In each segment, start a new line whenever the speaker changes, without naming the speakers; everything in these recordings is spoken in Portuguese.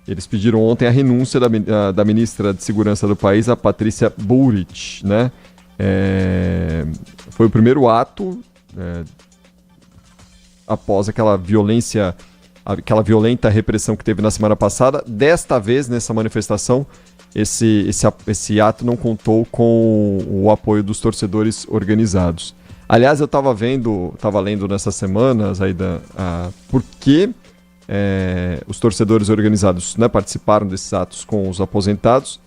Eles pediram ontem a renúncia da ministra de Segurança do país, a Patrícia Bullrich, né? Foi o primeiro ato após aquela violenta repressão que teve na semana passada. Desta vez, nessa manifestação, esse ato não contou com o apoio dos torcedores organizados. Aliás, eu estava lendo nessa semana, Zaidan, por que os torcedores organizados, né, participaram desses atos com os aposentados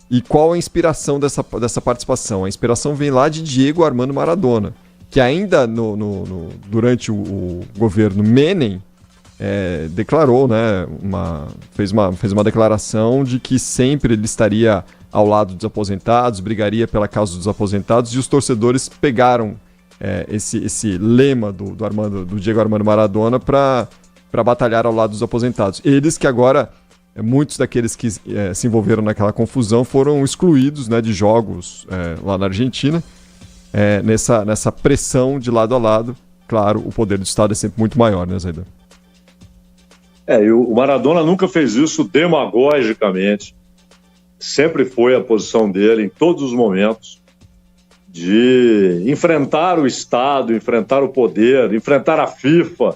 e qual a inspiração dessa participação. A inspiração vem lá de Diego Armando Maradona, que ainda durante o governo Menem declarou, né, fez uma declaração de que sempre ele estaria ao lado dos aposentados, brigaria pela causa dos aposentados, e os torcedores pegaram esse lema do Diego Armando Maradona para batalhar ao lado dos aposentados. Eles que agora, muitos daqueles que se envolveram naquela confusão foram excluídos, né, de jogos lá na Argentina, nessa pressão de lado a lado. Claro, o poder do Estado é sempre muito maior, né, Zaidan?
E o Maradona nunca fez isso demagogicamente. Sempre foi a posição dele em todos os momentos de enfrentar o Estado, enfrentar o poder, enfrentar a FIFA.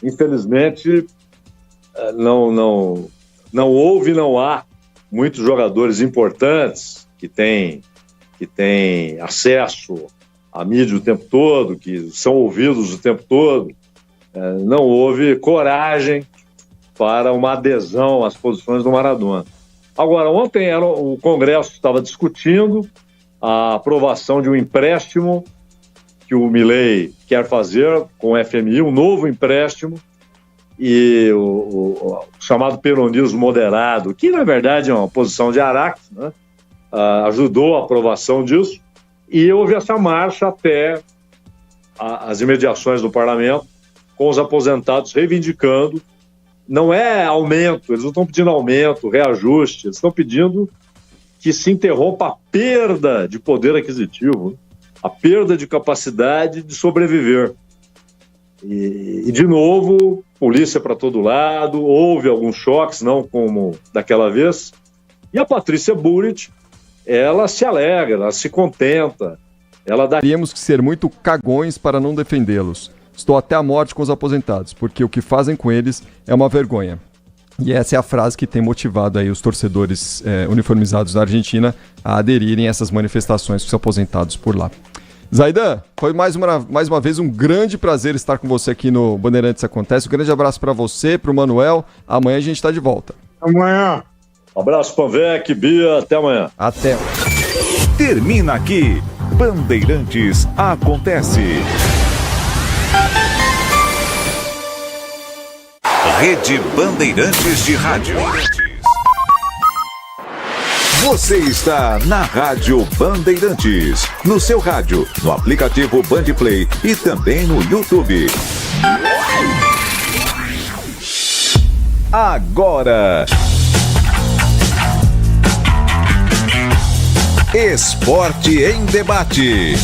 Infelizmente, não houve e não há muitos jogadores importantes que têm acesso à mídia o tempo todo, que são ouvidos o tempo todo. Não houve coragem para uma adesão às posições do Maradona. Agora, ontem o Congresso estava discutindo a aprovação de um empréstimo que o Milei quer fazer com o FMI, um novo empréstimo, e o chamado peronismo moderado, que na verdade é uma posição de Araque, né? Ajudou a aprovação disso, e houve essa marcha até as imediações do parlamento, com os aposentados reivindicando. Não é aumento, eles não estão pedindo aumento, reajuste, eles estão pedindo que se interrompa a perda de poder aquisitivo, a perda de capacidade de sobreviver. E de novo, polícia para todo lado, houve alguns choques, não como daquela vez, e a Patrícia Bullrich, ela se alegra, ela se contenta.
Teríamos que ser muito cagões para não defendê-los. Estou até a morte com os aposentados, porque o que fazem com eles é uma vergonha. E essa é a frase que tem motivado aí os torcedores uniformizados da Argentina a aderirem a essas manifestações com os aposentados por lá. Zaidan, foi mais uma vez um grande prazer estar com você aqui no Bandeirantes Acontece. Um grande abraço para você, para o Manuel. Amanhã a gente está de volta.
Amanhã.
Abraço, Panvec, Bia. Até amanhã.
Até.
Termina aqui. Bandeirantes Acontece. Rede Bandeirantes de Rádio. Você está na Rádio Bandeirantes, no seu rádio, no aplicativo Bandplay e também no YouTube. Agora, Esporte em Debate.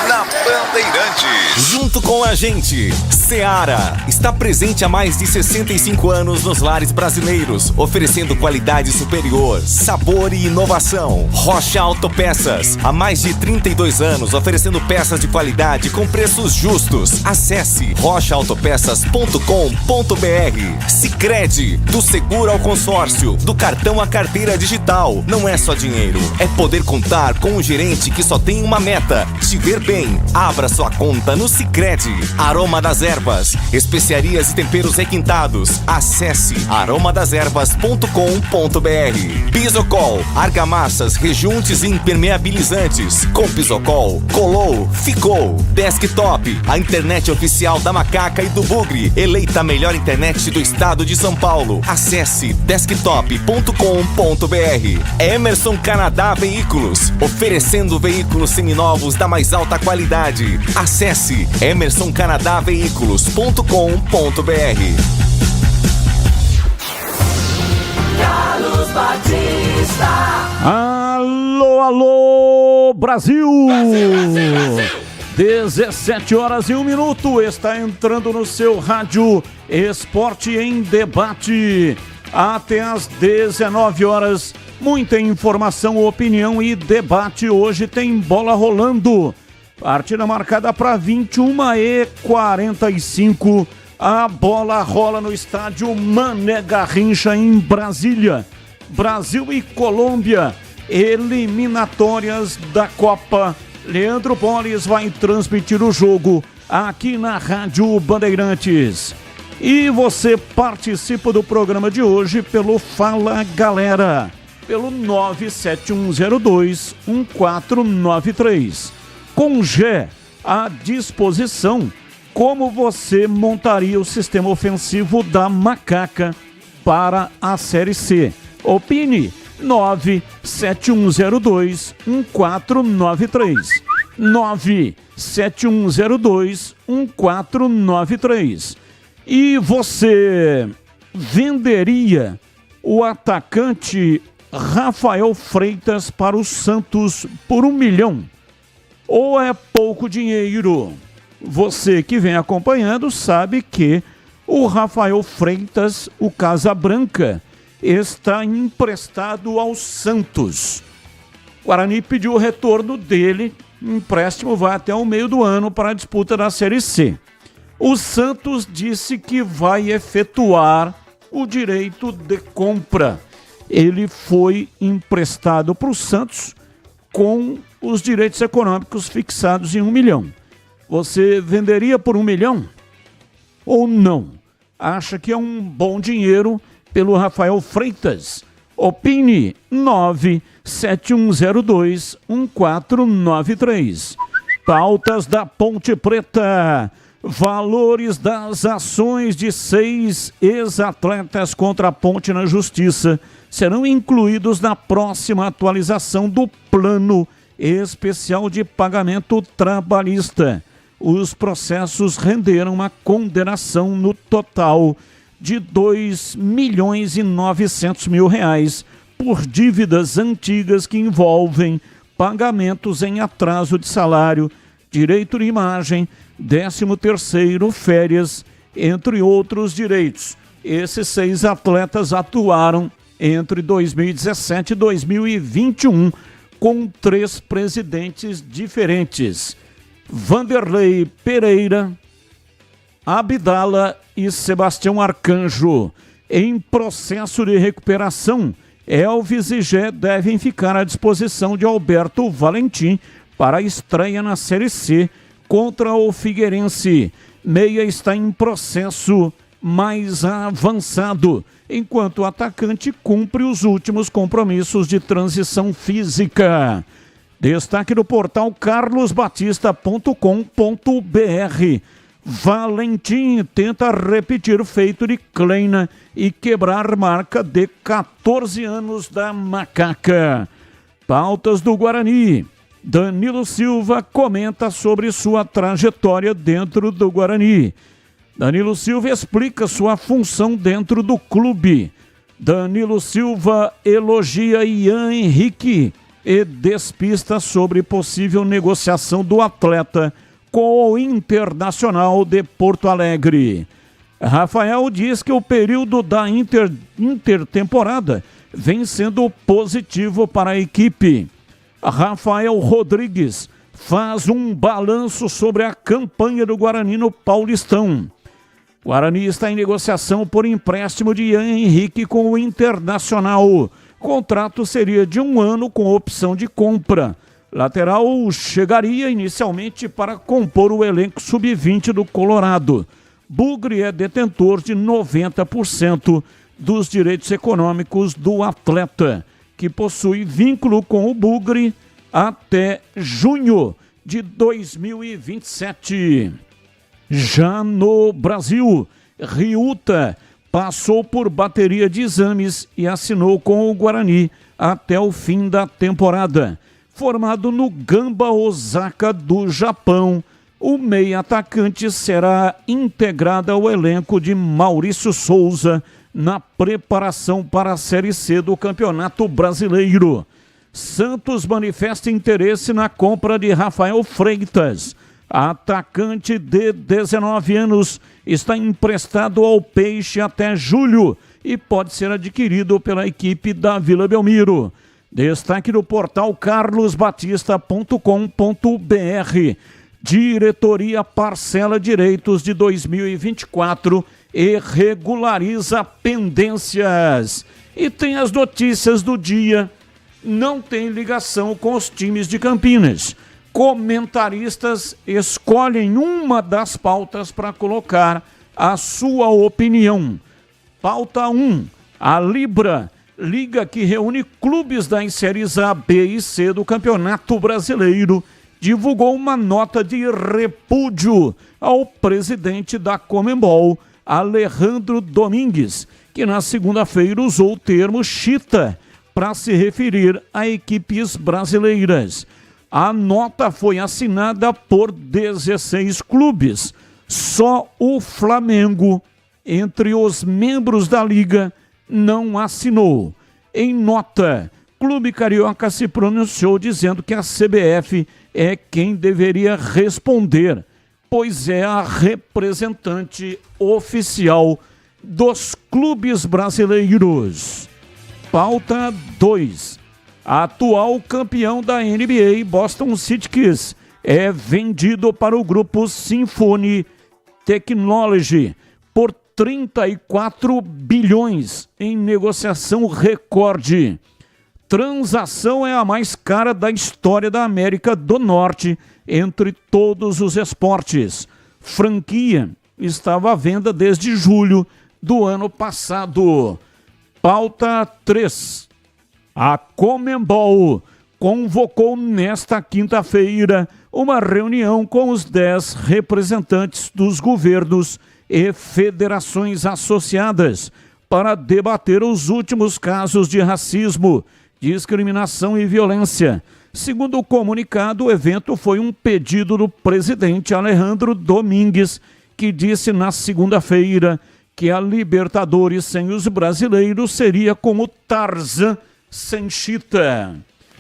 Na Bandeirantes.
Junto com a gente, Seara está presente há mais de 65 anos nos lares brasileiros, oferecendo qualidade superior, sabor e inovação. Rocha Autopeças, há mais de 32 anos, oferecendo peças de qualidade com preços justos. Acesse rochaautopeças.com.br. Sicredi, do seguro ao consórcio, do cartão à carteira digital. Não é só dinheiro, é poder contar com um gerente que só tem uma meta: te ver bem. Abra sua conta no Sicredi. Aroma das Ervas, especiarias e temperos requintados. Acesse aromadazervas.com.br. Pisocol, argamassas, rejuntes e impermeabilizantes. Com Pisocol, colou, ficou. Desktop, a internet oficial da Macaca e do Bugre, eleita a melhor internet do estado de São Paulo. Acesse desktop.com.br. Emerson Canadá Veículos, oferecendo veículos seminovos da mais alta qualidade. Acesse emersoncanadaveículos.com.br.
Carlos Batista.
Alô, alô, Brasil!
Brasil, Brasil, Brasil.
17h01, está entrando no seu rádio Esporte em Debate. Até às 19 horas, muita informação, opinião e debate. Hoje tem bola rolando. Partida marcada para 21h45. A bola rola no estádio Mané Garrincha, em Brasília. Brasil e Colômbia, eliminatórias da Copa. Leandro Boles vai transmitir o jogo aqui na Rádio Bandeirantes. E você participa do programa de hoje pelo Fala Galera, pelo 971021493. Com Gé à disposição, como você montaria o sistema ofensivo da Macaca para a Série C? Opine. 971021493. 971021493. E você venderia o atacante Rafael Freitas para o Santos por 1 milhão? Ou é pouco dinheiro? Você que vem acompanhando sabe que o Rafael Freitas, o Casabranca, está emprestado ao Santos. O Guarani pediu o retorno dele, o empréstimo vai até o meio do ano para a disputa da Série C. O Santos disse que vai efetuar o direito de compra. Ele foi emprestado para o Santos com os direitos econômicos fixados em 1 milhão. Você venderia por 1 milhão? Ou não? Acha que é um bom dinheiro pelo Rafael Freitas? Opine. 971021493. Pautas da Ponte Preta. Valores das ações de 6 ex-atletas contra a Ponte na Justiça serão incluídos na próxima atualização do Plano Especial de Pagamento Trabalhista. Os processos renderam uma condenação no total de R$2.900.000 por dívidas antigas que envolvem pagamentos em atraso de salário, direito de imagem, 13º, férias, entre outros direitos. Esses 6 atletas atuaram entre 2017 e 2021 com 3 presidentes diferentes: Vanderlei Pereira, Abdala e Sebastião Arcanjo. Em processo de recuperação, Elvis e Gé devem ficar à disposição de Alberto Valentim para a estreia na Série C contra o Figueirense. Meia está em processo mais avançado, enquanto o atacante cumpre os últimos compromissos de transição física. Destaque do portal carlosbatista.com.br. Valentim tenta repetir o feito de Kleina e quebrar marca de 14 anos da Macaca. Pautas do Guarani. Danilo Silva comenta sobre sua trajetória dentro do Guarani. Danilo Silva explica sua função dentro do clube. Danilo Silva elogia Ian Henrique e despista sobre possível negociação do atleta com o Internacional de Porto Alegre. Rafael diz que o período da intertemporada vem sendo positivo para a equipe. Rafael Rodrigues faz um balanço sobre a campanha do Guarani no Paulistão. O Guarani está em negociação por empréstimo de Ian Henrique com o Internacional. O contrato seria de 1 ano com opção de compra. Lateral chegaria inicialmente para compor o elenco sub-20 do Colorado. Bugre é detentor de 90% dos direitos econômicos do atleta, que possui vínculo com o Bugre até junho de 2027. Já no Brasil, Ryuta passou por bateria de exames e assinou com o Guarani até o fim da temporada. Formado no Gamba Osaka do Japão, o meia atacante será integrado ao elenco de Maurício Souza na preparação para a Série C do Campeonato Brasileiro. Santos manifesta interesse na compra de Rafael Freitas. Atacante de 19 anos está emprestado ao Peixe até julho e pode ser adquirido pela equipe da Vila Belmiro. Destaque do portal carlosbatista.com.br. Diretoria parcela direitos de 2024 e regulariza pendências. E tem as notícias do dia. Não tem ligação com os times de Campinas. Comentaristas escolhem uma das pautas para colocar a sua opinião. Pauta 1. A Libra, liga que reúne clubes das séries A, B e C do Campeonato Brasileiro, divulgou uma nota de repúdio ao presidente da Conmebol, Alejandro Domingues, que na segunda-feira usou o termo chita para se referir a equipes brasileiras. A nota foi assinada por 16 clubes. Só o Flamengo, entre os membros da liga, não assinou. Em nota, Clube Carioca se pronunciou dizendo que a CBF é quem deveria responder, pois é a representante oficial dos clubes brasileiros. Pauta 2. Atual campeão da NBA, Boston Celtics, é vendido para o grupo Symphony Technology por 34 bilhões em negociação recorde. Transação é a mais cara da história da América do Norte entre todos os esportes. Franquia estava à venda desde julho do ano passado. Pauta 3. A Conmebol convocou nesta quinta-feira uma reunião com os 10 representantes dos governos e federações associadas para debater os últimos casos de racismo, discriminação e violência. Segundo o comunicado, o evento foi um pedido do presidente Alejandro Domingues, que disse na segunda-feira que a Libertadores sem os brasileiros seria como Tarzan sem chita.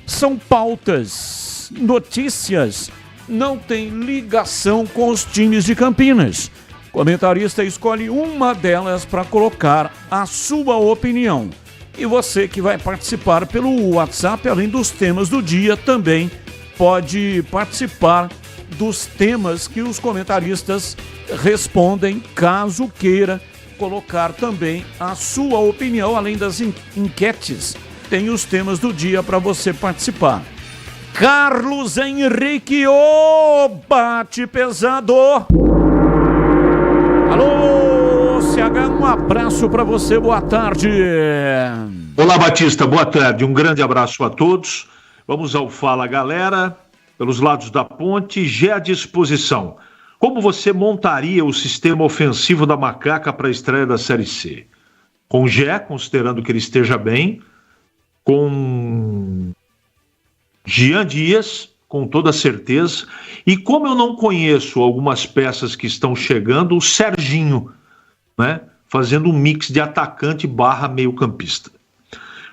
São pautas, notícias, não tem ligação com os times de Campinas. O comentarista escolhe uma delas para colocar a sua opinião. E você que vai participar pelo WhatsApp, além dos temas do dia, também pode participar dos temas que os comentaristas respondem, caso queira colocar também a sua opinião, além das enquetes. Tem os temas do dia para você participar. Carlos Henrique, bate pesado. Alô, CH, um abraço para você, boa tarde.
Olá, Batista, boa tarde, um grande abraço a todos. Vamos ao Fala, galera, pelos lados da ponte, já à disposição. Como você montaria o sistema ofensivo da Macaca para a estreia da Série C? Com Gé, considerando que ele esteja bem, com Jean Dias, com toda certeza, e como eu não conheço algumas peças que estão chegando, o Serginho, né, fazendo um mix de atacante barra meio-campista.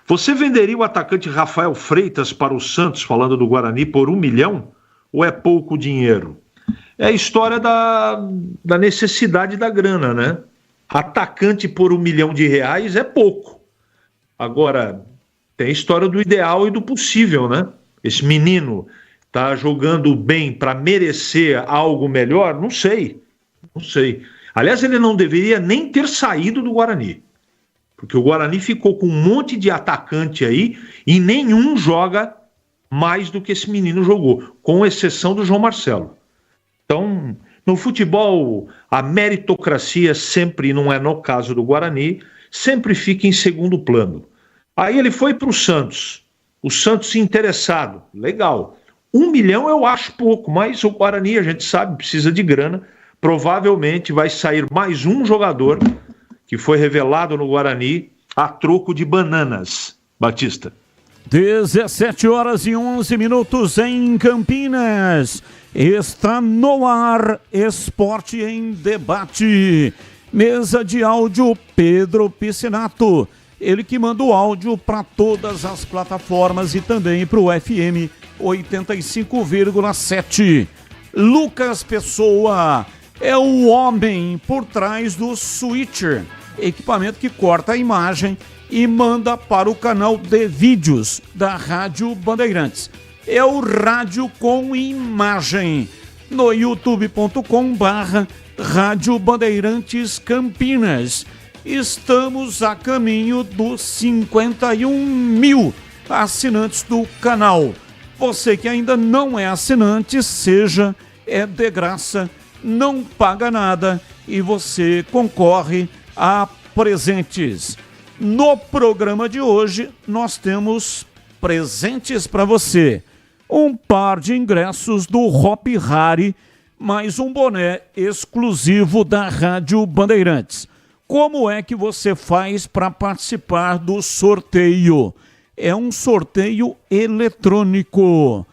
Você venderia o atacante Rafael Freitas para o Santos, falando do Guarani, por 1 milhão? Ou é pouco dinheiro? É a história da necessidade da grana, né? Atacante por R$1 milhão é pouco. Agora, tem a história do ideal e do possível, né? Esse menino tá jogando bem para merecer algo melhor? Não sei. Aliás, ele não deveria nem ter saído do Guarani. Porque o Guarani ficou com um monte de atacante aí e nenhum joga mais do que esse menino jogou, com exceção do João Marcelo. Então, no futebol, a meritocracia sempre, não é no caso do Guarani, sempre fica em segundo plano. Aí ele foi para o Santos interessado, legal. 1 milhão eu acho pouco, mas o Guarani, a gente sabe, precisa de grana. Provavelmente vai sair mais um jogador que foi revelado no Guarani a troco de bananas. Batista.
17h11 em Campinas. Está no ar Esporte em Debate. Mesa de áudio Pedro Piscinato. Ele que manda o áudio para todas as plataformas e também para o FM 85,7. Lucas Pessoa é o homem por trás do Switcher, equipamento que corta a imagem e manda para o canal de vídeos da Rádio Bandeirantes. É o Rádio com Imagem, no youtube.com/Rádio Bandeirantes Campinas. Estamos a caminho dos 51 mil assinantes do canal. Você que ainda não é assinante, seja, é de graça, não paga nada e você concorre a presentes. No programa de hoje, nós temos presentes para você. Um par de ingressos do Hopi Hari, mais um boné exclusivo da Rádio Bandeirantes. Como é que você faz para participar do sorteio? É um sorteio eletrônico.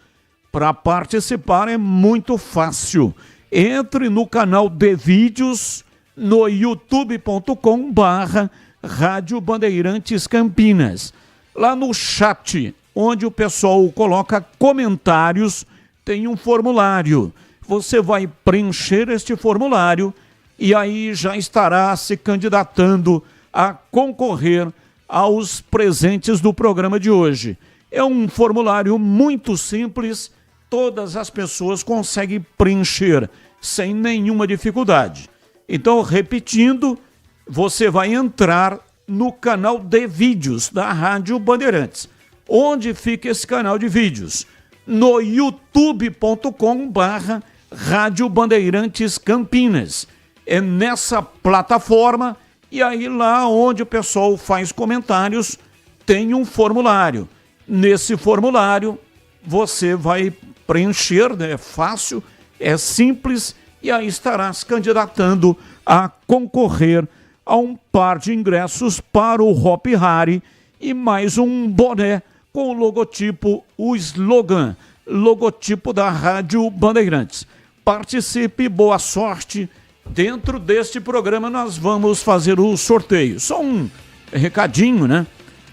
Para participar é muito fácil. Entre no canal de vídeos no youtube.com/Rádio Bandeirantes Campinas. Lá no chat, onde o pessoal coloca comentários, tem um formulário. Você vai preencher este formulário e aí já estará se candidatando a concorrer aos presentes do programa de hoje. É um formulário muito simples, todas as pessoas conseguem preencher sem nenhuma dificuldade. Então, repetindo, você vai entrar no canal de vídeos da Rádio Bandeirantes. Onde fica esse canal de vídeos? No youtube.com/Rádio Bandeirantes Campinas. É nessa plataforma e aí lá onde o pessoal faz comentários tem um formulário. Nesse formulário você vai preencher, né? É fácil, é simples e aí estará se candidatando a concorrer a um par de ingressos para o Hopi Hari e mais um boné com o logotipo, o slogan, logotipo da Rádio Bandeirantes. Participe, boa sorte. Dentro deste programa nós vamos fazer o sorteio. Só um recadinho, né?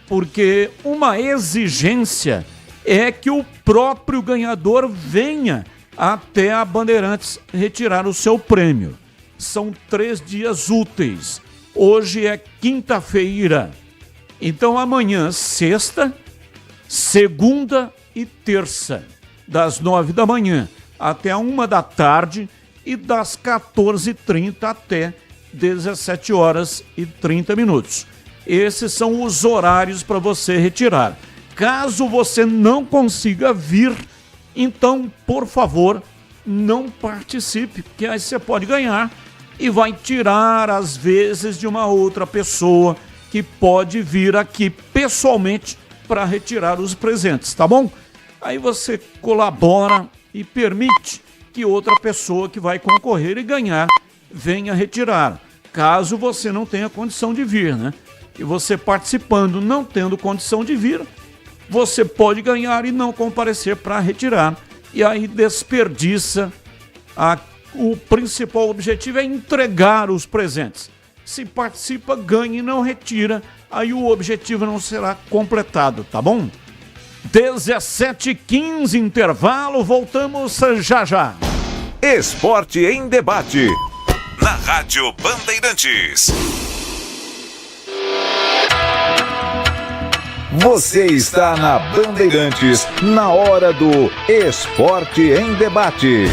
Porque uma exigência é que o próprio ganhador venha até a Bandeirantes retirar o seu prêmio. São 3 dias úteis. Hoje é quinta-feira. Então amanhã, sexta, segunda e terça, das 9 da manhã até 1 da tarde e das 14h30 até 17h30. Esses são os horários para você retirar. Caso você não consiga vir, então, por favor, não participe, porque aí você pode ganhar e vai tirar, às vezes, de uma outra pessoa que pode vir aqui pessoalmente para retirar os presentes, tá bom? Aí você colabora e permite que outra pessoa que vai concorrer e ganhar venha retirar. Caso você não tenha condição de vir, né? E você participando, não tendo condição de vir, você pode ganhar e não comparecer para retirar. E aí desperdiça. O principal objetivo é entregar os presentes. Se participa, ganha e não retira, aí o objetivo não será completado, tá bom? 17h15, intervalo, voltamos já já.
Esporte em debate, na Rádio Bandeirantes. Você está na Bandeirantes, na hora do Esporte em Debate.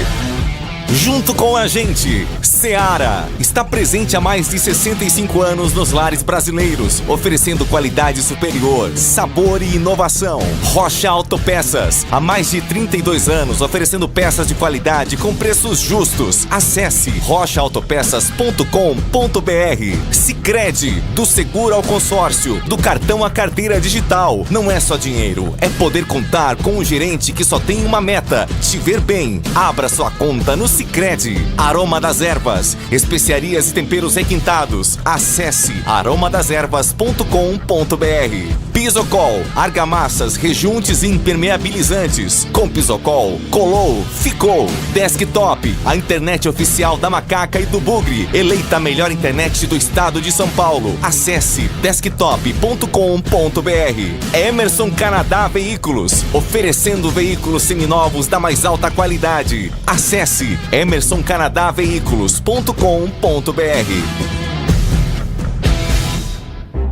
Junto com a gente, Seara está presente há mais de 65 anos nos lares brasileiros, oferecendo qualidade superior, sabor e inovação. Rocha Autopeças, há mais de 32 anos, oferecendo peças de qualidade com preços justos. Acesse rochaautopeças.com.br. Sicredi, do seguro ao consórcio, do cartão à carteira digital. Não é só dinheiro, é poder contar com um gerente que só tem uma meta: te ver bem. Abra sua conta no Sicredi. Aroma das Ervas, especiarias e temperos requintados. Acesse aromadeservas.com.br. Pisocol, argamassas, rejuntes e impermeabilizantes. Com Pisocol, colou, ficou. Desktop, a internet oficial da Macaca e do Bugre. Eleita a melhor internet do estado de São Paulo. Acesse desktop.com.br. Emerson Canadá Veículos, oferecendo veículos seminovos da mais alta qualidade. Acesse emersoncanadaveículos.com.br.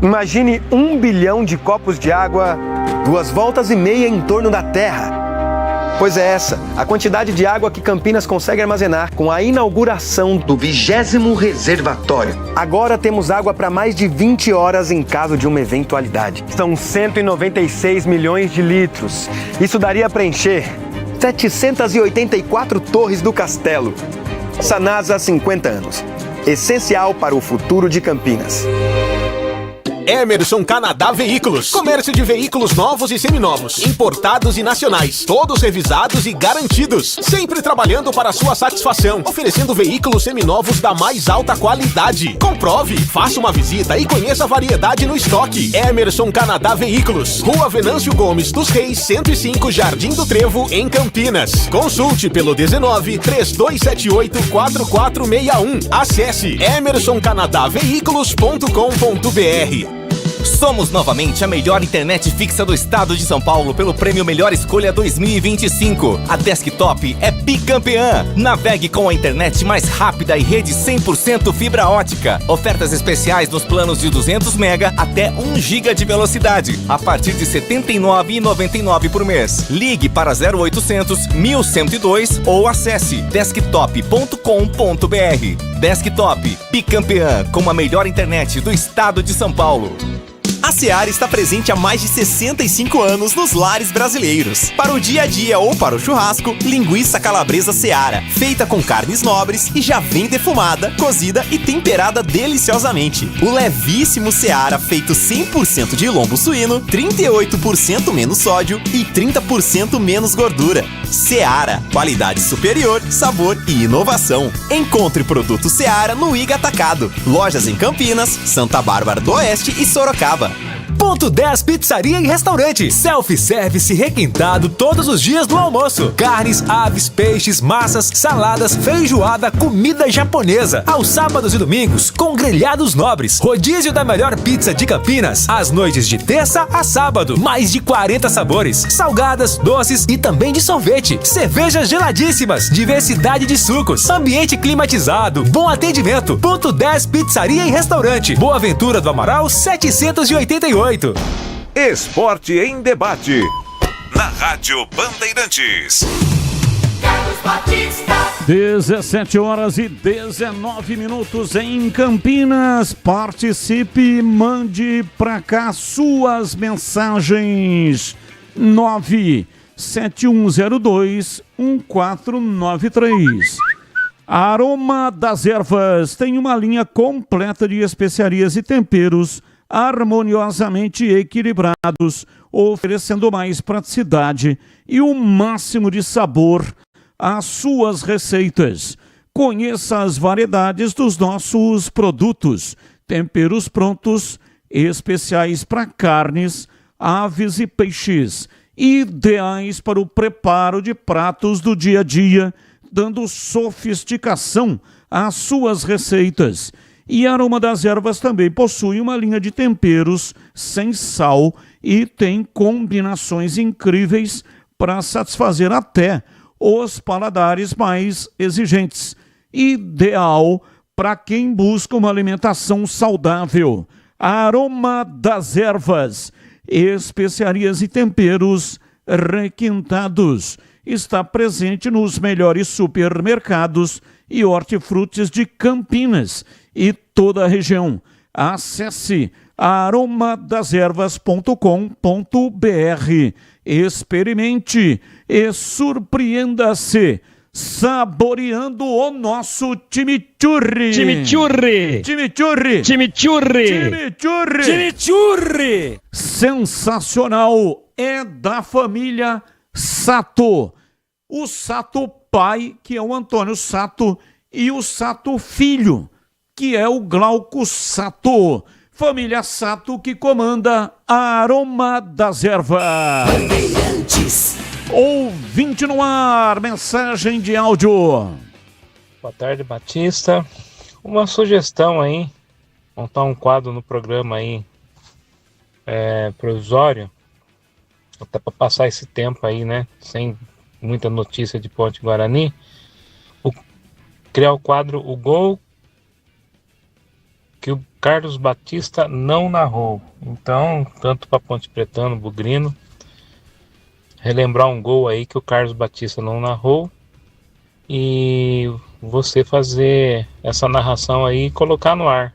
Imagine 1 bilhão de copos de água, 2,5 voltas em torno da Terra. Pois é essa, a quantidade de água que Campinas consegue armazenar com a inauguração do 20º reservatório. Agora temos água para mais de 20 horas em caso de uma eventualidade. São 196 milhões de litros. Isso daria para encher 784 torres do Castelo. Sanasa há 50 anos. Essencial para o futuro de Campinas.
Emerson Canadá Veículos. Comércio de veículos novos e seminovos, importados e nacionais, todos revisados e garantidos. Sempre trabalhando para sua satisfação, oferecendo veículos seminovos da mais alta qualidade. Comprove, faça uma visita e conheça a variedade no estoque. Emerson Canadá Veículos, Rua Venâncio Gomes dos Reis, 105, Jardim do Trevo, em Campinas. Consulte pelo 19-3278-4461. Acesse emersoncanadaveículos.com.br.
Somos novamente a melhor internet fixa do estado de São Paulo pelo prêmio Melhor Escolha 2025. A Desktop é bicampeã. Navegue com a internet mais rápida e rede 100% fibra ótica. Ofertas especiais nos planos de 200 mega até 1 giga de velocidade, a partir de R$ 79,99 por mês. Ligue para 0800 1102 ou acesse desktop.com.br. Desktop, bicampeã com a melhor internet do estado de São Paulo.
A Seara está presente há mais de 65 anos nos lares brasileiros. Para o dia a dia ou para o churrasco, linguiça calabresa Seara, feita com carnes nobres e já vem defumada, cozida e temperada deliciosamente. O levíssimo Seara, feito 100% de lombo suíno, 38% menos sódio e 30% menos gordura. Seara, qualidade superior, sabor e inovação. Encontre produto Seara no Iga Atacado. Lojas em Campinas, Santa Bárbara do Oeste e Sorocaba.
Ponto 10 Pizzaria e Restaurante. Self-service requintado todos os dias do almoço. Carnes, aves, peixes, massas, saladas, feijoada, comida japonesa. Aos sábados e domingos, com grelhados nobres. Rodízio da melhor pizza de Campinas. Às noites de terça a sábado. Mais de 40 sabores. Salgadas, doces e também de sorvete. Cervejas geladíssimas. Diversidade de sucos. Ambiente climatizado. Bom atendimento. Ponto 10 Pizzaria e Restaurante. Boa Ventura do Amaral, 788.
Esporte em debate. Na Rádio Bandeirantes.
17h19 em Campinas. Participe, mande pra cá suas mensagens. 97102-1493. Aroma das Ervas tem uma linha completa de especiarias e temperos harmoniosamente equilibrados, oferecendo mais praticidade e o máximo de sabor às suas receitas. Conheça as variedades dos nossos produtos, temperos prontos, especiais para carnes, aves e peixes, ideais para o preparo de pratos do dia a dia, dando sofisticação às suas receitas. E a Aroma das Ervas também possui uma linha de temperos sem sal e tem combinações incríveis para satisfazer até os paladares mais exigentes. Ideal para quem busca uma alimentação saudável. Aroma das Ervas, especiarias e temperos requintados. Está presente nos melhores supermercados e hortifrutis de Campinas e toda a região. Acesse aromadazervas.com.br. Experimente e surpreenda-se saboreando o nosso chimichurri.
Chimichurri.
Chimichurri.
Chimichurri.
Chimichurri.
Chimichurri.
Sensacional. É da família Sato. O Sato pai, que é o Antônio Sato, e o Sato filho, que é o Glauco Sato. família Sato que comanda a Aroma das Ervas. Ouvinte no ar, mensagem de áudio.
Boa tarde, Batista. Uma sugestão aí, montar um quadro no programa aí, provisório, até para passar esse tempo aí, né, sem muita notícia de Ponte Guarani, criar o quadro O Gol que o Carlos Batista não narrou. Então, tanto para Ponte Pretano, Bugrino, relembrar um gol aí que o Carlos Batista não narrou e você fazer essa narração aí e colocar no ar.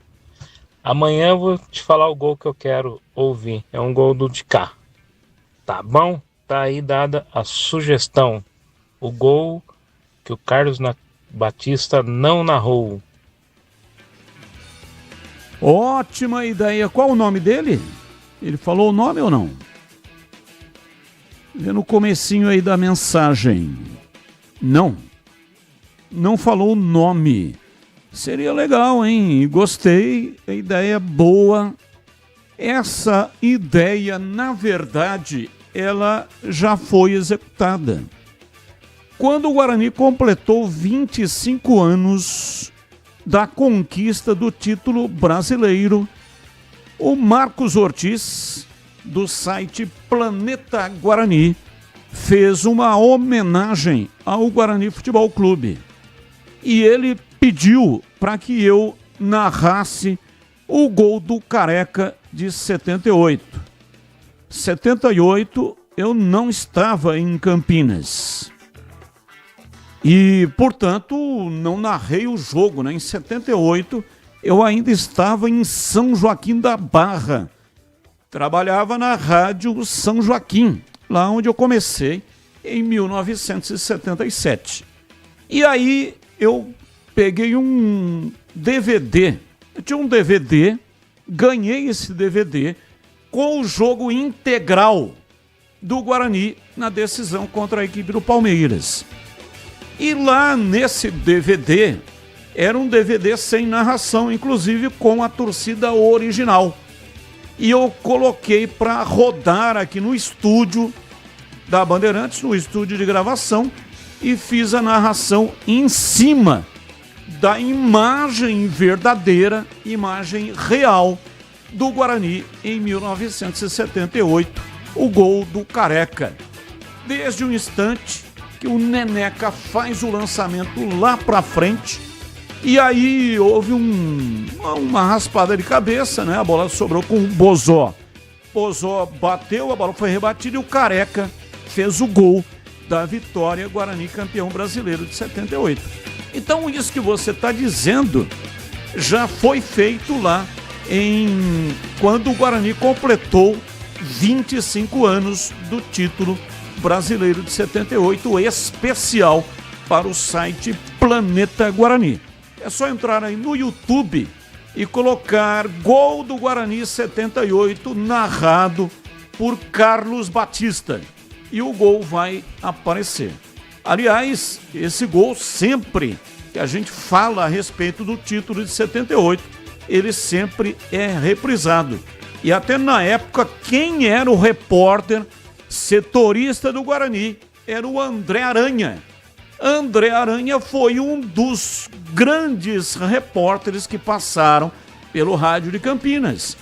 Amanhã eu vou te falar o gol que eu quero ouvir. É um gol do de cá. Tá bom? Tá aí dada a sugestão. O gol que o Carlos Batista não narrou.
Ótima ideia. Qual o nome dele? Ele falou o nome ou não? Vê no comecinho aí da mensagem. Não falou o nome. Seria legal, hein? Gostei, a ideia boa. Essa ideia, na verdade, ela já foi executada. Quando o Guarani completou 25 anos da conquista do título brasileiro, o Marcos Ortiz, do site Planeta Guarani, fez uma homenagem ao Guarani Futebol Clube. E ele pediu para que eu narrasse o gol do Careca de 78. 78 eu não estava em Campinas. E, portanto, não narrei o jogo, né? Em 78 eu ainda estava em São Joaquim da Barra. Trabalhava na Rádio São Joaquim, lá onde eu comecei em 1977. E aí eu peguei um DVD. Eu tinha um DVD, ganhei esse DVD com o jogo integral do Guarani na decisão contra a equipe do Palmeiras. E lá nesse DVD, era um DVD sem narração, inclusive com a torcida original. E eu coloquei para rodar aqui no estúdio da Bandeirantes, no estúdio de gravação, e fiz a narração em cima da imagem verdadeira, imagem real do Guarani em 1978, o gol do Careca. Desde o instante que o Neneca faz o lançamento lá para frente, e aí houve uma raspada de cabeça, né? A bola sobrou com o Bozó. Bozó bateu, a bola foi rebatida e o Careca fez o gol da vitória, Guarani campeão brasileiro de 78. Então isso que você está dizendo já foi feito lá quando o Guarani completou 25 anos do título brasileiro de 78, especial para o site Planeta Guarani. É só entrar aí no YouTube e colocar gol do Guarani 78 narrado por Carlos Batista e o gol vai aparecer. Aliás, esse gol sempre que a gente fala a respeito do título de 78, ele sempre é reprisado. E até na época, quem era o repórter setorista do Guarani era o André Aranha. André Aranha foi um dos grandes repórteres que passaram pelo rádio de Campinas.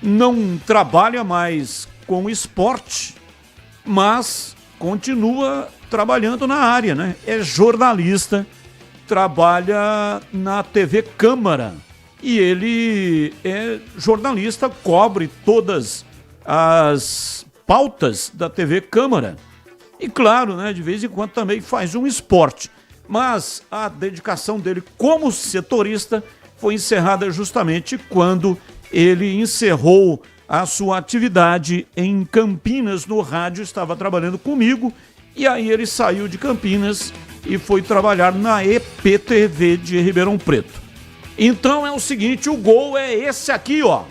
Não trabalha mais com esporte, mas continua trabalhando na área, né? É jornalista, trabalha na TV Câmara e ele é jornalista, cobre todas as pautas da TV Câmara. E claro, né, de vez em quando também faz um esporte. Mas a dedicação dele como setorista foi encerrada justamente quando ele encerrou a sua atividade em Campinas no rádio, estava trabalhando comigo, e aí ele saiu de Campinas e foi trabalhar na EPTV de Ribeirão Preto. Então é o seguinte, o gol é esse aqui, ó.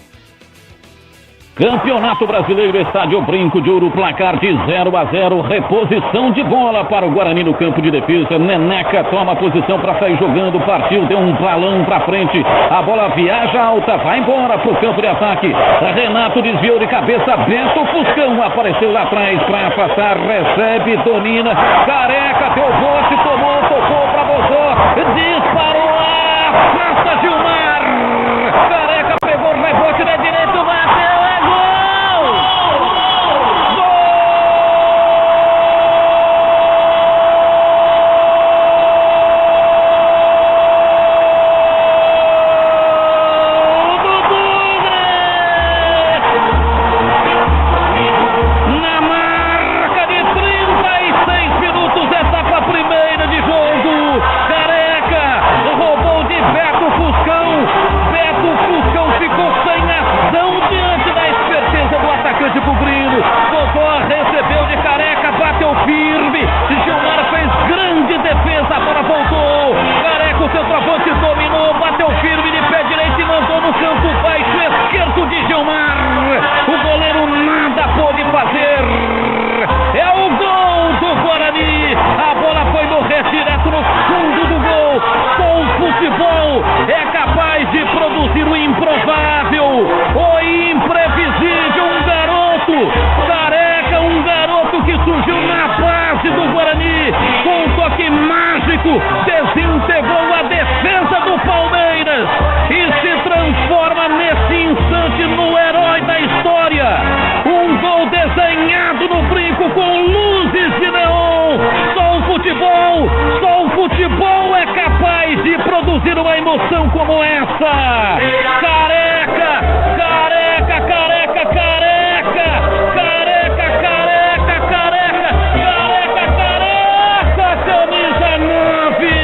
Campeonato Brasileiro, Estádio Brinco de Ouro, placar de 0-0, reposição de bola para o Guarani no campo de defesa. Neneca toma posição para sair jogando, partiu, deu um balão para frente, a bola viaja alta, vai embora para o campo de ataque. Renato desviou de cabeça, Beto Fuscão apareceu lá atrás para afastar, recebe, domina, Careca deu bote, tomou, tocou para Bozó, disparou, afasta Gilmar, Careca pegou o rebote da direita, bateu. Desintegrou a defesa do Palmeiras e se transforma nesse instante no herói da história. Um gol desenhado no brinco com luzes de neon. Só o futebol é capaz de produzir uma emoção como essa. Careca, careca, careca, careca, careca, careca, careca, careca, careca, camisa 9.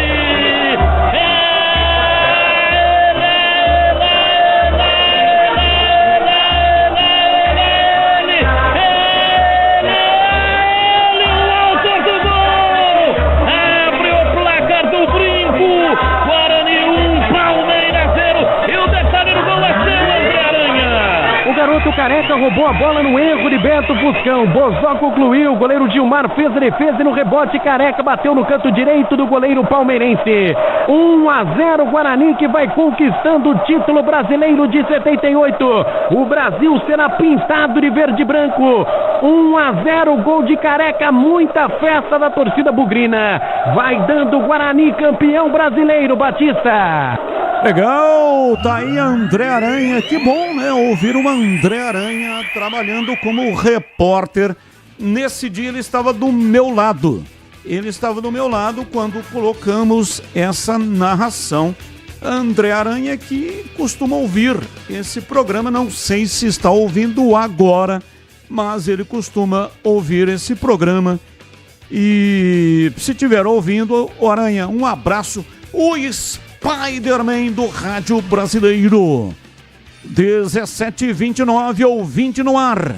O Careca roubou a bola no erro de Beto Fuscão. Bozó concluiu, o goleiro Gilmar fez a defesa e no rebote Careca bateu no canto direito do goleiro palmeirense. 1-0 Guarani, que vai conquistando o título brasileiro de 78. O Brasil será pintado de verde e branco. 1-0, gol de Careca, muita festa da torcida bugrina. Vai dando Guarani campeão brasileiro, Batista.
Legal, tá aí André Aranha, que bom, né, ouvir o André Aranha trabalhando como repórter. Nesse dia ele estava do meu lado, quando colocamos essa narração. André Aranha, que costuma ouvir esse programa, não sei se está ouvindo agora, mas ele costuma ouvir esse programa. E se estiver ouvindo, Aranha, um abraço. O Spider-Man do Rádio Brasileiro. 17h29, ouvinte no ar.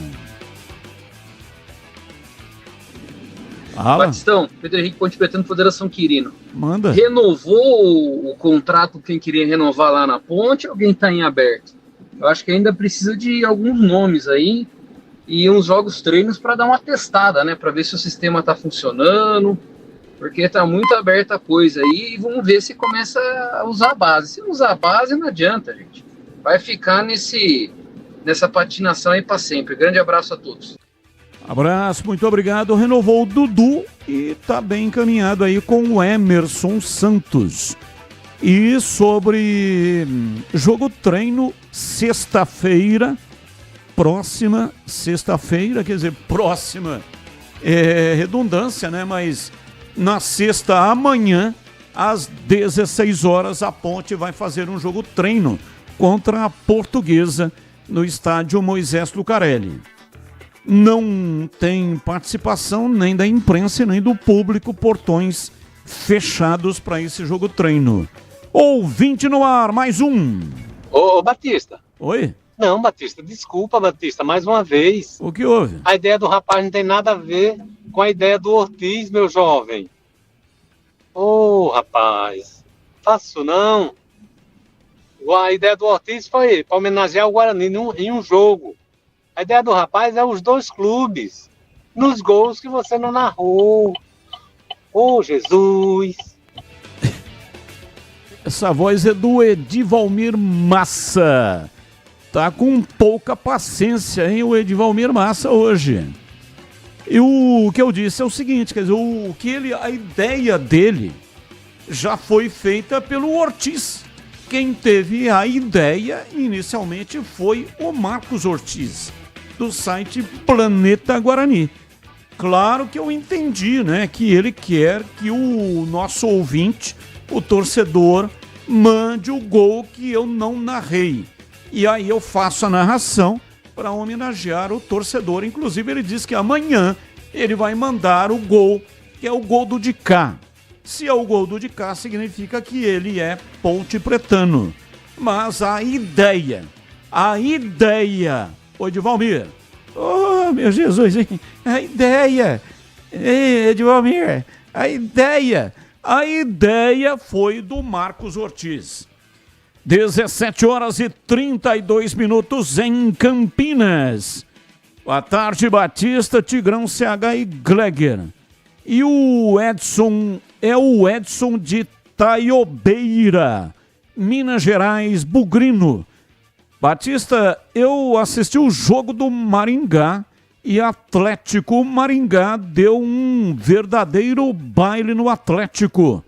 Batistão, Pedro Henrique Ponte Pretano, Federação Quirino.
Manda.
Renovou o contrato quem queria renovar lá na Ponte, ou alguém está em aberto? Eu acho que ainda precisa de alguns nomes aí e uns jogos treinos para dar uma testada, né? Para ver se o sistema está funcionando. Porque tá muito aberta a coisa aí e vamos ver se começa a usar a base. Se não usar a base, não adianta, gente. Vai ficar nessa patinação aí para sempre. Grande abraço a todos.
Abraço, muito obrigado. Renovou o Dudu e tá bem encaminhado aí com o Emerson Santos. E sobre jogo treino, próxima sexta-feira, quer dizer, próxima é redundância, né? Mas na sexta, amanhã, às 16 horas, a Ponte vai fazer um jogo treino contra a Portuguesa no estádio Moisés Lucarelli. Não tem participação nem da imprensa nem do público, portões fechados para esse jogo treino. Ouvinte no ar, mais um.
Ô Batista.
Oi?
Não, Batista, desculpa, Batista, mais uma vez.
O que houve?
A ideia do rapaz não tem nada a ver com a ideia do Ortiz, meu jovem. Rapaz, faço não. A ideia do Ortiz foi para homenagear o Guarani em um jogo. A ideia do rapaz é os dois clubes, nos gols que você não narrou. Ô, Jesus!
Essa voz é do Edivalmir Massa. Tá com pouca paciência, hein, o Edivalmir Massa hoje. E o que eu disse é o seguinte, quer dizer, a ideia dele já foi feita pelo Ortiz. Quem teve a ideia inicialmente foi o Marcos Ortiz, do site Planeta Guarani. Claro que eu entendi, né, que ele quer que o nosso ouvinte, o torcedor, mande o gol que eu não narrei. E aí eu faço a narração para homenagear o torcedor. Inclusive ele diz que amanhã ele vai mandar o gol, que é o gol do Dicá. Se é o gol do Dicá, significa que ele é ponte pretano. Mas a ideia, ô Edivalmir, oh meu Jesus, hein? A ideia, Edivalmir, a ideia foi do Marcos Ortiz. 17h32 em Campinas. Boa tarde, Batista, Tigrão, CH e Gleger. E o Edson de Taiobeira, Minas Gerais, Bugrino. Batista, eu assisti o jogo do Maringá e Atlético. Maringá deu um verdadeiro baile no Atlético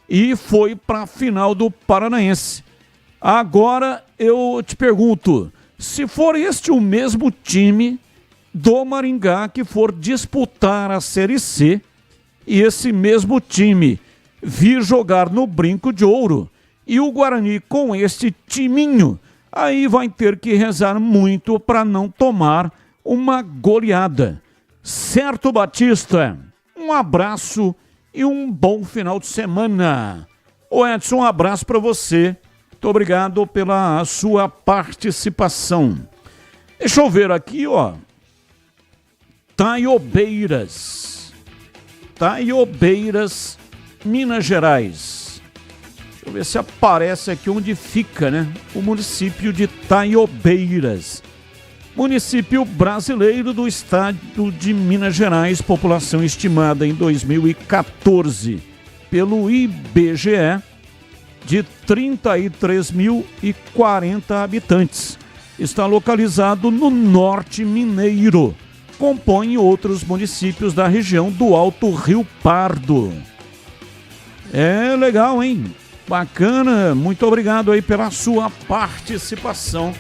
e foi para a final do Paranaense. Agora eu te pergunto, se for este o mesmo time do Maringá que for disputar a Série C e esse mesmo time vir jogar no Brinco de Ouro e o Guarani com este timinho, aí vai ter que rezar muito para não tomar uma goleada. Certo, Batista? Um abraço e um bom final de semana. Ô Edson, um abraço para você. Muito obrigado pela sua participação. Deixa eu ver aqui, ó. Taiobeiras, Minas Gerais. Deixa eu ver se aparece aqui onde fica, né? O município de Taiobeiras. Município brasileiro do estado de Minas Gerais, população estimada em 2014 pelo IBGE de 33.040 habitantes. Está localizado no norte mineiro. Compõe outros municípios da região do Alto Rio Pardo. É legal, hein? Bacana, muito obrigado aí pela sua participação.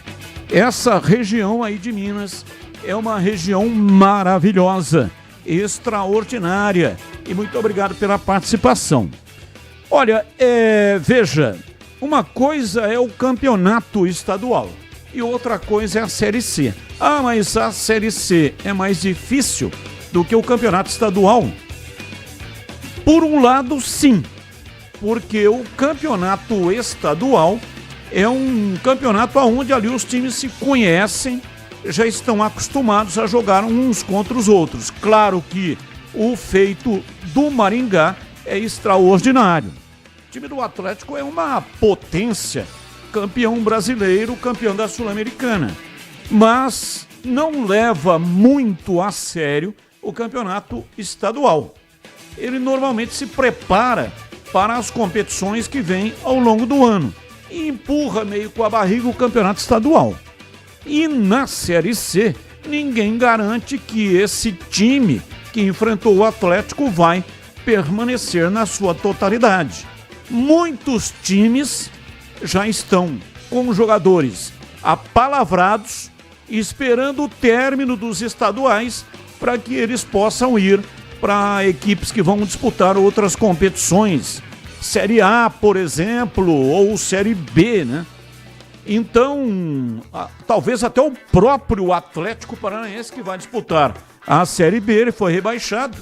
Essa região aí de Minas é uma região maravilhosa, extraordinária. E muito obrigado pela participação. Olha, veja, uma coisa é o campeonato estadual e outra coisa é a Série C. Ah, mas a Série C é mais difícil do que o campeonato estadual? Por um lado, sim, porque o campeonato estadual é um campeonato onde ali os times se conhecem, já estão acostumados a jogar uns contra os outros. Claro que o feito do Maringá é extraordinário. O time do Atlético é uma potência, campeão brasileiro, campeão da Sul-Americana, mas não leva muito a sério o campeonato estadual. Ele normalmente se prepara para as competições que vêm ao longo do ano e empurra meio com a barriga o campeonato estadual. E na Série C, ninguém garante que esse time que enfrentou o Atlético vai permanecer na sua totalidade. Muitos times já estão com jogadores apalavrados, esperando o término dos estaduais para que eles possam ir para equipes que vão disputar outras competições, Série A, por exemplo, ou Série B, né? Então, talvez até o próprio Atlético Paranaense que vai disputar a Série B, ele foi rebaixado,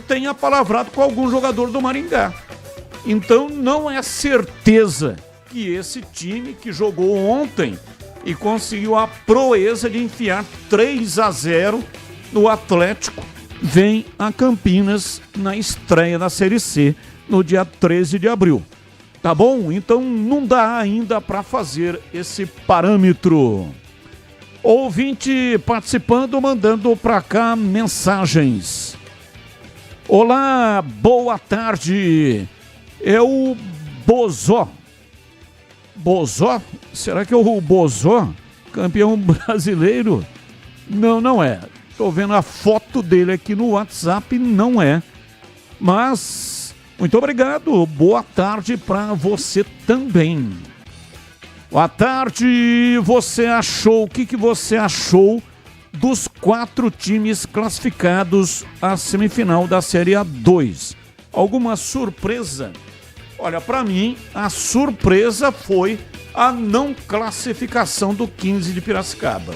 tenha palavrado com algum jogador do Maringá. Então, não é certeza que esse time que jogou ontem e conseguiu a proeza de enfiar 3-0 no Atlético, vem a Campinas na estreia da Série C no dia 13 de abril. Tá bom? Então não dá ainda para fazer esse parâmetro. Ouvinte participando, mandando para cá mensagens. Olá, boa tarde. É o Bozó. Bozó? Será que é o Bozó? Campeão brasileiro? Não, não é. Estou vendo a foto dele aqui no WhatsApp, não é. Mas, muito obrigado. Boa tarde para você também. Boa tarde. Você achou, o que você achou dos 4 times classificados à semifinal da Série A2? Alguma surpresa? Olha, para mim, a surpresa foi a não classificação do 15 de Piracicaba.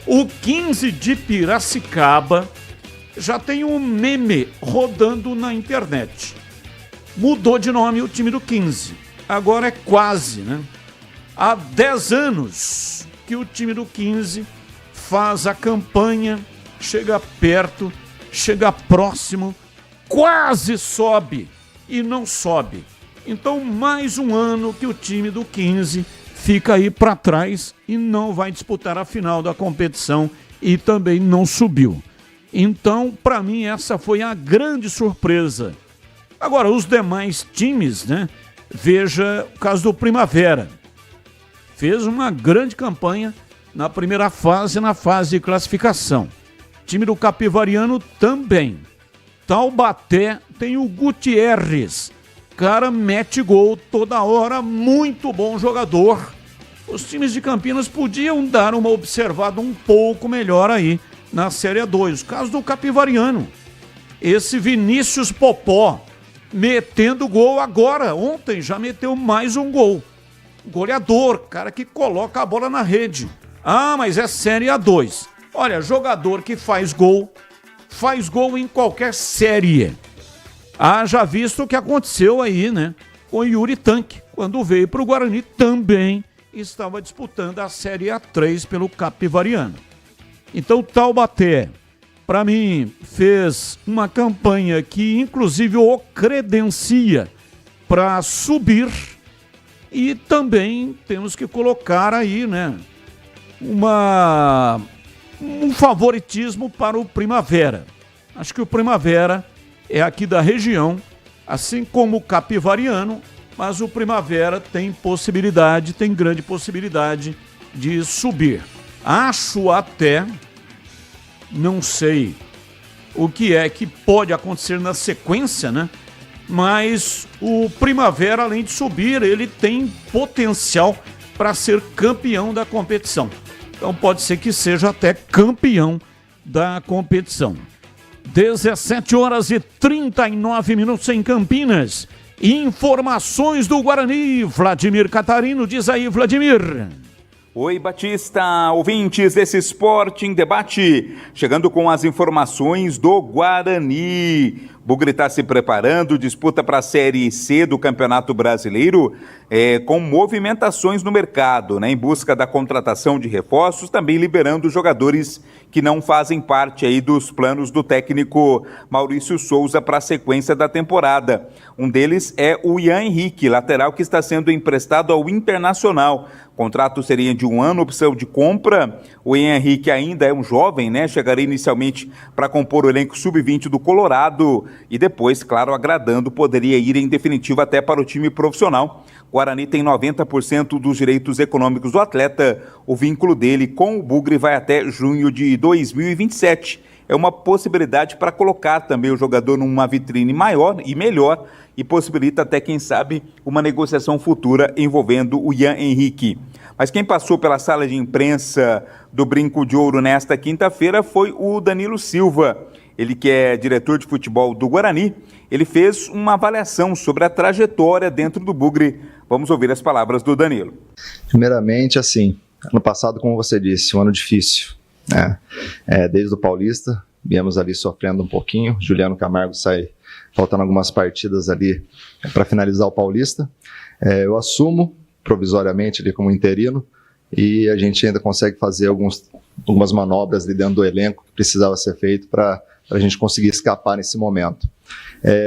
O 15 de Piracicaba já tem um meme rodando na internet. Mudou de nome o time do 15. Agora é quase, né? Há 10 anos que o time do 15 faz a campanha, chega perto, chega próximo, quase sobe e não sobe. Então, mais um ano que o time do 15 fica aí para trás e não vai disputar a final da competição e também não subiu. Então, para mim, essa foi a grande surpresa. Agora, os demais times, né? Veja o caso do Primavera. Fez uma grande campanha na primeira fase, na fase de classificação. Time do Capivariano também. Taubaté tem o Gutierrez. Cara, mete gol toda hora, muito bom jogador. Os times de Campinas podiam dar uma observada um pouco melhor aí na Série A2. O caso do Capivariano. Esse Vinícius Popó metendo gol agora. Ontem já meteu mais um gol. Goleador, cara que coloca a bola na rede. Ah, mas é Série A2. Olha, jogador que faz gol em qualquer série. Haja visto o que aconteceu aí, né? Com o Yuri Tanque, quando veio para o Guarani, também estava disputando a Série A3 pelo Capivariano. Então, Taubaté, para mim, fez uma campanha que, inclusive, o credencia para subir. E também temos que colocar aí, né? Um favoritismo para o Primavera. Acho que o Primavera é aqui da região, assim como o Capivariano, mas o Primavera tem grande possibilidade de subir. Acho até, não sei o que é que pode acontecer na sequência, né? Mas o Primavera, além de subir, ele tem potencial para ser campeão da competição. Então pode ser que seja até campeão da competição. 17h39 em Campinas. Informações do Guarani. Vladimir Catarino, diz aí, Vladimir.
Oi, Batista, ouvintes desse Esporte em Debate, chegando com as informações do Guarani. Bugre está se preparando, disputa para a Série C do Campeonato Brasileiro, com movimentações no mercado, né, em busca da contratação de reforços, também liberando jogadores que não fazem parte aí dos planos do técnico Maurício Souza para a sequência da temporada. Um deles é o Ian Henrique, lateral que está sendo emprestado ao Internacional. O contrato seria de 1 ano, opção de compra. O Ian Henrique ainda é um jovem, né? Chegaria inicialmente para compor o elenco sub-20 do Colorado e depois, claro, agradando, poderia ir em definitivo até para o time profissional. O Guarani tem 90% dos direitos econômicos do atleta. O vínculo dele com o Bugre vai até junho de 2027. É uma possibilidade para colocar também o jogador numa vitrine maior e melhor e possibilita até, quem sabe, uma negociação futura envolvendo o Ian Henrique. Mas quem passou pela sala de imprensa do Brinco de Ouro nesta quinta-feira foi o Danilo Silva. Ele que é diretor de futebol do Guarani, ele fez uma avaliação sobre a trajetória dentro do Bugre. Vamos ouvir as palavras do Danilo.
Primeiramente, assim, ano passado, como você disse, um ano difícil, né? Desde o Paulista, viemos ali sofrendo um pouquinho. Juliano Camargo sai faltando algumas partidas ali para finalizar o Paulista. Eu assumo provisoriamente ali como interino e a gente ainda consegue fazer algumas manobras ali dentro do elenco que precisava ser feito para a gente conseguir escapar nesse momento.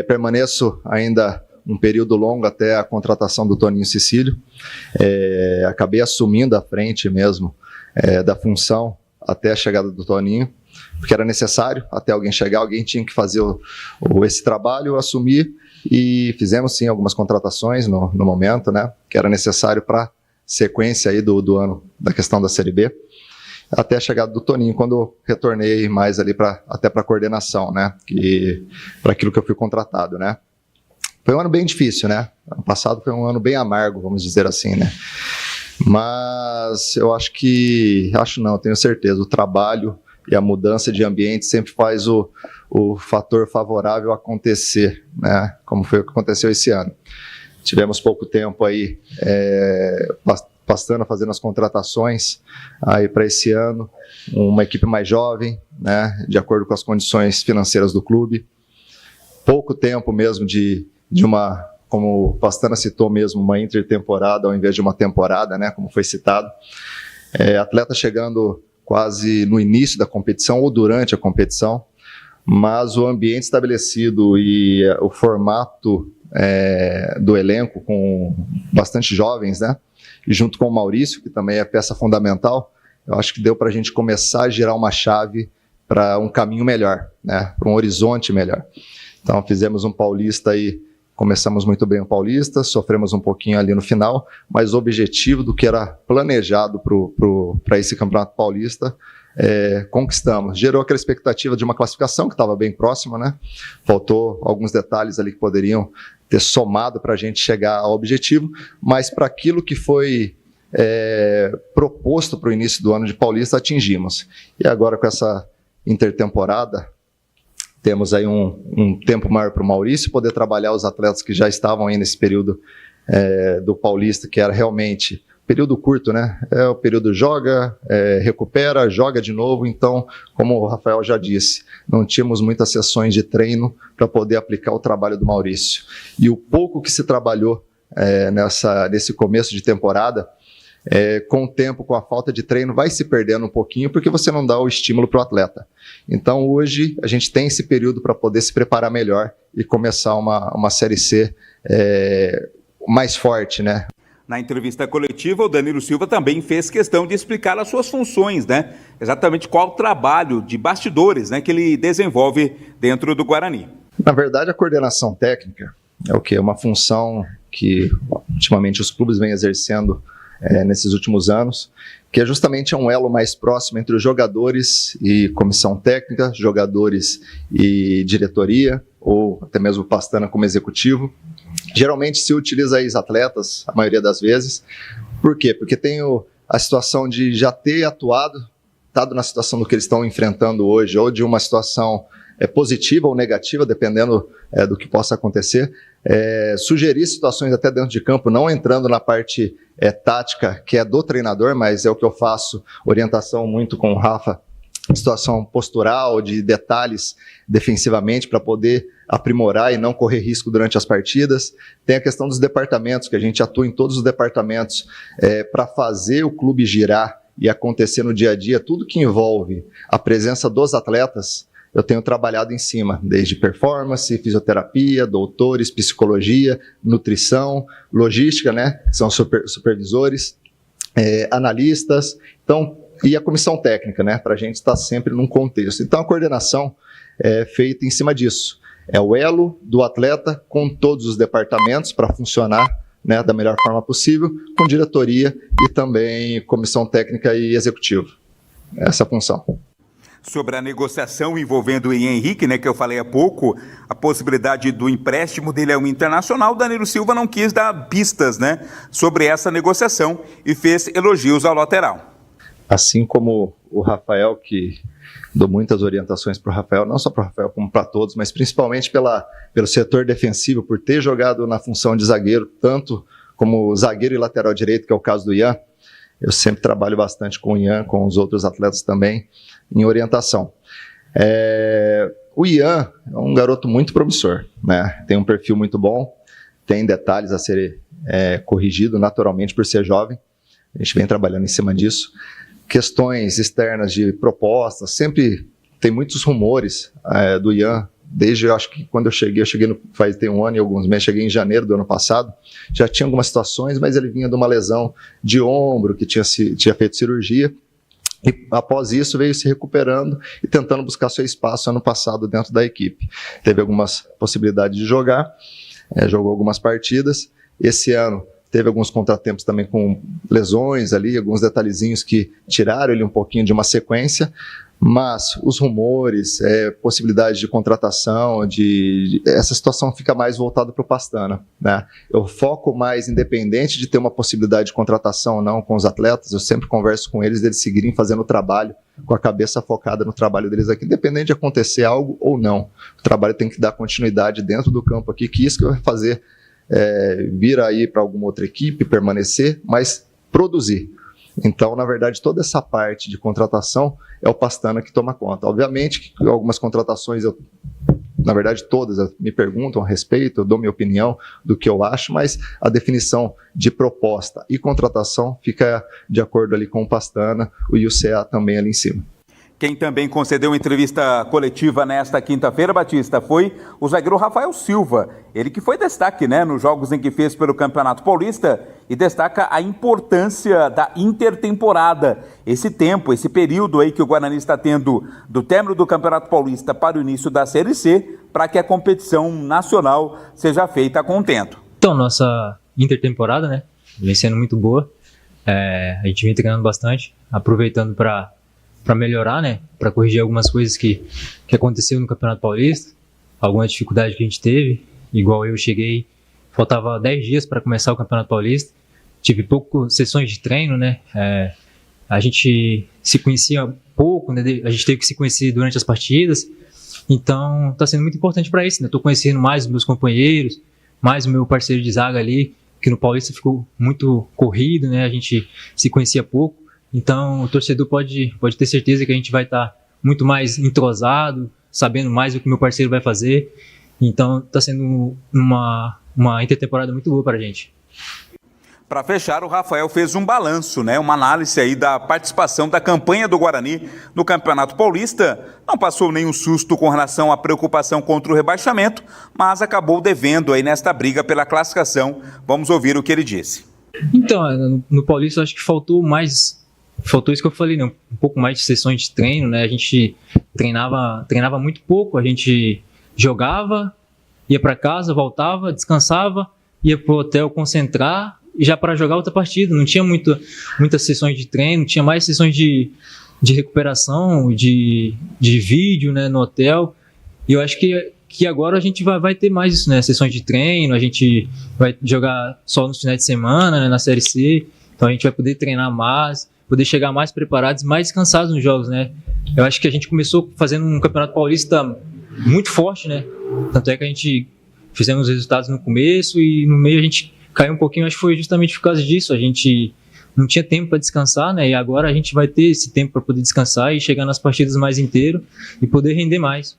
Permaneço ainda um período longo até a contratação do Toninho Cecílio. Acabei assumindo a frente mesmo da função até a chegada do Toninho, porque era necessário, até alguém chegar, alguém tinha que fazer esse trabalho, assumir, e fizemos sim algumas contratações no momento, né, que era necessário para sequência aí do ano da questão da Série B, até a chegada do Toninho, quando eu retornei mais ali até para coordenação, né, para aquilo que eu fui contratado, né. Foi um ano bem difícil, né, ano passado foi um ano bem amargo, vamos dizer assim, né, mas eu tenho certeza, o trabalho e a mudança de ambiente sempre faz o fator favorável acontecer, né? Como foi o que aconteceu esse ano. Tivemos pouco tempo aí fazendo as contratações aí para esse ano, uma equipe mais jovem, né? De acordo com as condições financeiras do clube. Pouco tempo mesmo de uma, como o Pastana citou mesmo, uma intertemporada ao invés de uma temporada, né? Como foi citado. Atleta chegando quase no início da competição ou durante a competição, mas o ambiente estabelecido e o formato do elenco com bastante jovens, né? E junto com o Maurício, que também é peça fundamental, eu acho que deu para a gente começar a girar uma chave para um caminho melhor, né? Para um horizonte melhor. Então fizemos um Paulista aí, começamos muito bem o Paulista, sofremos um pouquinho ali no final, mas o objetivo do que era planejado para esse Campeonato Paulista, conquistamos. Gerou aquela expectativa de uma classificação que estava bem próxima, né? Faltou alguns detalhes ali que poderiam ter somado para a gente chegar ao objetivo, mas para aquilo que foi proposto para o início do ano de Paulista, atingimos. E agora com essa intertemporada, temos aí um tempo maior para o Maurício poder trabalhar os atletas que já estavam aí nesse período do Paulista, que era realmente período curto, né? O período joga, recupera, joga de novo. Então, como o Rafael já disse, não tínhamos muitas sessões de treino para poder aplicar o trabalho do Maurício. E o pouco que se trabalhou nesse começo de temporada, com o tempo, com a falta de treino, vai se perdendo um pouquinho, porque você não dá o estímulo para o atleta. Então, hoje, a gente tem esse período para poder se preparar melhor e começar uma Série C mais forte, né?
Na entrevista coletiva, o Danilo Silva também fez questão de explicar as suas funções, né? Exatamente qual o trabalho de bastidores, né, que ele desenvolve dentro do Guarani.
Na verdade, a coordenação técnica é o quê? É uma função que, ultimamente, os clubes vêm exercendo nesses últimos anos, que é justamente um elo mais próximo entre os jogadores e comissão técnica, jogadores e diretoria, ou até mesmo Pastana como executivo. Geralmente se utiliza ex-atletas, a maioria das vezes. Por quê? Porque tem a situação de já ter estado na situação do que eles estão enfrentando hoje, ou de uma situação positiva ou negativa, dependendo do que possa acontecer. Sugerir situações até dentro de campo, não entrando na parte tática, que é do treinador, mas é o que eu faço, orientação muito com o Rafa, situação postural, de detalhes defensivamente, para poder aprimorar e não correr risco durante as partidas. Tem a questão dos departamentos, que a gente atua em todos os departamentos para fazer o clube girar e acontecer no dia a dia, tudo que envolve a presença dos atletas, eu tenho trabalhado em cima, desde performance, fisioterapia, doutores, psicologia, nutrição, logística, né, que são supervisores, analistas, então, e a comissão técnica, né, para a gente estar sempre num contexto. Então, a coordenação é feita em cima disso. É o elo do atleta com todos os departamentos para funcionar, né, da melhor forma possível, com diretoria e também comissão técnica e executivo. Essa é a função.
Sobre a negociação envolvendo o Ian Henrique, né, que eu falei há pouco, a possibilidade do empréstimo dele ao Internacional, Danilo Silva não quis dar pistas, né, sobre essa negociação e fez elogios ao lateral.
Assim como o Rafael, que dou muitas orientações para o Rafael, não só para o Rafael como para todos, mas principalmente pelo setor defensivo, por ter jogado na função de zagueiro, tanto como zagueiro e lateral direito, que é o caso do Ian. Eu sempre trabalho bastante com o Ian, com os outros atletas também, em orientação. O Ian é um garoto muito promissor, né? Tem um perfil muito bom, tem detalhes a ser corrigido naturalmente por ser jovem. A gente vem trabalhando em cima disso. Questões externas de propostas, sempre tem muitos rumores do Ian, desde eu acho que quando eu cheguei tem um ano e alguns meses, cheguei em janeiro do ano passado, já tinha algumas situações, mas ele vinha de uma lesão de ombro, que tinha feito cirurgia, E após isso veio se recuperando e tentando buscar seu espaço ano passado dentro da equipe. Teve algumas possibilidades de jogar, jogou algumas partidas. Esse ano teve alguns contratempos também com lesões ali, alguns detalhezinhos que tiraram ele um pouquinho de uma sequência, mas os rumores, possibilidade de contratação, essa situação fica mais voltada para o Pastana, né? Eu foco mais, independente de ter uma possibilidade de contratação ou não com os atletas, eu sempre converso com eles seguirem fazendo o trabalho, com a cabeça focada no trabalho deles aqui, independente de acontecer algo ou não. O trabalho tem que dar continuidade dentro do campo aqui, que isso que vai fazer vir aí para alguma outra equipe, permanecer, mas produzir. Então, na verdade, toda essa parte de contratação é o Pastana que toma conta. Obviamente que algumas contratações, na verdade todas me perguntam a respeito, eu dou minha opinião do que eu acho, mas a definição de proposta e contratação fica de acordo ali com o Pastana, o IUCA também ali em cima.
Quem também concedeu entrevista coletiva nesta quinta-feira, Batista, foi o zagueiro Rafael Silva. Ele que foi destaque, né, nos jogos em que fez pelo Campeonato Paulista e destaca a importância da intertemporada. Esse tempo, esse período aí que o Guarani está tendo do término do Campeonato Paulista para o início da Série C, para que a competição nacional seja feita a contento.
Então, nossa intertemporada, né, vem sendo muito boa. A gente vem treinando bastante, aproveitando para melhorar, né, para corrigir algumas coisas que aconteceu no Campeonato Paulista, alguma dificuldade que a gente teve, igual eu cheguei, faltava 10 dias para começar o Campeonato Paulista, tive poucas sessões de treino, né, a gente se conhecia pouco, né, a gente teve que se conhecer durante as partidas, então está sendo muito importante para isso, né, estou conhecendo mais os meus companheiros, mais o meu parceiro de zaga ali, que no Paulista ficou muito corrido, né, a gente se conhecia pouco. Então, o torcedor pode ter certeza que a gente vai estar muito mais entrosado, sabendo mais o que meu parceiro vai fazer. Então, está sendo uma intertemporada muito boa para a gente.
Para fechar, o Rafael fez um balanço, né? Uma análise aí da participação da campanha do Guarani no Campeonato Paulista. Não passou nenhum susto com relação à preocupação contra o rebaixamento, mas acabou devendo aí nesta briga pela classificação. Vamos ouvir o que ele disse.
Então, no Paulista, eu acho que faltou isso que eu falei, né? Um pouco mais de sessões de treino, né? A gente treinava muito pouco, a gente jogava, ia para casa, voltava, descansava, ia pro hotel concentrar e já para jogar outra partida. Não tinha muitas sessões de treino, tinha mais sessões de recuperação, de vídeo, né, no hotel. E eu acho que agora a gente vai ter mais isso, né? Sessões de treino, a gente vai jogar só nos finais de semana, né, na Série C, então a gente vai poder treinar mais, poder chegar mais preparados, mais descansados nos jogos, né? Eu acho que a gente começou fazendo um Campeonato Paulista muito forte, né? Tanto é que a gente fizemos resultados no começo e no meio a gente caiu um pouquinho, acho que foi justamente por causa disso. A gente não tinha tempo para descansar, né? E agora a gente vai ter esse tempo para poder descansar e chegar nas partidas mais inteiro e poder render mais.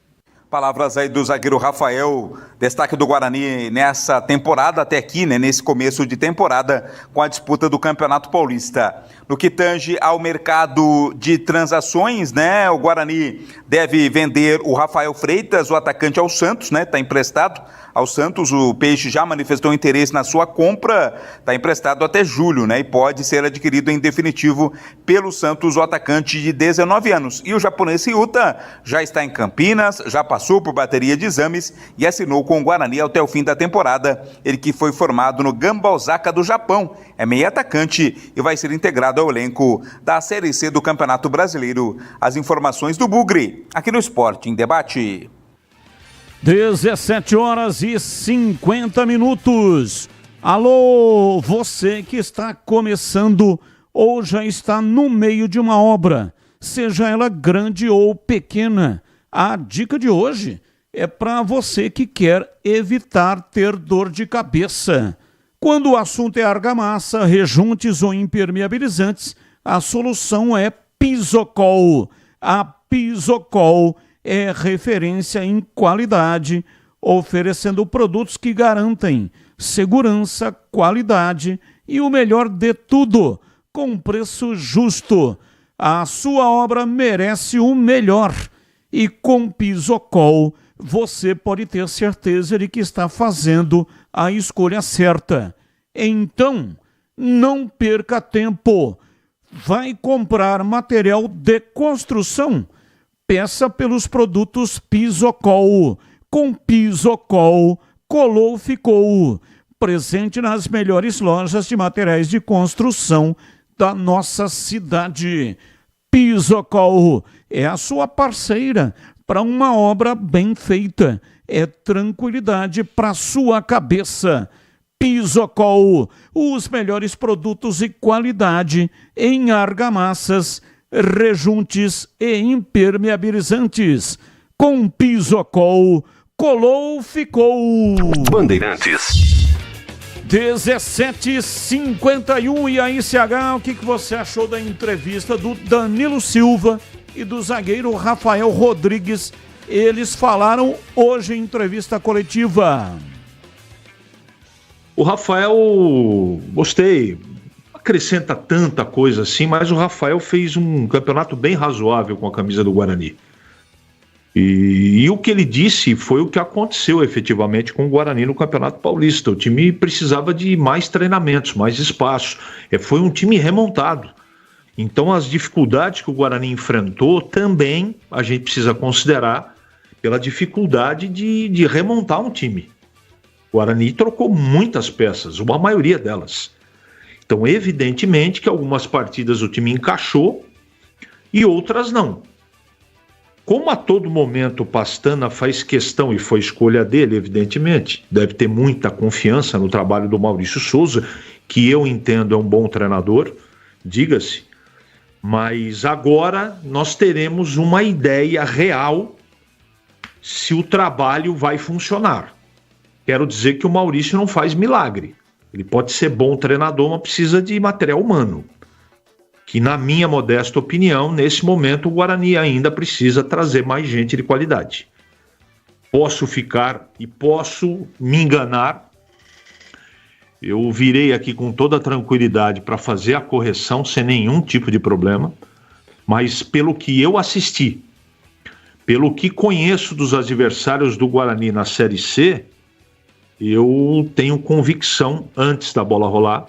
Palavras aí do zagueiro Rafael, destaque do Guarani nessa temporada até aqui, né, nesse começo de temporada com a disputa do Campeonato Paulista. No que tange ao mercado de transações, né, o Guarani deve vender o Rafael Freitas, o atacante, ao Santos, né, está emprestado ao Santos. O Peixe já manifestou interesse na sua compra, está emprestado até julho, né, e pode ser adquirido em definitivo pelo Santos, o atacante de 19 anos. E o japonês Ryuta já está em Campinas, já passou por bateria de exames e assinou com o Guarani até o fim da temporada. Ele que foi formado no Gamba Osaka do Japão, é meio atacante e vai ser integrado ao elenco da Série C do Campeonato Brasileiro. As informações do Bugre, aqui no Esporte em Debate.
17h50. Alô, você que está começando ou já está no meio de uma obra, seja ela grande ou pequena. A dica de hoje é para você que quer evitar ter dor de cabeça. Quando o assunto é argamassa, rejuntes ou impermeabilizantes, a solução é Pisocol. A Pisocol é referência em qualidade, oferecendo produtos que garantem segurança, qualidade e o melhor de tudo, com preço justo. A sua obra merece o melhor e com Pisocol você pode ter certeza de que está fazendo a escolha certa. Então, não perca tempo. Vai comprar material de construção? Peça pelos produtos Pisocol. Com Pisocol, colou, ficou. Presente nas melhores lojas de materiais de construção da nossa cidade. Pisocol é a sua parceira para uma obra bem feita. É tranquilidade para sua cabeça. Pisocol, os melhores produtos e qualidade em argamassas, rejuntes e impermeabilizantes. Com Pisocol, colou, ficou.
Bandeirantes.
17h51. E aí, CH, o que você achou da entrevista do Danilo Silva e do zagueiro Rafael Rodrigues? Eles falaram hoje em entrevista coletiva.
O Rafael, gostei, acrescenta tanta coisa assim, mas o Rafael fez um campeonato bem razoável com a camisa do Guarani. E o que ele disse foi o que aconteceu efetivamente com o Guarani no Campeonato Paulista. O time precisava de mais treinamentos, mais espaço. Foi um time remontado. Então as dificuldades que o Guarani enfrentou também a gente precisa considerar pela dificuldade de remontar um time. O Guarani trocou muitas peças, uma maioria delas. Então, evidentemente que algumas partidas o time encaixou e outras não. Como a todo momento o Pastana faz questão, e foi escolha dele, evidentemente, deve ter muita confiança no trabalho do Maurício Souza, que eu entendo é um bom treinador, diga-se, mas agora nós teremos uma ideia real se o trabalho vai funcionar. Quero dizer que o Maurício não faz milagre. Ele pode ser bom treinador, mas precisa de material humano. Que, na minha modesta opinião, nesse momento o Guarani ainda precisa trazer mais gente de qualidade. Posso ficar e posso me enganar. Eu virei aqui com toda tranquilidade para fazer a correção sem nenhum tipo de problema, mas pelo que eu assisti, pelo que conheço dos adversários do Guarani na Série C, eu tenho convicção, antes da bola rolar,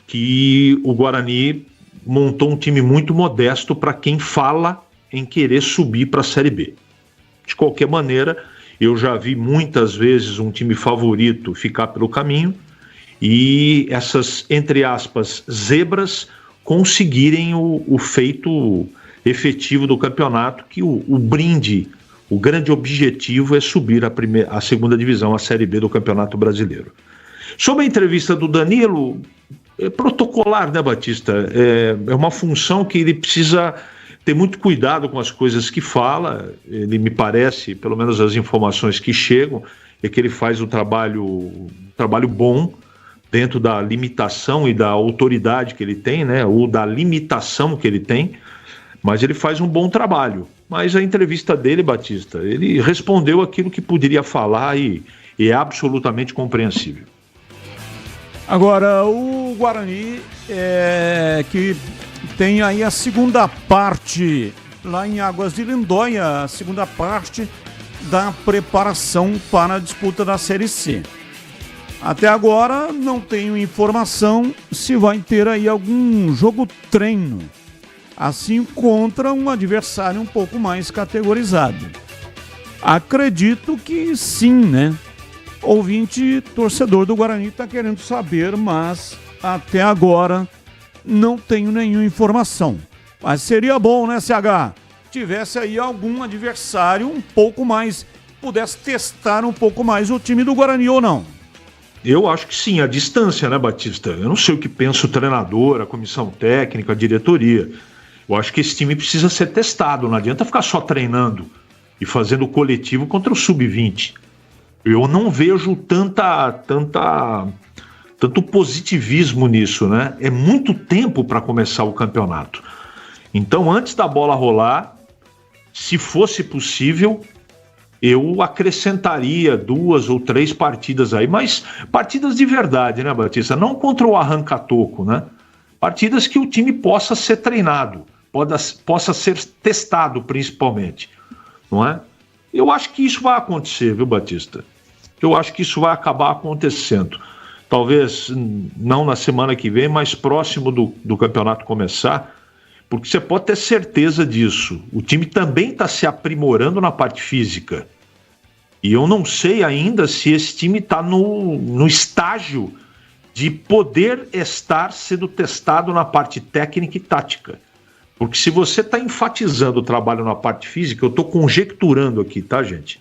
que o Guarani montou um time muito modesto para quem fala em querer subir para a Série B. De qualquer maneira, eu já vi muitas vezes um time favorito ficar pelo caminho e essas, entre aspas, zebras conseguirem o feito efetivo do campeonato, que o brinde, o grande objetivo é subir a segunda divisão, a Série B do Campeonato Brasileiro. Sobre a entrevista do Danilo, é protocolar, né, Batista? É uma função que ele precisa ter muito cuidado com as coisas que fala. Ele me parece, pelo menos as informações que chegam, é que ele faz um trabalho bom dentro da limitação e da autoridade que ele tem, né, ou da limitação que ele tem, mas ele faz um bom trabalho. Mas a entrevista dele, Batista, ele respondeu aquilo que poderia falar e é absolutamente compreensível.
Agora, o Guarani, que tem aí a segunda parte, lá em Águas de Lindóia, a segunda parte da preparação para a disputa da Série C. Até agora, não tenho informação se vai ter aí algum jogo-treino, assim contra um adversário um pouco mais categorizado. Acredito que sim, né? Ouvinte, torcedor do Guarani está querendo saber, mas até agora não tenho nenhuma informação. Mas seria bom, né, CH? Tivesse aí algum adversário um pouco mais, pudesse testar um pouco mais o time do Guarani ou não.
Eu acho que sim, a distância, né, Batista? Eu não sei o que pensa o treinador, a comissão técnica, a diretoria. Eu acho que esse time precisa ser testado, não adianta ficar só treinando e fazendo o coletivo contra o Sub-20. Eu não vejo tanto positivismo nisso, né? É muito tempo para começar o campeonato. Então, antes da bola rolar, se fosse possível, eu acrescentaria 2 ou 3 partidas aí, mas partidas de verdade, né, Batista? Não contra o arranca-toco, né? Partidas que o time possa ser treinado, possa ser testado principalmente, não é? Eu acho que isso vai acontecer, viu, Batista? Eu acho que isso vai acabar acontecendo. talvez não na semana que vem, mas próximo do campeonato começar, porque você pode ter certeza disso. O time também está se aprimorando na parte física. E eu não sei ainda se esse time está no estágio de poder estar sendo testado na parte técnica e tática. Porque se você está enfatizando o trabalho na parte física, eu estou conjecturando aqui, tá, gente?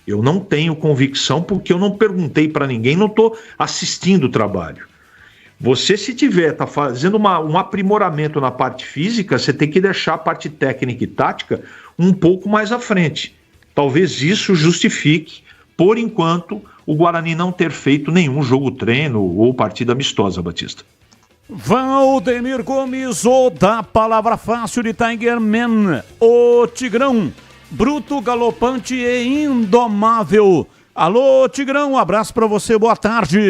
Eu não tenho convicção porque eu não perguntei para ninguém, não estou assistindo o trabalho. Você, se está fazendo um aprimoramento na parte física, você tem que deixar a parte técnica e tática um pouco mais à frente. Talvez isso justifique, por enquanto, o Guarani não ter feito nenhum jogo-treino ou partida amistosa, Batista.
Valdemir Gomes, o da palavra fácil de Tiger Man, o Tigrão, bruto, galopante e indomável. Alô, Tigrão, um abraço pra você, boa tarde.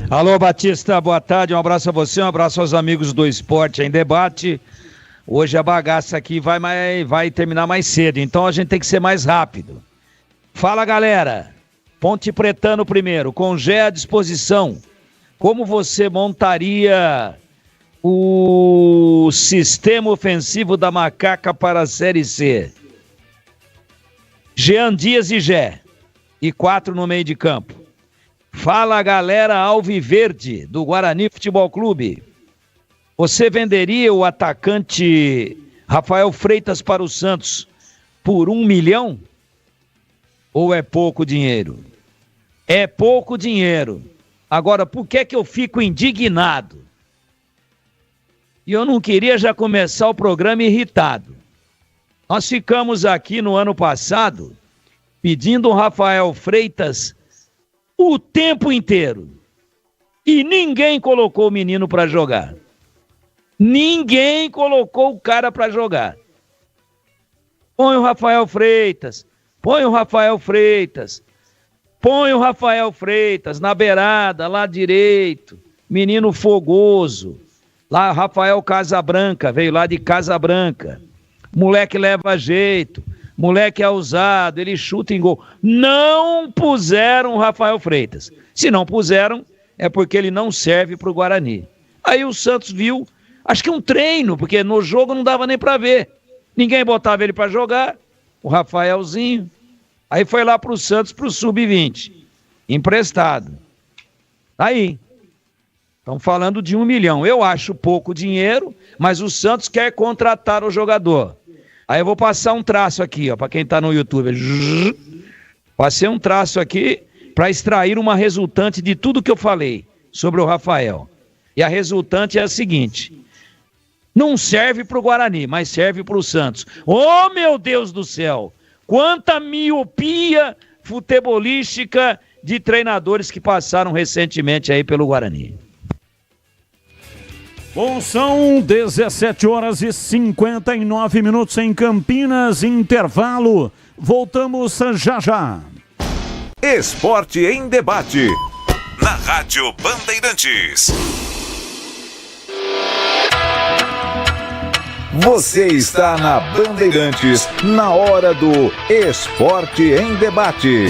Alô, Batista, boa tarde, um abraço a você, um abraço aos amigos do Esporte em Debate. Hoje a bagaça aqui vai terminar mais cedo, então a gente tem que ser mais rápido. Fala, galera, Ponte Pretano primeiro, com Gé à disposição. Como você montaria o sistema ofensivo da Macaca para a Série C? Jean Dias e Gé. E 4 no meio de campo. Fala, galera alviverde do Guarani Futebol Clube. Você venderia o atacante Rafael Freitas para o Santos por 1 milhão? Ou é pouco dinheiro? É pouco dinheiro. Agora, por que eu fico indignado? E eu não queria já começar o programa irritado. Nós ficamos aqui no ano passado pedindo o Rafael Freitas o tempo inteiro. E ninguém colocou o menino para jogar. Ninguém colocou o cara para jogar. Põe o Rafael Freitas. Põe o Rafael Freitas. Põe o Rafael Freitas na beirada, lá direito. Menino fogoso. Lá, Rafael Casabranca, veio lá de Casabranca. Moleque leva jeito. Moleque é ousado, ele chuta em gol. Não puseram o Rafael Freitas. Se não puseram, é porque ele não serve para o Guarani. Aí o Santos viu, acho que um treino, porque no jogo não dava nem para ver. Ninguém botava ele para jogar, o Rafaelzinho. Aí foi lá para o Santos, para o Sub-20, emprestado. Aí, estão falando de 1 milhão. Eu acho pouco dinheiro, mas o Santos quer contratar o jogador. Aí eu vou passar um traço aqui, ó, para quem está no YouTube. Passei um traço aqui para extrair uma resultante de tudo que eu falei sobre o Rafael. E a resultante é a seguinte: não serve para o Guarani, mas serve para o Santos. Oh, meu Deus do céu! Quanta miopia futebolística de treinadores que passaram recentemente aí pelo Guarani.
Bom, são 17 horas e 59 minutos em Campinas, intervalo. Voltamos já já.
Esporte em Debate, na Rádio Bandeirantes. Você está na Bandeirantes, na hora do Esporte em Debate.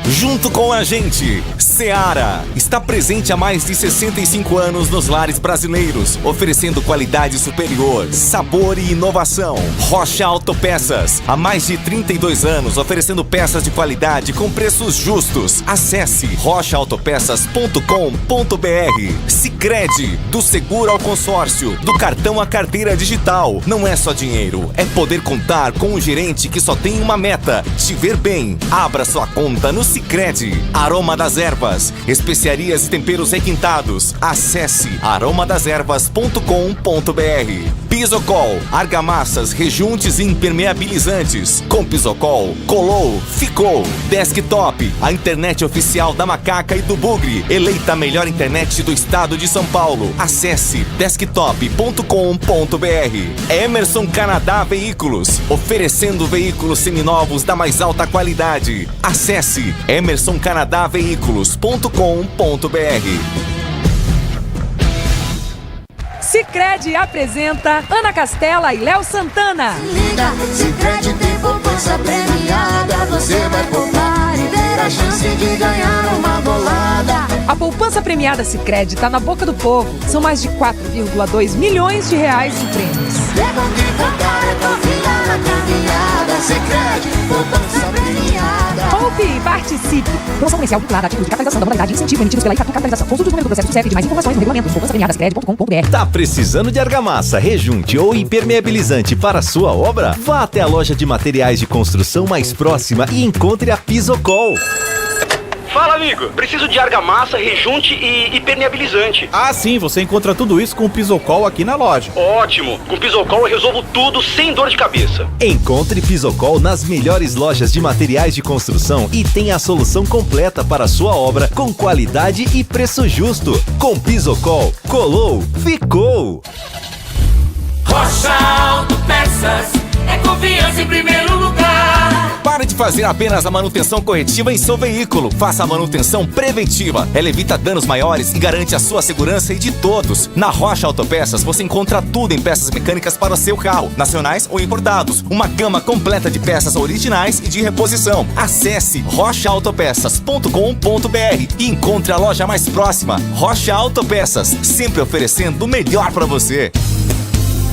Junto com a gente, Seara está presente há mais de 65 anos nos lares brasileiros, oferecendo qualidade superior, sabor e inovação. Rocha Autopeças, há mais de 32 anos, oferecendo peças de qualidade com preços justos. Acesse rochaautopeças.com.br. Sicredi, do seguro ao consórcio, do cartão à carteira digital. Não é só dinheiro, é poder contar com um gerente que só tem uma meta: te ver bem. Abra sua conta no Sicredi. Aroma das Ervas, especiarias e temperos requintados. Acesse aromadeservas.com.br. Pisocol, argamassas, rejuntes e impermeabilizantes. Com Pisocol, colou, ficou. Desktop, a internet oficial da Macaca e do Bugre, eleita a melhor internet do estado de São Paulo. Acesse desktop.com.br. Emerson Canadá Veículos, oferecendo veículos seminovos da mais alta qualidade. Acesse emersoncanadaveículos.com.br.
Sicredi apresenta Ana Castela e Léo Santana.
Se liga, Sicredi tem poupança.
poupança premiada, você vai poupar e ter a chance de ganhar uma bolada.
A poupança premiada Sicredi está na boca do povo. São mais de 4,2 milhões de reais em prêmios.
É bom de contar, é confiar na caminhada. Sicredi, poupança premiada.
Poupe e participe. Promoção comercial vinculada a títulos de capitalização da modalidade incentivo emitidos pela Icatu Capitalização. Consulte o número do processo do CEP de mais informações no regulamento poupançapremiadascred.com.br.
Tá precisando de argamassa, rejunte ou impermeabilizante para a sua obra? Vá até a loja de materiais de construção mais próxima e encontre a Pisocol.
Fala, amigo. Preciso de argamassa, rejunte e impermeabilizante.
Ah, sim. Você encontra tudo isso com o Pisocol aqui na loja.
Ótimo. Com o Pisocol eu resolvo tudo sem dor de cabeça.
Encontre Pisocol nas melhores lojas de materiais de construção e tenha a solução completa para a sua obra com qualidade e preço justo. Com Pisocol, colou, ficou.
Rocha Autopeças é confiança em primeiro lugar.
Pare de fazer apenas a manutenção corretiva em seu veículo. Faça a manutenção preventiva. Ela evita danos maiores e garante a sua segurança e de todos. Na Rocha Autopeças você encontra tudo em peças mecânicas para o seu carro, nacionais ou importados. Uma gama completa de peças originais e de reposição. Acesse rochaautopeças.com.br e encontre a loja mais próxima. Rocha Autopeças, sempre oferecendo o melhor para você.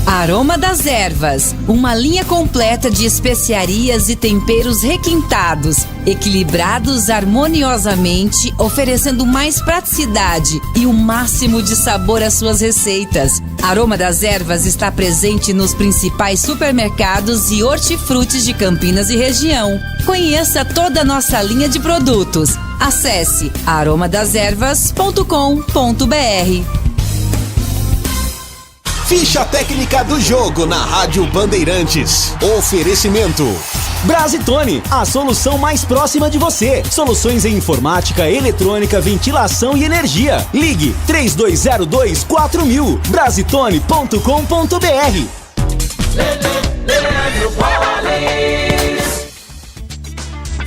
Aroma das Ervas, uma linha completa de especiarias e temperos requintados, equilibrados harmoniosamente, oferecendo mais praticidade e o máximo de sabor às suas receitas. Aroma das Ervas está presente nos principais supermercados e hortifrutis de Campinas e região. Conheça toda a nossa linha de produtos. Acesse aromadeservas.com.br.
Ficha técnica do jogo na Rádio Bandeirantes. Oferecimento
Brasitone, a solução mais próxima de você. Soluções em informática, eletrônica, ventilação e energia. Ligue 3202-4000. Brasitone.com.br.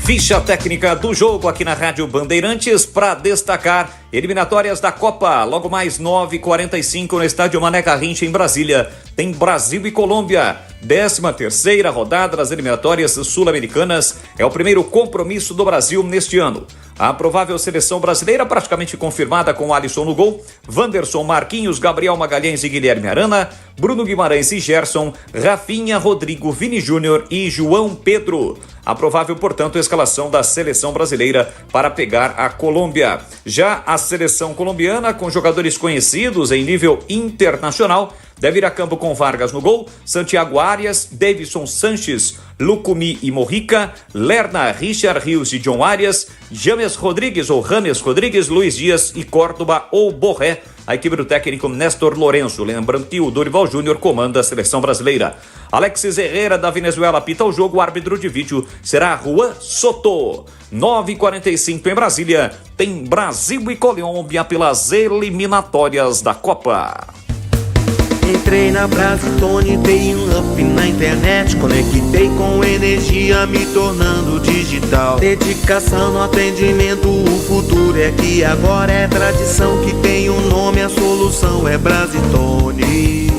Ficha técnica do jogo aqui na Rádio Bandeirantes para destacar eliminatórias da Copa. Logo mais 9h45 no estádio Mané Garrincha em Brasília. Tem Brasil e Colômbia. 13ª rodada das eliminatórias sul-americanas. É o primeiro compromisso do Brasil neste ano. A provável seleção brasileira praticamente confirmada com Alisson no gol, Wanderson, Marquinhos, Gabriel Magalhães e Guilherme Arana, Bruno Guimarães e Gerson, Rafinha, Rodrigo, Vini Júnior e João Pedro. A provável, portanto, escalação da seleção brasileira para pegar a Colômbia. Já a seleção colombiana, com jogadores conhecidos em nível internacional, deve ir a campo com Vargas no gol, Santiago Arias, Davidson Sanches, Lucumi e Mojica, Lerna, Richard Rios e John Arias, James Rodrigues ou Rames Rodrigues, Luiz Dias e Córdoba ou Borré. A equipe do técnico Néstor Lourenço, lembrando que o Dorival Júnior comanda a seleção brasileira. Alexis Herrera da Venezuela apita o jogo, o árbitro de vídeo será Juan Soto. 9h45 em Brasília, tem Brasil e Colômbia pelas eliminatórias da Copa.
Entrei na Brasitone, dei um up na internet, conectei com energia, me tornando digital. Dedicação no atendimento, o futuro é que agora é tradição, que tem um nome, a solução é Brasitone.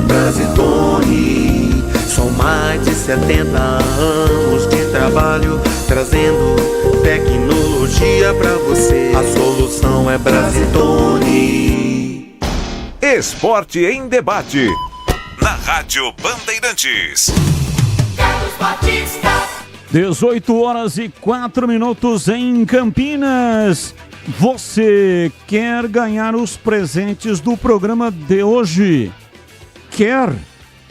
Brasitone, são mais de 70 anos de trabalho, trazendo tecnologia pra você. A solução é Brasitone.
Esporte em debate. Na Rádio Bandeirantes.
18h04 em Campinas. Você quer ganhar os presentes do programa de hoje? Quer?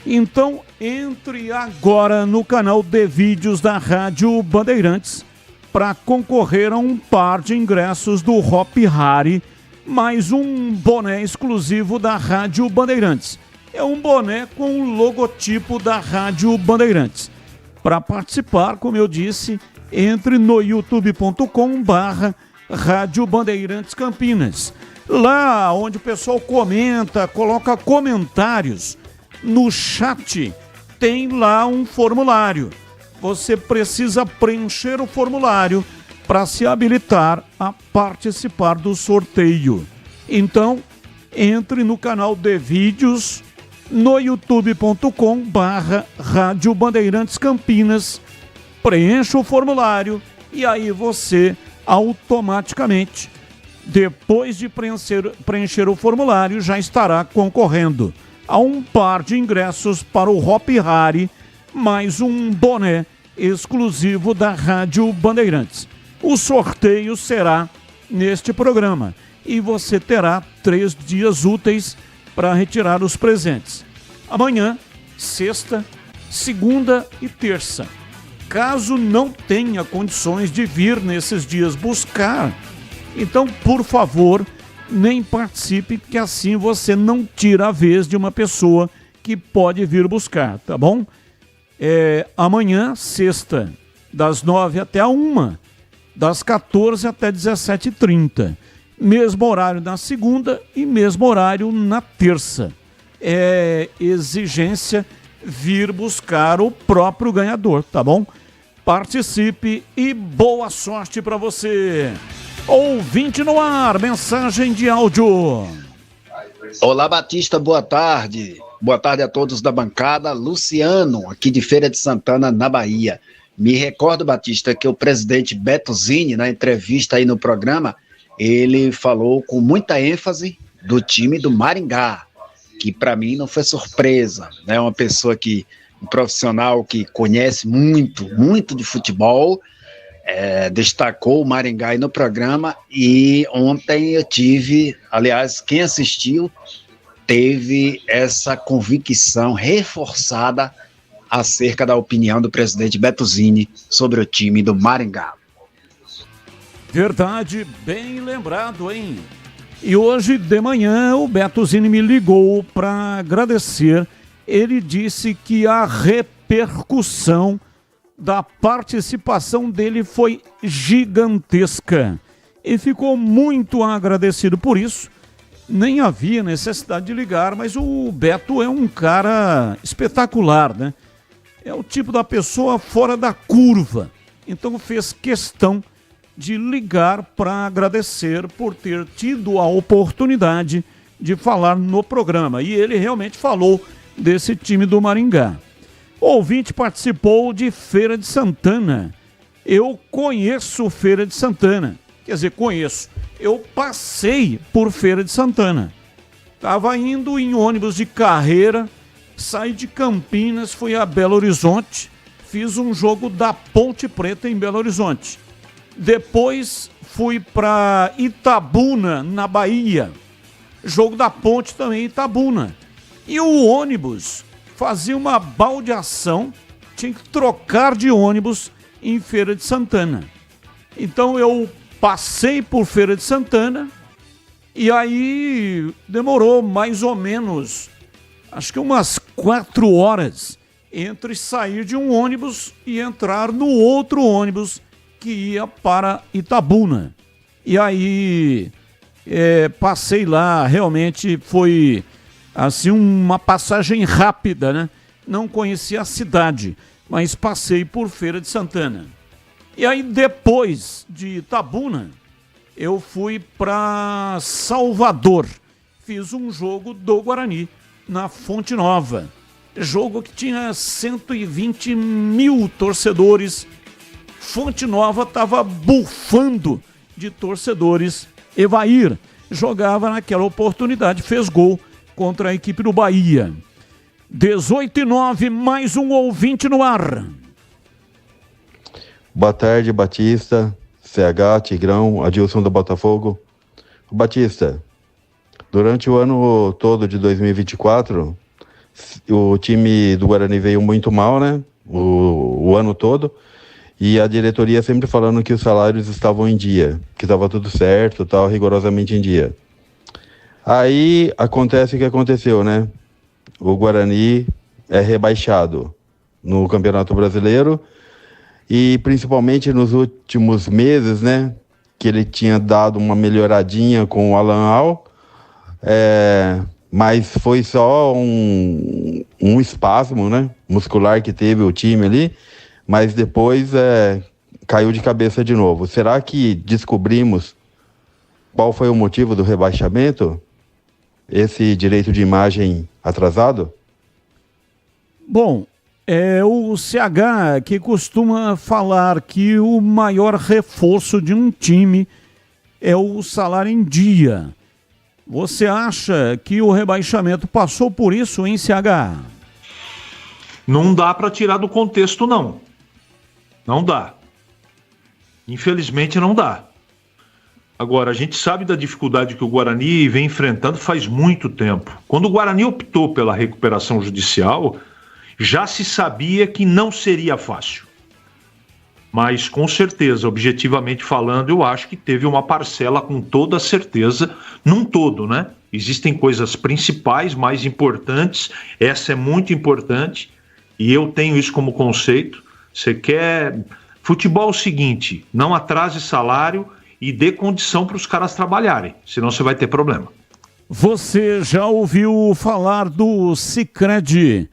Então entre agora no canal de vídeos da Rádio Bandeirantes para concorrer a um par de ingressos do Hop Hari, mais um boné exclusivo da Rádio Bandeirantes. É um boné com o logotipo da Rádio Bandeirantes. Para participar, como eu disse, entre no youtube.com/Rádio Bandeirantes Campinas. Lá onde o pessoal comenta, coloca comentários no chat, tem lá um formulário. Você precisa preencher o formulário para se habilitar a participar do sorteio. Então, entre no canal de vídeos no youtube.com/Rádio Bandeirantes Campinas. Preencha o formulário e aí você automaticamente, depois de preencher o formulário, já estará concorrendo a um par de ingressos para o Hop Hari, mais um boné exclusivo da Rádio Bandeirantes. O sorteio será neste programa e você terá 3 dias úteis para retirar os presentes. Amanhã, sexta, segunda e terça. Caso não tenha condições de vir nesses dias buscar, então, por favor, nem participe, que assim você não tira a vez de uma pessoa que pode vir buscar, tá bom? Amanhã, sexta, das 9 até a 1, das 14 até 17h30. Mesmo horário na segunda e mesmo horário na terça. É exigência vir buscar o próprio ganhador, tá bom? Participe e boa sorte para você. Ouvinte no ar, mensagem de áudio.
Olá, Batista, boa tarde. Boa tarde a todos da bancada. Luciano, aqui de Feira de Santana, na Bahia. Me recordo, Batista, que o presidente Beto Zini, na entrevista aí no programa, ele falou com muita ênfase do time do Maringá, que para mim não foi surpresa, né? Uma pessoa um profissional que conhece muito de futebol, destacou o Maringá aí no programa, e ontem eu tive, aliás, quem assistiu teve essa convicção reforçada acerca da opinião do presidente Beto Zini sobre o time do Maringá.
Verdade, bem lembrado, hein? E hoje de manhã o Beto Zini me ligou para agradecer. Ele disse que a repercussão da participação dele foi gigantesca e ficou muito agradecido por isso. Nem havia necessidade de ligar, mas o Beto é um cara espetacular, né? É o tipo da pessoa fora da curva. Então fez questão de ligar para agradecer por ter tido a oportunidade de falar no programa. E ele realmente falou desse time do Maringá. O ouvinte participou de Feira de Santana. Eu conheço Feira de Santana. Quer dizer, conheço. Eu passei por Feira de Santana. Estava indo em ônibus de carreira, saí de Campinas, fui a Belo Horizonte, fiz um jogo da Ponte Preta em Belo Horizonte. Depois fui para Itabuna, na Bahia. Jogo da Ponte também em Itabuna. E o ônibus fazia uma baldeação, tinha que trocar de ônibus em Feira de Santana. Então eu passei por Feira de Santana e aí demorou mais ou menos, acho que umas 4 horas entre sair de um ônibus e entrar no outro ônibus que ia para Itabuna. E aí passei lá, realmente foi assim uma passagem rápida, né? Não conhecia a cidade, mas passei por Feira de Santana. E aí depois de Itabuna, eu fui para Salvador. Fiz um jogo do Guarani na Fonte Nova. Jogo que tinha 120 mil torcedores. Fonte Nova estava bufando de torcedores. Evair jogava naquela oportunidade, fez gol contra a equipe do Bahia. 18:09, mais um ouvinte no ar.
Boa tarde, Batista, CH, Tigrão, Adilson do Botafogo. Batista, durante o ano todo de 2024, o time do Guarani veio muito mal, né? O ano todo. E a diretoria sempre falando que os salários estavam em dia, que estava tudo certo, tal, rigorosamente em dia. Aí acontece o que aconteceu, né? O Guarani é rebaixado no Campeonato Brasileiro e principalmente nos últimos meses, né? Que ele tinha dado uma melhoradinha com o Alan Al, mas foi só um espasmo, né? Muscular que teve o time ali. Mas depois caiu de cabeça de novo. Será que descobrimos qual foi o motivo do rebaixamento? Esse direito de imagem atrasado?
Bom, é o CH que costuma falar que o maior reforço de um time é o salário em dia. Você acha que o rebaixamento passou por isso, hein, CH?
Não dá para tirar do contexto, não. Não dá. Infelizmente não dá. Agora, a gente sabe da dificuldade que o Guarani vem enfrentando faz muito tempo. Quando o Guarani optou pela recuperação judicial, já se sabia que não seria fácil. Mas, com certeza, objetivamente falando, eu acho que teve uma parcela com toda certeza, num todo, né? Existem coisas principais, mais importantes, essa é muito importante, e eu tenho isso como conceito. Você quer... Futebol é o seguinte, não atrase salário e dê condição para os caras trabalharem, senão você vai ter problema.
Você já ouviu falar do Sicredi?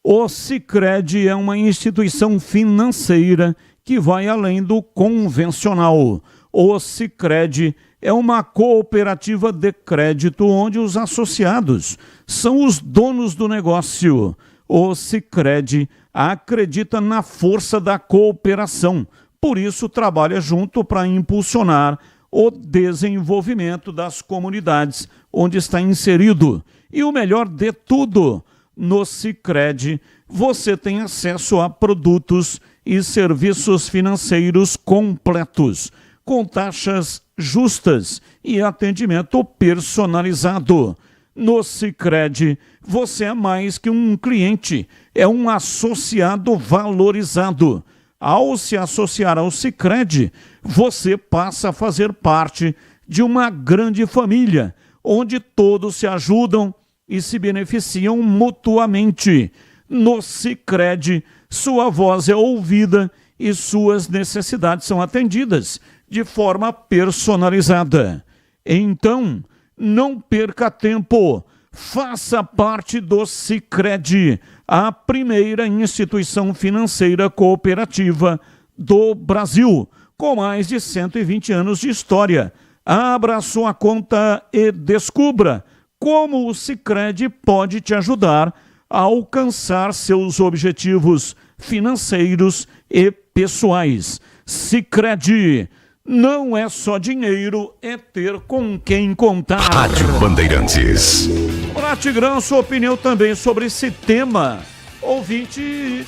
O Sicredi é uma instituição financeira que vai além do convencional. O Sicredi é uma cooperativa de crédito onde os associados são os donos do negócio. O Sicredi acredita na força da cooperação, por isso trabalha junto para impulsionar o desenvolvimento das comunidades onde está inserido. E o melhor de tudo, no Sicredi você tem acesso a produtos e serviços financeiros completos, com taxas justas e atendimento personalizado. No Sicredi, você é mais que um cliente, é um associado valorizado. Ao se associar ao Sicredi, você passa a fazer parte de uma grande família, onde todos se ajudam e se beneficiam mutuamente. No Sicredi, sua voz é ouvida e suas necessidades são atendidas de forma personalizada. Então, não perca tempo, faça parte do Sicredi, a primeira instituição financeira cooperativa do Brasil, com mais de 120 anos de história. Abra sua conta e descubra como o Sicredi pode te ajudar a alcançar seus objetivos financeiros e pessoais. Sicredi. Não é só dinheiro, é ter com quem contar.
Rádio Bandeirantes.
Olá, Tigrão, sua opinião também sobre esse tema. Ouvinte,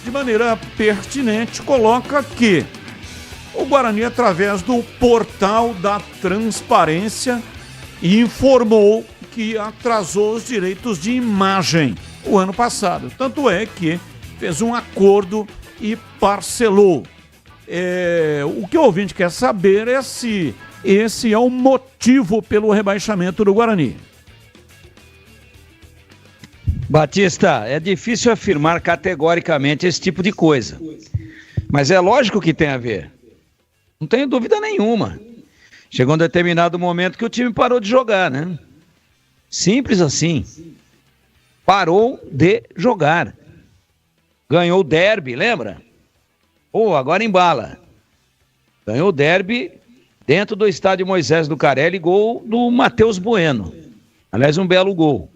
de maneira pertinente, coloca que o Guarani, através do portal da transparência, informou que atrasou os direitos de imagem o ano passado. Tanto é que fez um acordo e parcelou. O que o ouvinte quer saber é se esse é o motivo pelo rebaixamento do Guarani.
Batista, é difícil afirmar categoricamente esse tipo de coisa, mas é lógico que tem a ver. Não tenho dúvida nenhuma. Chegou um determinado momento que o time parou de jogar, né? Simples assim. Parou de jogar. Ganhou o derby, lembra? Agora embala. Ganhou o derby dentro do estádio Moisés Lucarelli, gol do Matheus Bueno. Aliás, um belo gol.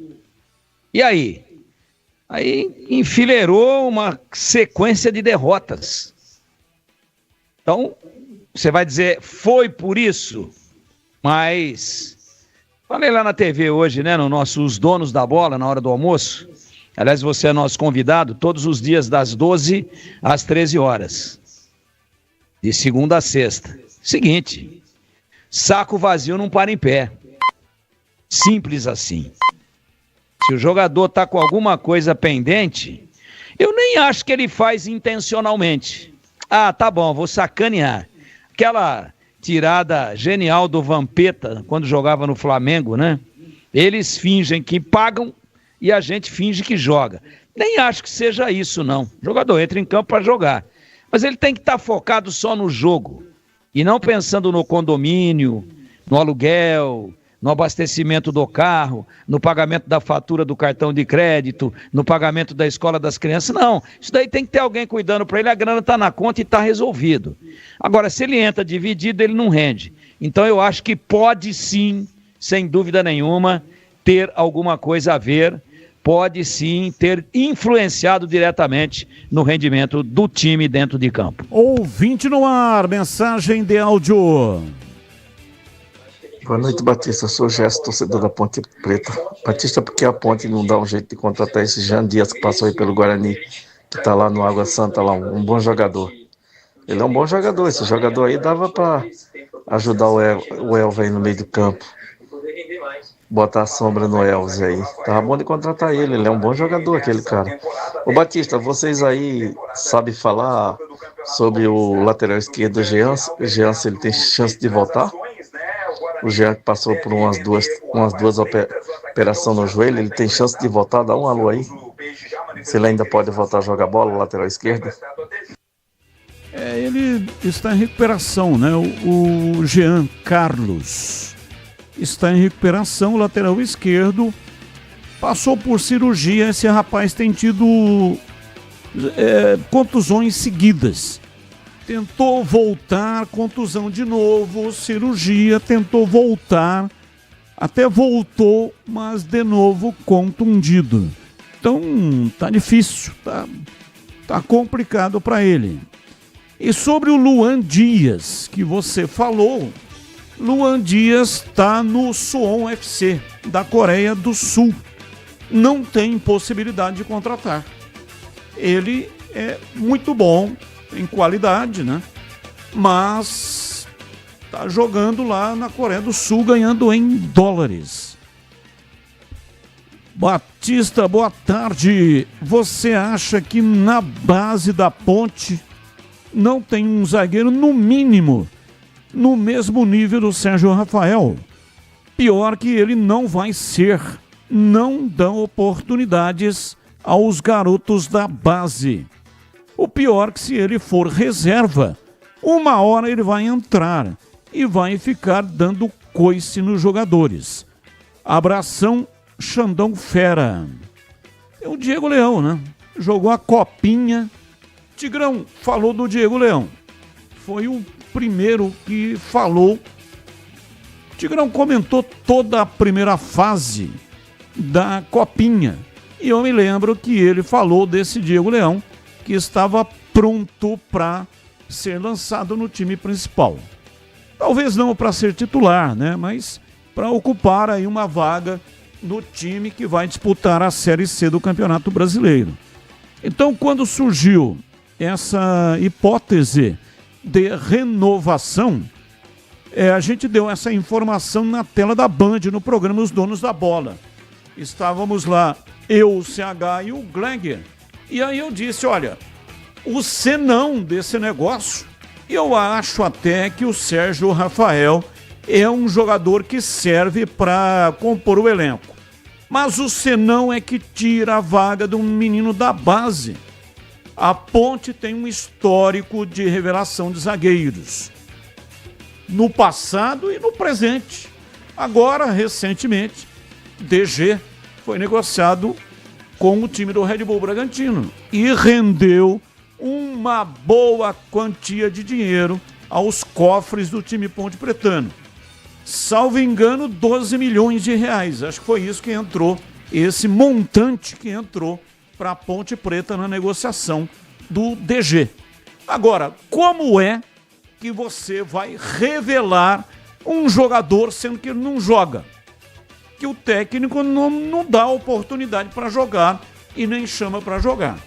E aí? Aí enfileirou uma sequência de derrotas. Então, você vai dizer, foi por isso? Mas, falei lá na TV hoje, né, no nosso Os Donos da Bola, na hora do almoço. Aliás, você é nosso convidado todos os dias das 12 às 13 horas. De segunda a sexta. Seguinte, saco vazio não para em pé. Simples assim. Se o jogador tá com alguma coisa pendente, eu nem acho que ele faz intencionalmente. Ah, tá bom, vou sacanear. Aquela tirada genial do Vampeta, quando jogava no Flamengo, né? Eles fingem que pagam e a gente finge que joga. Nem acho que seja isso, não. O jogador entra em campo para jogar. Mas ele tem que estar focado só no jogo. E não pensando no condomínio, no aluguel, no abastecimento do carro, no pagamento da fatura do cartão de crédito, no pagamento da escola das crianças. Não, isso daí tem que ter alguém cuidando para ele, a grana está na conta e está resolvido. Agora, se ele entra dividido, ele não rende. Então eu acho que pode sim, sem dúvida nenhuma, ter alguma coisa a ver, pode sim ter influenciado diretamente no rendimento do time dentro de campo.
Ouvinte no ar, mensagem de áudio.
Boa noite, Batista. Eu sou o Gerson, torcedor da Ponte Preta. Batista, porque a Ponte não dá um jeito de contratar esse Jean Dias que passou aí pelo Guarani, que tá lá no Água Santa, lá, um bom jogador. Ele é um bom jogador, esse jogador aí dava para ajudar o Elvis aí no meio do campo. Botar a sombra no Elvis aí. Tava bom de contratar ele é um bom jogador aquele cara. Ô Batista, vocês aí sabem falar sobre o lateral esquerdo, o Jean, se ele tem chance de voltar? O Jean que passou por umas duas operações no joelho, ele tem chance de voltar? Dá um alô aí. Se ele ainda pode voltar a jogar bola, o lateral esquerdo.
Ele está em recuperação, né? O Jean Carlos está em recuperação, o lateral esquerdo passou por cirurgia. Esse rapaz tem tido contusões seguidas. Tentou voltar, contusão de novo, cirurgia, tentou voltar, até voltou, mas de novo contundido. Então tá difícil, tá complicado para ele. E sobre o Luan Dias, que você falou, Luan Dias está no Suwon FC, da Coreia do Sul. Não tem possibilidade de contratar. Ele é muito bom em qualidade, né? Mas está jogando lá na Coreia do Sul, ganhando em dólares. Batista, boa tarde. Você acha que na base da Ponte não tem um zagueiro, no mínimo, no mesmo nível do Sérgio Rafael? Pior que ele não vai ser. Não dão oportunidades aos garotos da base. O pior que se ele for reserva, uma hora ele vai entrar e vai ficar dando coice nos jogadores. Abração, Xandão Fera. É o Diego Leão, né? Jogou a copinha. Tigrão falou do Diego Leão. Foi o primeiro que falou. Tigrão comentou toda a primeira fase da copinha. E eu me lembro que ele falou desse Diego Leão, que estava pronto para ser lançado no time principal. Talvez não para ser titular, né? Mas para ocupar aí uma vaga no time que vai disputar a Série C do Campeonato Brasileiro. Então, quando surgiu essa hipótese de renovação, a gente deu essa informação na tela da Band, no programa Os Donos da Bola. Estávamos lá, eu, o CH e o Glegger. E aí eu disse, olha, o senão desse negócio, eu acho até que o Sérgio Rafael é um jogador que serve para compor o elenco. Mas o senão é que tira a vaga de um menino da base. A Ponte tem um histórico de revelação de zagueiros. No passado e no presente. Agora, recentemente, DG foi negociado com o time do Red Bull Bragantino e rendeu uma boa quantia de dinheiro aos cofres do time Ponte Pretano. Salvo engano, 12 milhões de reais. Acho que foi isso que entrou, esse montante que entrou para a Ponte Preta na negociação do DG. Agora, como é que você vai revelar um jogador sendo que ele não joga? Que o técnico não dá oportunidade para jogar e nem chama para jogar.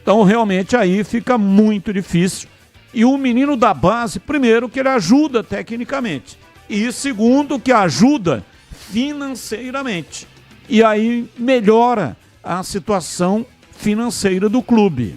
Então, realmente, aí fica muito difícil. E o menino da base, primeiro, que ele ajuda tecnicamente. E segundo, que ajuda financeiramente. E aí melhora a situação financeira do clube.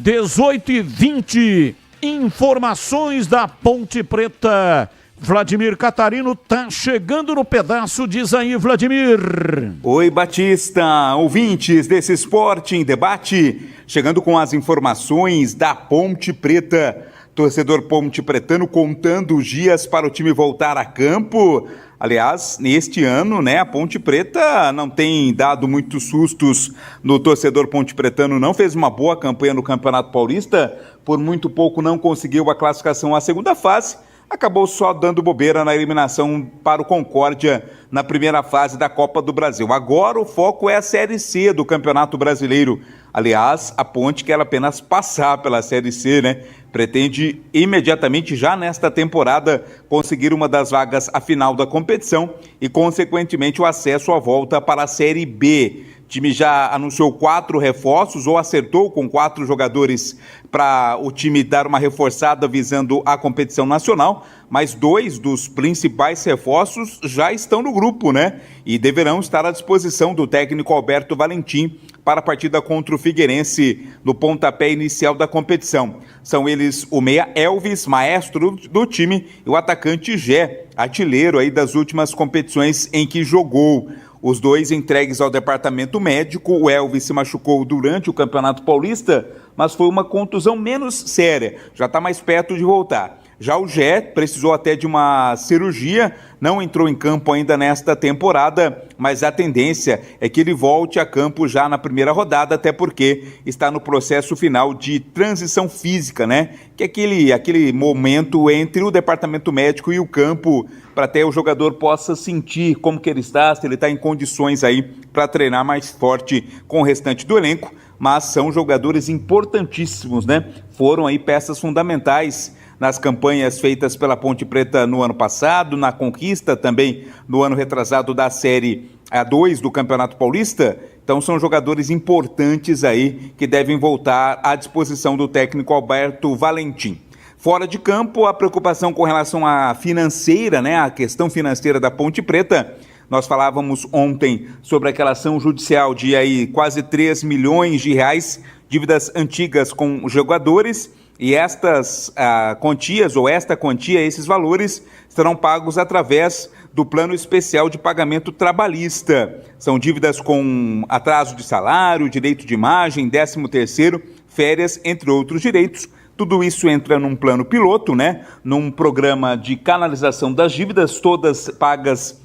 18h20, informações da Ponte Preta. Vladimir Catarino tá chegando no pedaço, diz aí, Vladimir.
Oi, Batista, ouvintes desse Esporte em Debate, chegando com as informações da Ponte Preta. Torcedor ponte pretano contando os dias para o time voltar a campo. Aliás, neste ano, né, a Ponte Preta não tem dado muitos sustos no torcedor ponte pretano, não fez uma boa campanha no Campeonato Paulista, por muito pouco não conseguiu a classificação à segunda fase. acabou só dando bobeira na eliminação para o Concórdia na primeira fase da Copa do Brasil. Agora o foco é a Série C do Campeonato Brasileiro. Aliás, a Ponte quer apenas passar pela Série C, né? Pretende imediatamente, já nesta temporada, conseguir uma das vagas à final da competição e, consequentemente, o acesso à volta para a Série B. O time já anunciou 4 reforços ou acertou com 4 jogadores para o time dar uma reforçada visando a competição nacional, mas 2 dos principais reforços já estão no grupo, né? E deverão estar à disposição do técnico Alberto Valentim para a partida contra o Figueirense no pontapé inicial da competição. São eles o meia Elvis, maestro do time, e o atacante Gé, artilheiro aí das últimas competições em que jogou. Os dois entregues ao departamento médico. O Elvis se machucou durante o Campeonato Paulista, mas foi uma contusão menos séria, já está mais perto de voltar. Já o Gé precisou até de uma cirurgia, não entrou em campo ainda nesta temporada, mas a tendência é que ele volte a campo já na primeira rodada, até porque está no processo final de transição física, né? Que é aquele momento entre o departamento médico e o campo, para até o jogador possa sentir como que ele está, se ele está em condições aí para treinar mais forte com o restante do elenco, mas são jogadores importantíssimos, né? Foram aí peças fundamentais nas campanhas feitas pela Ponte Preta no ano passado, na conquista também no ano retrasado da Série A2 do Campeonato Paulista. Então são jogadores importantes aí que devem voltar à disposição do técnico Alberto Valentim. Fora de campo, a preocupação com relação à financeira, né, a questão financeira da Ponte Preta. Nós falávamos ontem sobre aquela ação judicial de aí quase 3 milhões de reais, dívidas antigas com jogadores. E estas quantias, ou esta quantia, esses valores, serão pagos através do Plano Especial de Pagamento Trabalhista. São dívidas com atraso de salário, direito de imagem, 13º, férias, entre outros direitos. Tudo isso entra num plano piloto, né? Num programa de canalização das dívidas, todas pagas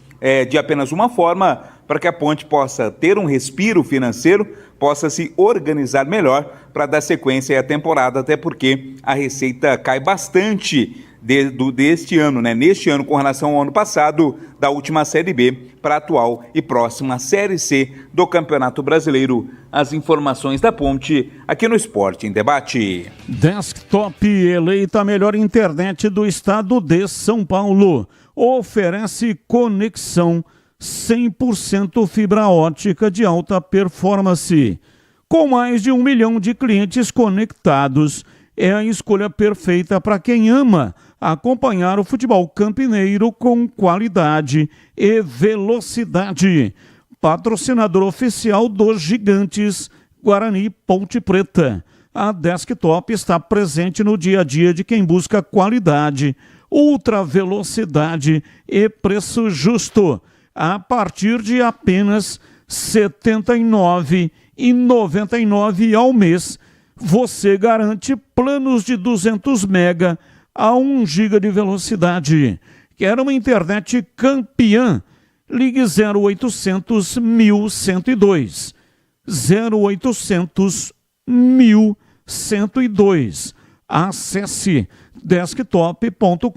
de apenas uma forma, para que a Ponte possa ter um respiro financeiro, possa se organizar melhor para dar sequência à temporada, até porque a receita cai bastante deste ano, né? Neste ano, com relação ao ano passado, da última Série B para a atual e próxima Série C do Campeonato Brasileiro. As informações da Ponte aqui no Esporte em Debate.
Desktop, eleita a melhor internet do estado de São Paulo. Oferece conexão 100% fibra ótica de alta performance. Com mais de 1 milhão de clientes conectados, é a escolha perfeita para quem ama acompanhar o futebol campineiro com qualidade e velocidade. Patrocinador oficial dos Gigantes, Guarani Ponte Preta. A Desktop está presente no dia a dia de quem busca qualidade, ultra velocidade e preço justo. A partir de apenas R$ 79,99 ao mês, você garante planos de 200 mega a 1 giga de velocidade. Quer uma internet campeã? Ligue 0800 1102. 0800 1102. Acesse desktop.com.br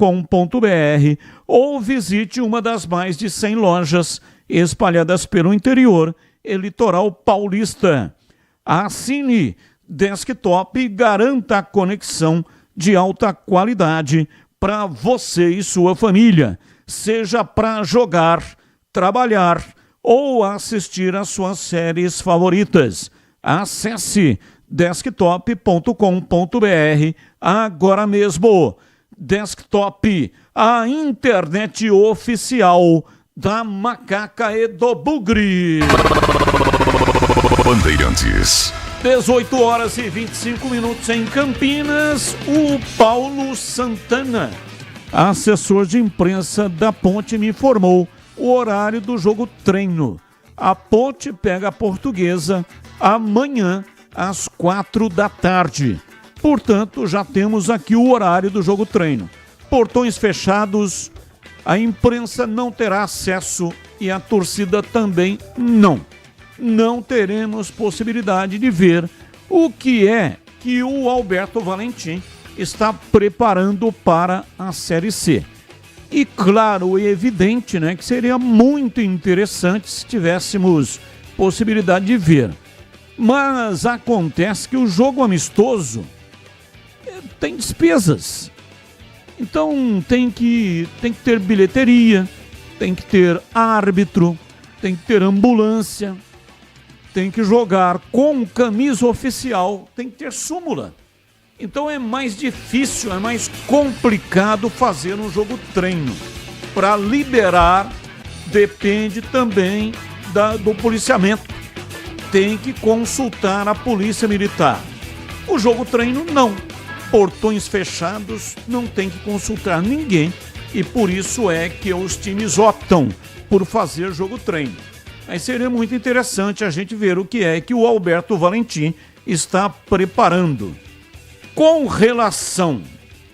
ou visite uma das mais de 100 lojas espalhadas pelo interior e litoral paulista. Assine Desktop e garanta a conexão de alta qualidade para você e sua família, seja para jogar, trabalhar ou assistir às suas séries favoritas. Acesse desktop.com.br agora mesmo. Desktop, a internet oficial da Macaca e do Bugre.
Bandeirantes.
18 horas e 25 minutos em Campinas. O Paulo Santana, assessor de imprensa da Ponte, me informou o horário do jogo treino. A Ponte pega a Portuguesa amanhã às 4 da tarde. Portanto, já temos aqui o horário do jogo treino. Portões fechados, a imprensa não terá acesso e a torcida também não. Não teremos possibilidade de ver o que é que o Alberto Valentim está preparando para a Série C. E claro e evidente, né, que seria muito interessante se tivéssemos possibilidade de ver. Mas acontece que o jogo amistoso tem despesas. Então tem que ter bilheteria, tem que ter árbitro, tem que ter ambulância, tem que jogar com camisa oficial, tem que ter súmula. Então é mais difícil, é mais complicado fazer um jogo treino. Para liberar, depende também do policiamento. Tem que consultar a polícia militar. O jogo treino não. Portões fechados, não tem que consultar ninguém. E por isso é que os times optam por fazer jogo treino. Mas seria muito interessante a gente ver o que é que o Alberto Valentim está preparando. Com relação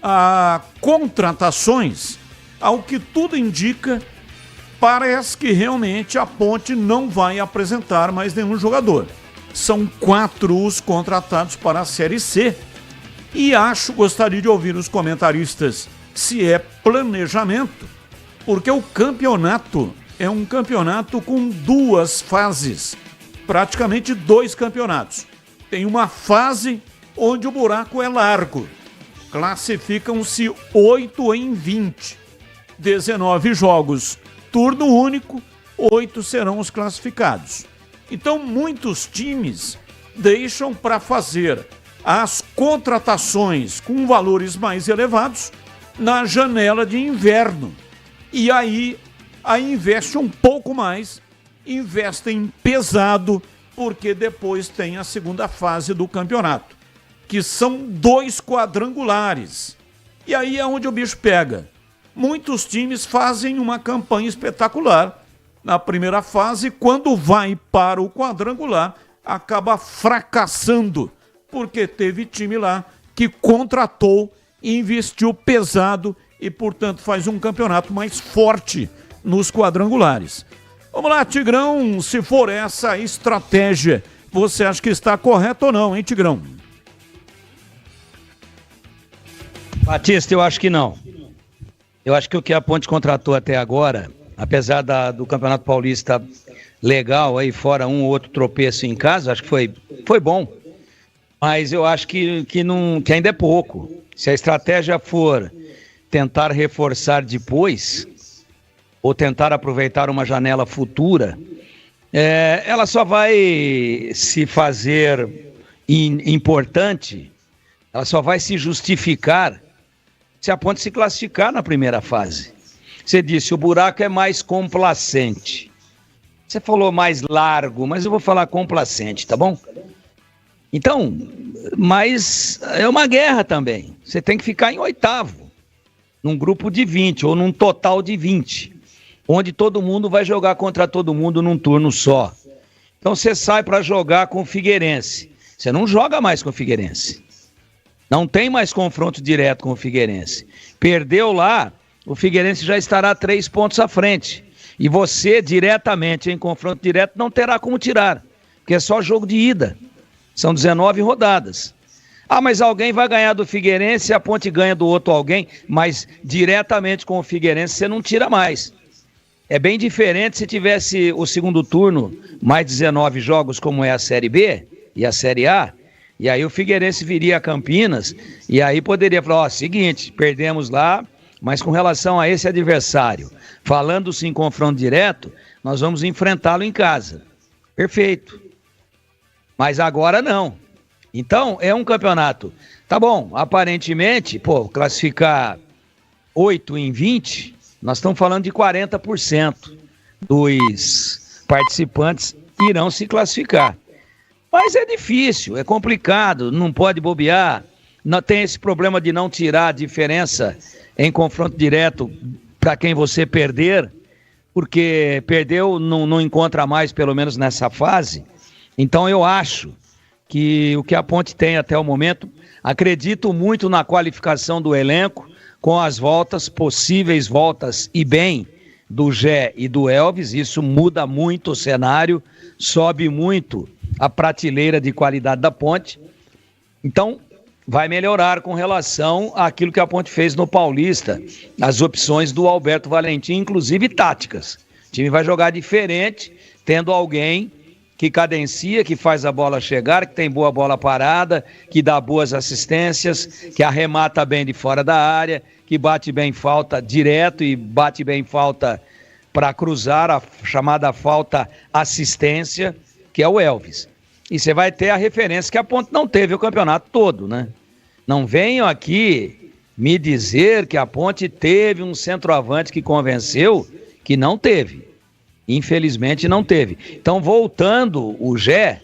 a contratações, ao que tudo indica, parece que realmente a Ponte não vai apresentar mais nenhum jogador. São 4 os contratados para a Série C. E gostaria de ouvir os comentaristas se é planejamento, porque o campeonato é um campeonato com 2 fases, praticamente 2 campeonatos. Tem uma fase onde o buraco é largo. Classificam-se 8 em 20. 19 jogos, turno único, 8 serão os classificados. Então, muitos times deixam para fazer as contratações com valores mais elevados na janela de inverno. E aí investe um pouco mais, investem pesado, porque depois tem a segunda fase do campeonato, que são 2 quadrangulares. E aí é onde o bicho pega. Muitos times fazem uma campanha espetacular na primeira fase, quando vai para o quadrangular, acaba fracassando, porque teve time lá que contratou e investiu pesado e, portanto, faz um campeonato mais forte nos quadrangulares. Vamos lá, Tigrão, se for essa a estratégia, você acha que está correto ou não, hein, Tigrão?
Batista, eu acho que não. Eu acho que o que a Ponte contratou até agora, apesar do Campeonato Paulista legal, aí fora um ou outro tropeço em casa, acho que foi bom. Mas eu acho que ainda é pouco. Se a estratégia for tentar reforçar depois, ou tentar aproveitar uma janela futura, ela só vai se fazer importante, ela só vai se justificar se a Ponte se classificar na primeira fase. Você disse, o buraco é mais complacente. Você falou mais largo, mas eu vou falar complacente, tá bom? Então, mas é uma guerra também. Você tem que ficar em 8º, num grupo de 20 ou num total de 20, onde todo mundo vai jogar contra todo mundo num turno só. Então você sai para jogar com o Figueirense. Você não joga mais com o Figueirense. Não tem mais confronto direto com o Figueirense. Perdeu lá, o Figueirense já estará 3 pontos à frente. E você, diretamente, em confronto direto, não terá como tirar, porque é só jogo de ida. São 19 rodadas. Ah, mas alguém vai ganhar do Figueirense e a Ponte ganha do outro alguém, mas diretamente com o Figueirense você não tira mais. É bem diferente se tivesse o segundo turno, mais 19 jogos, como é a Série B e a Série A, e aí o Figueirense viria a Campinas, e aí poderia falar, seguinte, perdemos lá, mas com relação a esse adversário, falando-se em confronto direto, nós vamos enfrentá-lo em casa. Perfeito. Mas agora não. Então, é um campeonato. Tá bom, aparentemente, classificar 8 em 20, nós estamos falando de 40% dos participantes irão se classificar. Mas é difícil, é complicado, não pode bobear. Não tem esse problema de não tirar a diferença em confronto direto para quem você perder, porque perdeu, não encontra mais, pelo menos nessa fase. Então eu acho que o que a Ponte tem até o momento, acredito muito na qualificação do elenco, com as voltas, possíveis voltas e bem, do Gé e do Elvis. Isso muda muito o cenário, sobe muito a prateleira de qualidade da Ponte. Então, vai melhorar com relação àquilo que a Ponte fez no Paulista, as opções do Alberto Valentim, inclusive táticas. O time vai jogar diferente, tendo alguém que cadencia, que faz a bola chegar, que tem boa bola parada, que dá boas assistências, que arremata bem de fora da área, que bate bem falta direto e bate bem falta para cruzar, a chamada falta assistência, que é o Elvis. E você vai ter a referência que a Ponte não teve o campeonato todo, né? Não venham aqui me dizer que a Ponte teve um centroavante que convenceu, que não teve. Infelizmente não teve. Então, voltando o Gé,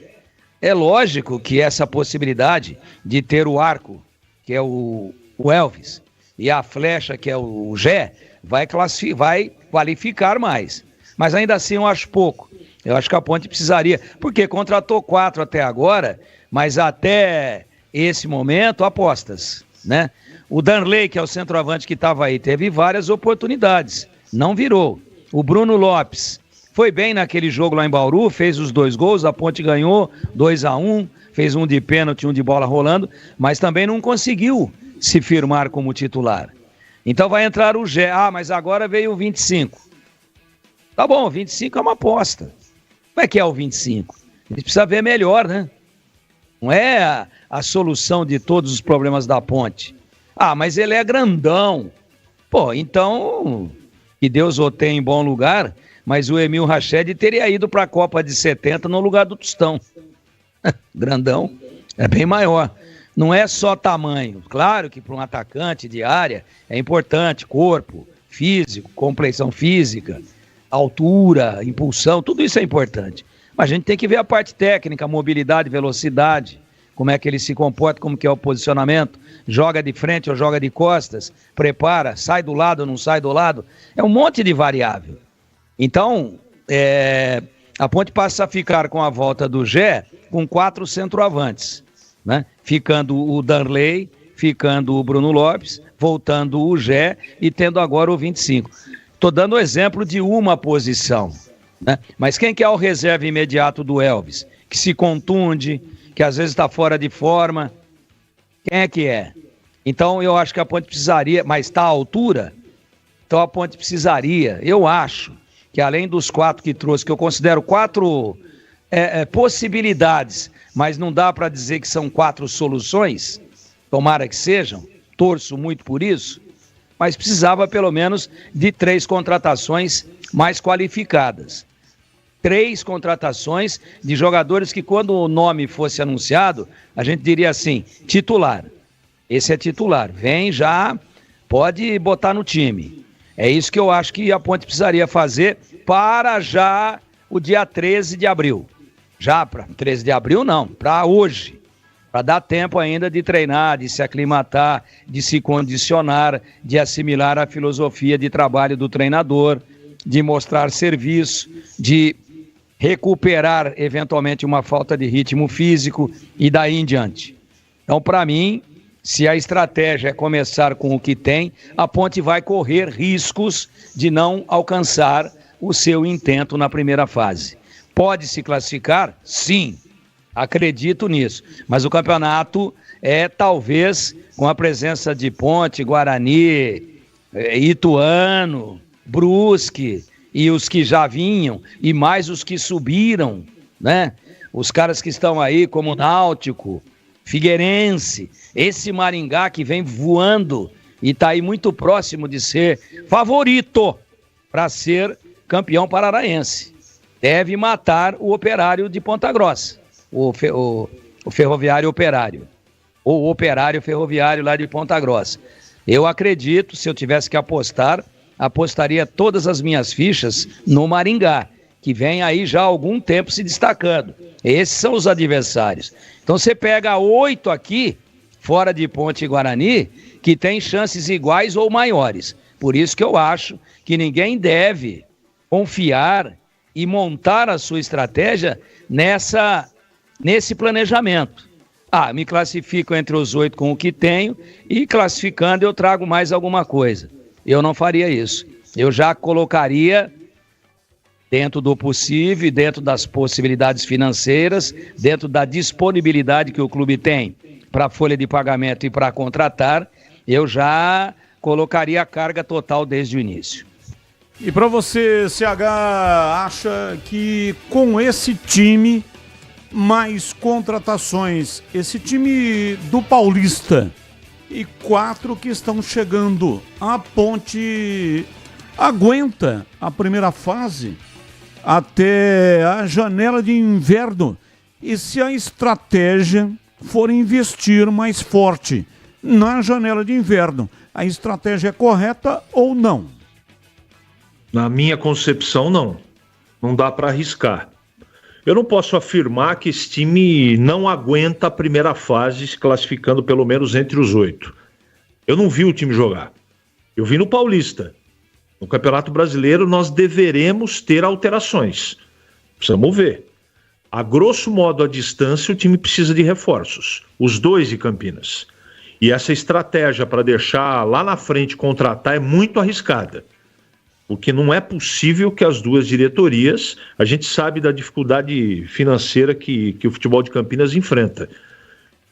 é lógico que essa possibilidade de ter o arco, que é o Elvis, e a flecha, que é o Gé, vai qualificar mais. Mas ainda assim eu acho pouco. Eu acho que a Ponte precisaria, porque contratou 4 até agora, mas até esse momento, apostas, né? O Danley, que é o centroavante que estava aí, teve várias oportunidades, não virou. O Bruno Lopes foi bem naquele jogo lá em Bauru, fez os 2 gols, a Ponte ganhou 2-1, fez um de pênalti, um de bola rolando, mas também não conseguiu se firmar como titular. Então vai entrar o Gé, mas agora veio o 25. Tá bom, o 25 é uma aposta. Como é que é o 25? A gente precisa ver melhor, né? Não é a solução de todos os problemas da Ponte. Mas ele é grandão. Pô, então, que Deus o tenha em bom lugar, mas o Emil Rached teria ido para a Copa de 70 no lugar do Tostão. Grandão é bem maior. Não é só tamanho. Claro que para um atacante de área é importante, corpo, físico, complexão física, altura, impulsão, tudo isso é importante. Mas a gente tem que ver a parte técnica, mobilidade, velocidade, como é que ele se comporta, como que é o posicionamento, joga de frente ou joga de costas, prepara, sai do lado ou não sai do lado, é um monte de variável. Então, a Ponte passa a ficar com a volta do Gé com 4 centroavantes, né? Ficando o Danley, ficando o Bruno Lopes, voltando o Gé e tendo agora o 25. Estou dando o exemplo de uma posição, né? Mas quem que é o reserva imediato do Elvis? Que se contunde, que às vezes está fora de forma. Quem é que é? Então eu acho que a Ponte precisaria, mas está à altura? Então a Ponte precisaria, eu acho, que além dos 4 que trouxe, que eu considero 4 possibilidades, mas não dá para dizer que são 4 soluções, tomara que sejam, torço muito por isso, mas precisava pelo menos de 3 contratações mais qualificadas. 3 contratações de jogadores que, quando o nome fosse anunciado, a gente diria assim, titular. Esse é titular, vem já, pode botar no time. É isso que eu acho que a Ponte precisaria fazer para já o dia 13 de abril. Já para 13 de abril não, para hoje. Para dar tempo ainda de treinar, de se aclimatar, de se condicionar, de assimilar a filosofia de trabalho do treinador, de mostrar serviço, de recuperar eventualmente uma falta de ritmo físico e daí em diante. Então, para mim, se a estratégia é começar com o que tem, a Ponte vai correr riscos de não alcançar o seu intento na primeira fase. Pode se classificar? Sim. Acredito nisso, mas o campeonato talvez com a presença de Ponte, Guarani, Ituano, Brusque e os que já vinham e mais os que subiram, né? Os caras que estão aí como Náutico, Figueirense, esse Maringá que vem voando e está aí muito próximo de ser favorito para ser campeão paranaense. Deve matar o Operário de Ponta Grossa. O Ferroviário Operário, ou Operário Ferroviário lá de Ponta Grossa. Eu acredito, se eu tivesse que apostar, apostaria todas as minhas fichas no Maringá, que vem aí já há algum tempo se destacando. Esses são os adversários. Então você pega 8 aqui, fora de Ponte e Guarani, que tem chances iguais ou maiores. Por isso que eu acho que ninguém deve confiar e montar a sua estratégia nesse planejamento. Me classifico entre os 8 com o que tenho e classificando eu trago mais alguma coisa. Eu não faria isso. Eu já colocaria dentro do possível, dentro das possibilidades financeiras, dentro da disponibilidade que o clube tem, para folha de pagamento e para contratar, eu já colocaria a carga total desde o início.
E para você, CH, acha que com esse time, mais contratações, esse time do Paulista e 4 que estão chegando, a Ponte aguenta a primeira fase até a janela de inverno? E se a estratégia for investir mais forte na janela de inverno, a estratégia é correta ou não?
Na minha concepção, não. Não dá para arriscar. Eu não posso afirmar que esse time não aguenta a primeira fase, se classificando pelo menos entre os 8. Eu não vi o time jogar. Eu vi no Paulista. No Campeonato Brasileiro nós deveremos ter alterações. Precisamos ver. A grosso modo, à distância, o time precisa de reforços. Os 2 de Campinas. E essa estratégia para deixar lá na frente contratar é muito arriscada. Porque não é possível que as 2 diretorias, a gente sabe da dificuldade financeira que o futebol de Campinas enfrenta.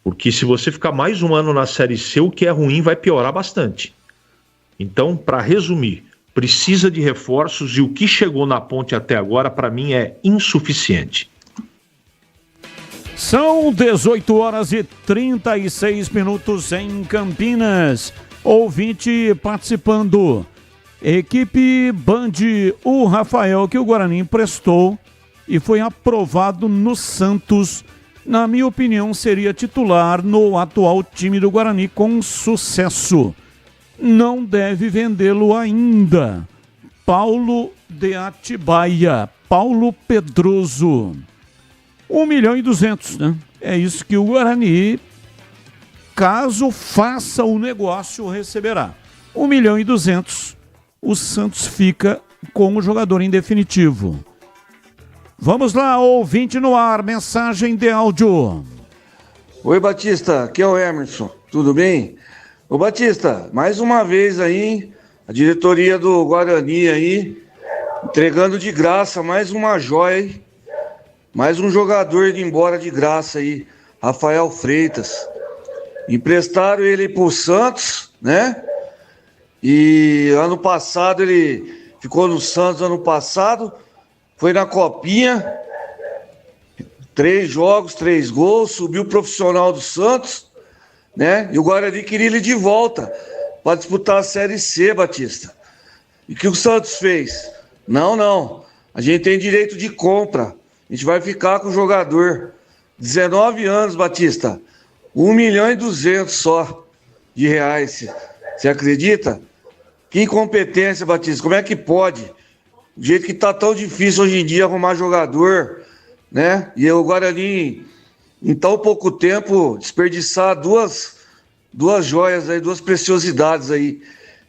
Porque se você ficar mais um ano na Série C, o que é ruim vai piorar bastante. Então, para resumir, precisa de reforços e o que chegou na Ponte até agora, para mim, é insuficiente.
São 18 horas e 36 minutos em Campinas. Ouvinte participando. Equipe Band, o Rafael que o Guarani emprestou e foi aprovado no Santos, na minha opinião seria titular no atual time do Guarani com sucesso. Não deve vendê-lo ainda. Paulo de Atibaia, Paulo Pedroso. 1.200.000, né? É isso que o Guarani, caso faça o negócio, receberá. 1.200.000. O Santos fica com o jogador em definitivo. Vamos lá, ouvinte no ar, mensagem de áudio.
Oi, Batista, aqui é o Emerson, tudo bem? Ô, Batista, mais uma vez aí, a diretoria do Guarani aí, entregando de graça mais uma joia aí, mais um jogador indo embora de graça aí, Rafael Freitas. Emprestaram ele pro Santos, né? E ano passado ele ficou no Santos ano passado, foi na Copinha, 3 jogos, 3 gols, subiu o profissional do Santos, né? E o Guarani queria ele de volta para disputar a Série C, Batista. E o que o Santos fez? Não, a gente tem direito de compra, a gente vai ficar com o jogador. 19 anos, Batista, 1.200.000 só de reais, você acredita? Que incompetência, Batista, como é que pode? Do jeito que tá tão difícil hoje em dia arrumar jogador, né? E o Guarani, em tão pouco tempo, desperdiçar duas joias aí, 2 preciosidades aí.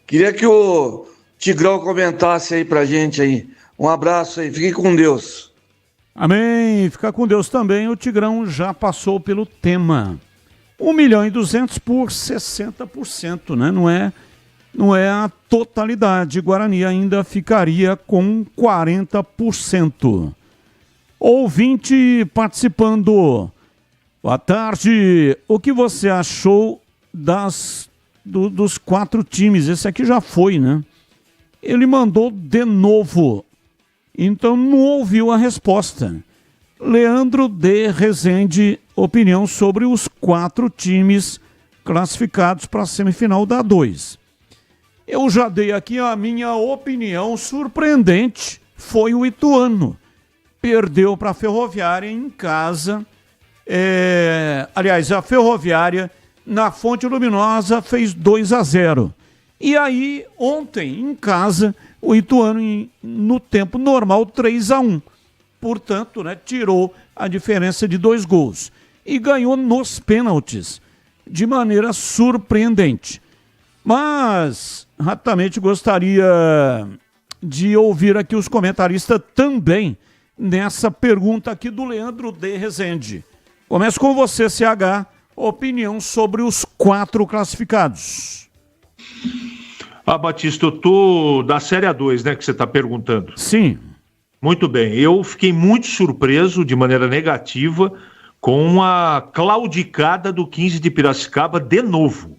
Queria que o Tigrão comentasse aí pra gente aí. Um abraço aí, fiquem com Deus.
Amém, fica com Deus também. O Tigrão já passou pelo tema. 1.200.000 por 60%, né? Não é a totalidade. Guarani ainda ficaria com 40%. Ouvinte participando. Boa tarde. O que você achou dos 4 times? Esse aqui já foi, né? Ele mandou de novo. Então não ouviu a resposta. Leandro de Rezende, opinião sobre os 4 times classificados para a semifinal da A2. Eu já dei aqui a minha opinião surpreendente, foi o Ituano. Perdeu para a Ferroviária em casa. Aliás, a Ferroviária na Fonte Luminosa fez 2-0. E aí, ontem, em casa, o Ituano, no tempo normal, 3-1. Portanto, né, tirou a diferença de 2 gols. E ganhou nos pênaltis, de maneira surpreendente. Mas, rapidamente, gostaria de ouvir aqui os comentaristas também nessa pergunta aqui do Leandro de Rezende. Começo com você, CH, opinião sobre os 4 classificados.
Batista, eu tô da Série A2, né, que você está perguntando.
Sim.
Muito bem, eu fiquei muito surpreso de maneira negativa com a claudicada do 15 de Piracicaba de novo.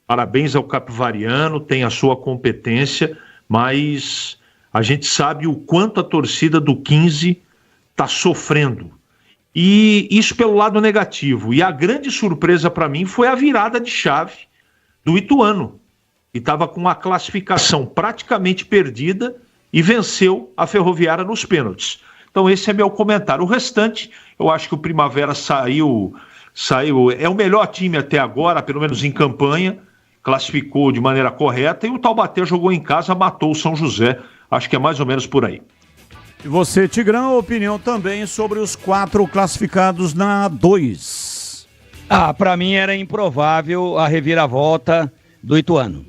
Parabéns ao capivariano, tem a sua competência, mas a gente sabe o quanto a torcida do 15 está sofrendo. E isso pelo lado negativo. E a grande surpresa para mim foi a virada de chave do Ituano, que estava com a classificação praticamente perdida e venceu a Ferroviária nos pênaltis. Então esse é meu comentário. O restante, eu acho que o Primavera saiu, é o melhor time até agora, pelo menos em campanha, classificou de maneira correta, e o Taubaté jogou em casa, matou o São José. Acho que é mais ou menos por aí.
E você, Tigrão, opinião também sobre os 4 classificados na A2.
Para mim era improvável a reviravolta do Ituano.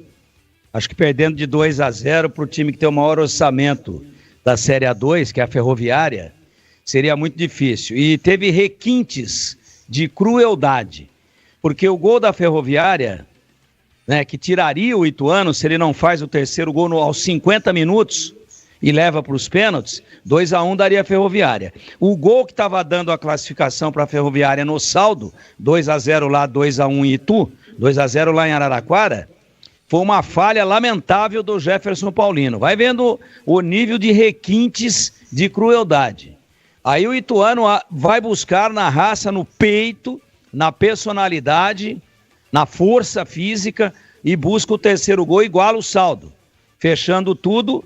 Acho que perdendo de 2-0 para o time que tem o maior orçamento da Série A2, que é a Ferroviária, seria muito difícil. E teve requintes de crueldade, porque o gol da Ferroviária, né, que tiraria o Ituano se ele não faz o terceiro gol aos 50 minutos e leva para os pênaltis, 2-1 daria a Ferroviária. O gol que estava dando a classificação para a Ferroviária no saldo, 2-0 lá, 2-1 em Itu, 2-0 lá em Araraquara, foi uma falha lamentável do Jefferson Paulino. Vai vendo o nível de requintes de crueldade. Aí o Ituano vai buscar na raça, no peito, na personalidade, na força física, e busca o terceiro gol, iguala o saldo. Fechando tudo,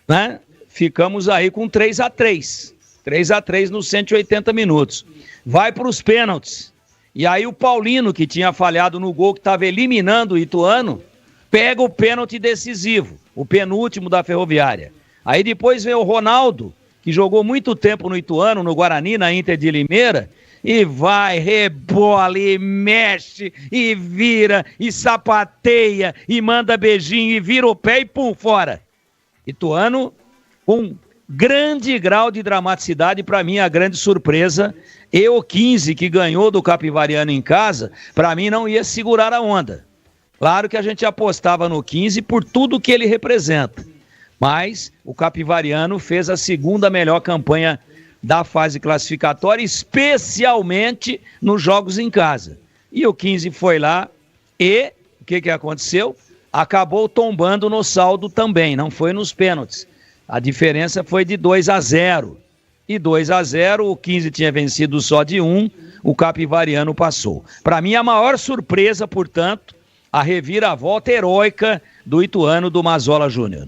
né? Ficamos aí com 3-3. 3-3 nos 180 minutos. Vai para os pênaltis. E aí o Paulino, que tinha falhado no gol, que estava eliminando o Ituano, pega o pênalti decisivo, o penúltimo da Ferroviária. Aí depois vem o Ronaldo, que jogou muito tempo no Ituano, no Guarani, na Inter de Limeira, e vai, rebola, e mexe, e vira, e sapateia, e manda beijinho, e vira o pé e pum, fora. Ituano, com grande grau de dramaticidade, para mim a grande surpresa, e o 15 que ganhou do Capivariano em casa, para mim não ia segurar a onda. Claro que a gente apostava no 15 por tudo que ele representa, mas o Capivariano fez a segunda melhor campanha da fase classificatória, especialmente nos jogos em casa. E o 15 foi lá e o que aconteceu? Acabou tombando no saldo também, não foi nos pênaltis. A diferença foi de 2-0. E 2-0, o 15 tinha vencido só de 1, o Capivariano passou. Para mim, a maior surpresa, portanto, a reviravolta heróica do Ituano do Mazola Júnior.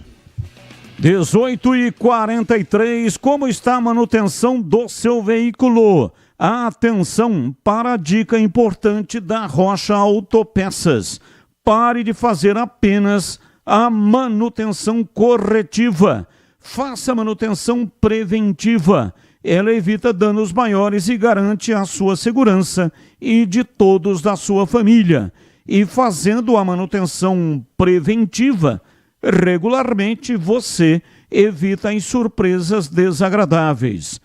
18h43, como está a manutenção do seu veículo? Atenção para a dica importante da Rocha Autopeças. Pare de fazer apenas a manutenção corretiva. Faça a manutenção preventiva. Ela evita danos maiores e garante a sua segurança e de todos da sua família. E fazendo a manutenção preventiva, regularmente você evita as surpresas desagradáveis.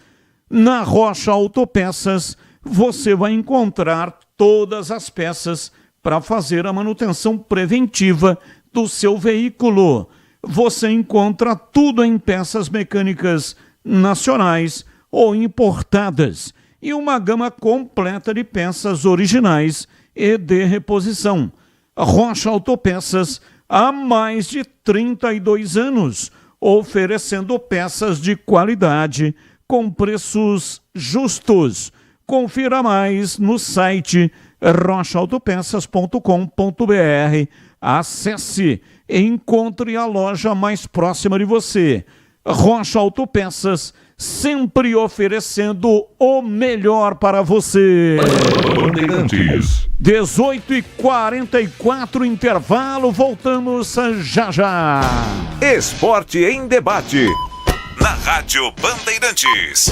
Na Rocha Autopeças, você vai encontrar todas as peças para fazer a manutenção preventiva do seu veículo. Você encontra tudo em peças mecânicas nacionais ou importadas e uma gama completa de peças originais e de reposição. Rocha Autopeças, há mais de 32 anos, oferecendo peças de qualidade com preços justos. Confira mais no site rochaautopeças.com.br. Acesse e encontre a loja mais próxima de você. Rocha Autopeças, sempre oferecendo o melhor para você. 18h44, intervalo, voltamos já já.
Esporte em debate, na Rádio Bandeirantes.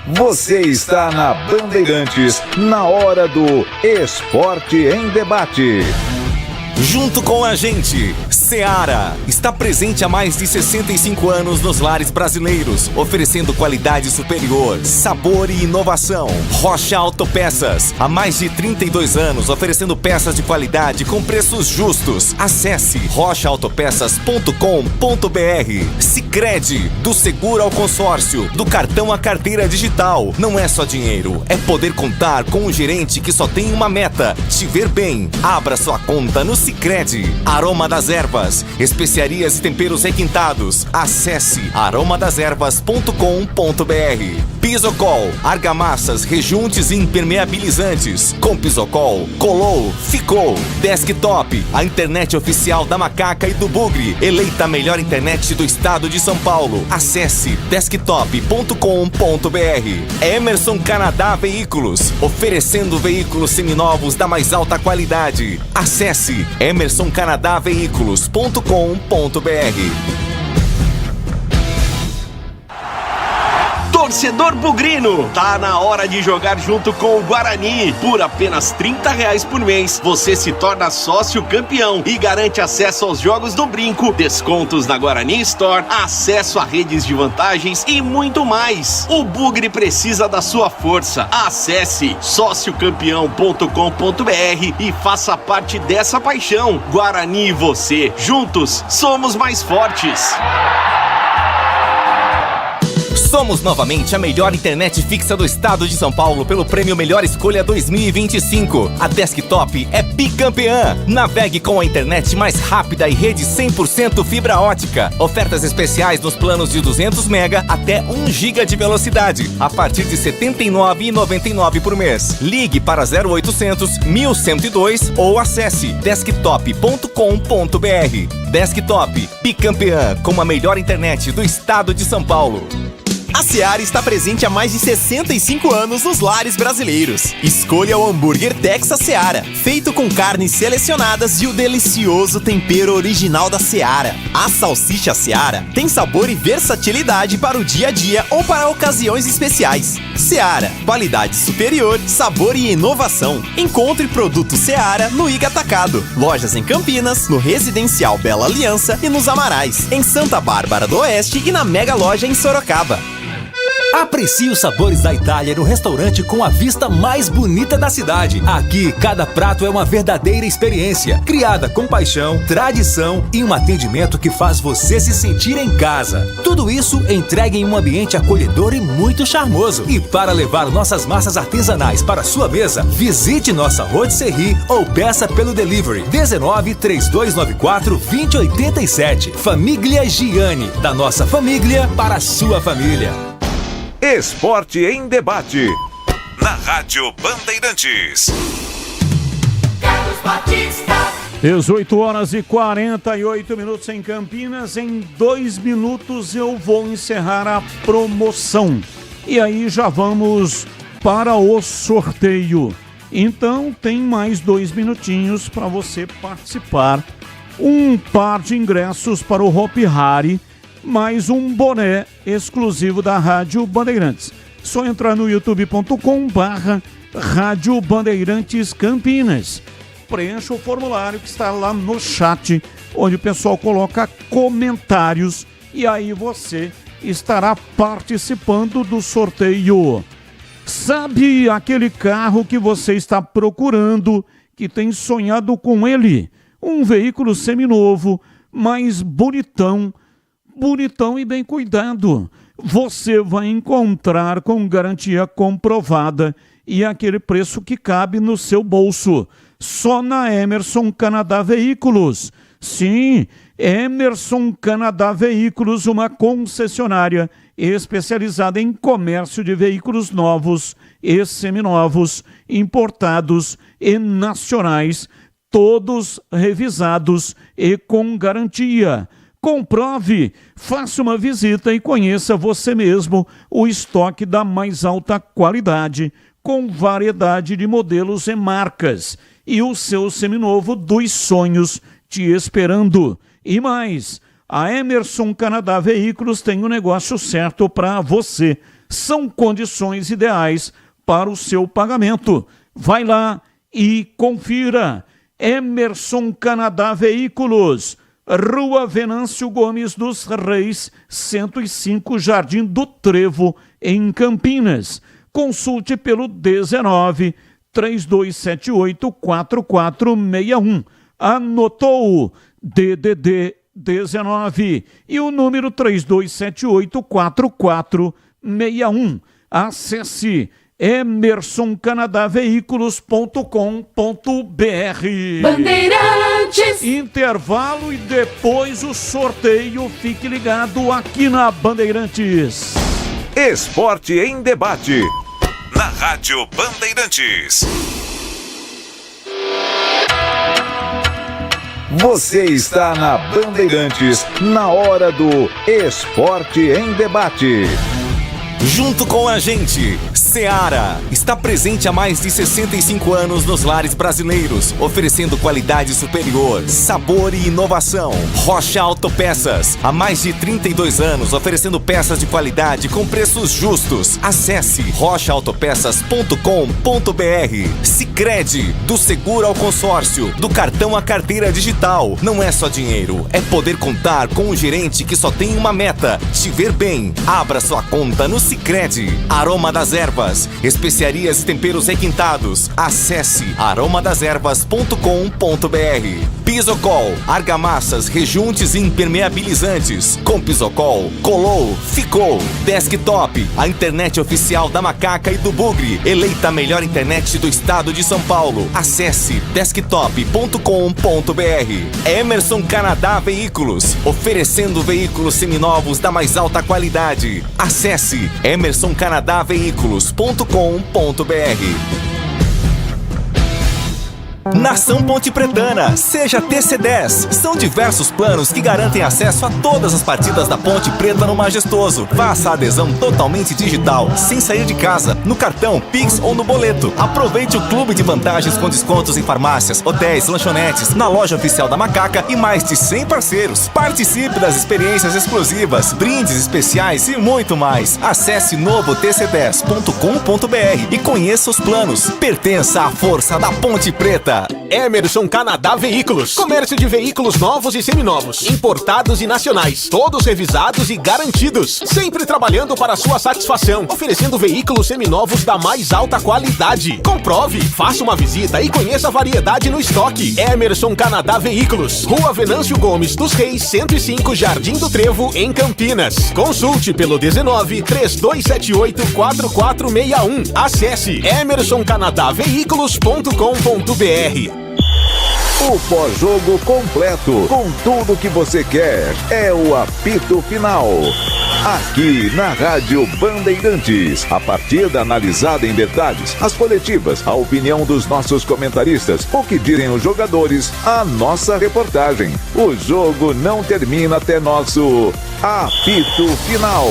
Você está na Bandeirantes, na hora do Esporte em Debate.
Junto com a gente, Seara está presente há mais de 65 anos nos lares brasileiros, oferecendo qualidade superior, sabor e inovação. Rocha Autopeças, há mais de 32 anos, oferecendo peças de qualidade com preços justos. Acesse rochaautopeças.com.br. Sicredi, do seguro ao consórcio, do cartão à carteira digital. Não é só dinheiro, é poder contar com um gerente que só tem uma meta: te ver bem. Abra sua conta no Sicredi. Aroma das Ervas, especiarias e temperos requintados. Acesse aromadeservas.com.br. Pisocol, argamassas, rejuntes e impermeabilizantes. Com Pisocol, colou, ficou. Desktop, a internet oficial da Macaca e do Bugre, eleita a melhor internet do estado de São Paulo. Acesse desktop.com.br. Emerson Canadá Veículos, oferecendo veículos seminovos da mais alta qualidade. Acesse emersoncanadaveículos.com.br.
Torcedor bugrino, tá na hora de jogar junto com o Guarani. Por apenas R$30 por mês, você se torna sócio campeão e garante acesso aos jogos do Brinco, descontos na Guarani Store, acesso a redes de vantagens e muito mais. O Bugre precisa da sua força. Acesse sociocampeão.com.br e faça parte dessa paixão. Guarani e você, juntos, somos mais fortes.
Somos novamente a melhor internet fixa do estado de São Paulo pelo prêmio Melhor Escolha 2025. A Desktop é bicampeã. Navegue com a internet mais rápida e rede 100% fibra ótica. Ofertas especiais nos planos de 200 mega até 1 giga de velocidade, a partir de R$ 79,99 por mês. Ligue para 0800 1102 ou acesse desktop.com.br. Desktop, bicampeã com a melhor internet do estado de São Paulo.
A Seara está presente há mais de 65 anos nos lares brasileiros. Escolha o hambúrguer Texas Seara, feito com carnes selecionadas e o delicioso tempero original da Seara. A salsicha Seara tem sabor e versatilidade para o dia a dia ou para ocasiões especiais. Seara, qualidade superior, sabor e inovação. Encontre produto Seara no Iga Atacado. Lojas em Campinas, no Residencial Bela Aliança e nos Amarais, em Santa Bárbara do Oeste e na Mega Loja em Sorocaba.
Aprecie os sabores da Itália no restaurante com a vista mais bonita da cidade. Aqui, cada prato é uma verdadeira experiência, criada com paixão, tradição e um atendimento que faz você se sentir em casa. Tudo isso entregue em um ambiente acolhedor e muito charmoso. E para levar nossas massas artesanais para sua mesa, visite nossa rotisserie ou peça pelo delivery 19 3294 2087. Família Gianni, da nossa família para a sua família.
Esporte em Debate, na Rádio Bandeirantes.
Carlos Batista.
18 horas e 48 minutos em Campinas. Em 2 minutos eu vou encerrar a promoção. E aí já vamos para o sorteio. Então tem mais 2 minutinhos para você participar. Um par de ingressos para o Hopi Hari, mais um boné exclusivo da Rádio Bandeirantes. Só entrar no youtube.com/Rádio Bandeirantes Campinas. Preencha o formulário que está lá no chat, onde o pessoal coloca comentários e aí você estará participando do sorteio. Sabe aquele carro que você está procurando, que tem sonhado com ele? Um veículo seminovo, mais bonitão e bem cuidado. Você vai encontrar com garantia comprovada e aquele preço que cabe no seu bolso. Só na Emerson Canadá Veículos. Sim, Emerson Canadá Veículos, uma concessionária especializada em comércio de veículos novos e seminovos, importados e nacionais, todos revisados e com garantia. Comprove, faça uma visita e conheça você mesmo o estoque da mais alta qualidade, com variedade de modelos e marcas, e o seu seminovo dos sonhos te esperando. E mais, a Emerson Canadá Veículos tem o negócio certo para você. São condições ideais para o seu pagamento. Vai lá e confira. Emerson Canadá Veículos. Rua Venâncio Gomes dos Reis, 105, Jardim do Trevo, em Campinas. Consulte pelo 19-3278-4461. Anotou? DDD 19 e o número 3278-4461. Acesse emersoncanadaveículos.com.br.
Bandeirantes.
Intervalo e depois o sorteio. Fique ligado aqui na Bandeirantes.
Esporte em debate. Na Rádio Bandeirantes. Você está na Bandeirantes, na hora do Esporte em Debate.
Junto com a gente, Seara está presente há mais de 65 anos nos lares brasileiros, oferecendo qualidade superior, sabor e inovação. Rocha Autopeças, há mais de 32 anos, oferecendo peças de qualidade com preços justos. Acesse rochaautopeças.com.br. Sicredi, do seguro ao consórcio, do cartão à carteira digital. Não é só dinheiro, é poder contar com um gerente que só tem uma meta: te ver bem. Abra sua conta no Sicredi. Aroma das Ervas, especiarias e temperos requintados. Acesse aromadeservas.com.br. Pisocol, argamassas, rejuntes e impermeabilizantes. Com Pisocol, colou, ficou. Desktop, a internet oficial da Macaca e do Bugre, eleita a melhor internet do estado de São Paulo. Acesse desktop.com.br. Emerson Canadá Veículos, oferecendo veículos seminovos da mais alta qualidade. Acesse emersoncanadaveículos.com.br. Nação Ponte Pretana, seja TC10. São diversos planos que garantem acesso a todas as partidas da Ponte Preta no Majestoso. Faça a adesão totalmente digital, sem sair de casa, no cartão, Pix ou no boleto. Aproveite o clube de vantagens com descontos em farmácias, hotéis, lanchonetes, na loja oficial da Macaca e mais de 100 parceiros. Participe das experiências exclusivas, brindes especiais e muito mais. Acesse novotc10.com.br e conheça os planos. Pertença à força da Ponte Preta.
Emerson Canadá Veículos. Comércio de veículos novos e seminovos, importados e nacionais, todos revisados e garantidos. Sempre trabalhando para a sua satisfação, oferecendo veículos seminovos da mais alta qualidade. Comprove, faça uma visita e conheça a variedade no estoque. Emerson Canadá Veículos, Rua Venâncio Gomes dos Reis, 105, Jardim do Trevo, em Campinas. Consulte pelo 19-3278-4461. Acesse emersoncanadaveículos.com.br.
O pós-jogo completo, com tudo que você quer, é o apito final. Aqui na Rádio Bandeirantes, a partida analisada em detalhes, as coletivas, a opinião dos nossos comentaristas, o que dizem os jogadores, a nossa reportagem. O jogo não termina até nosso apito final.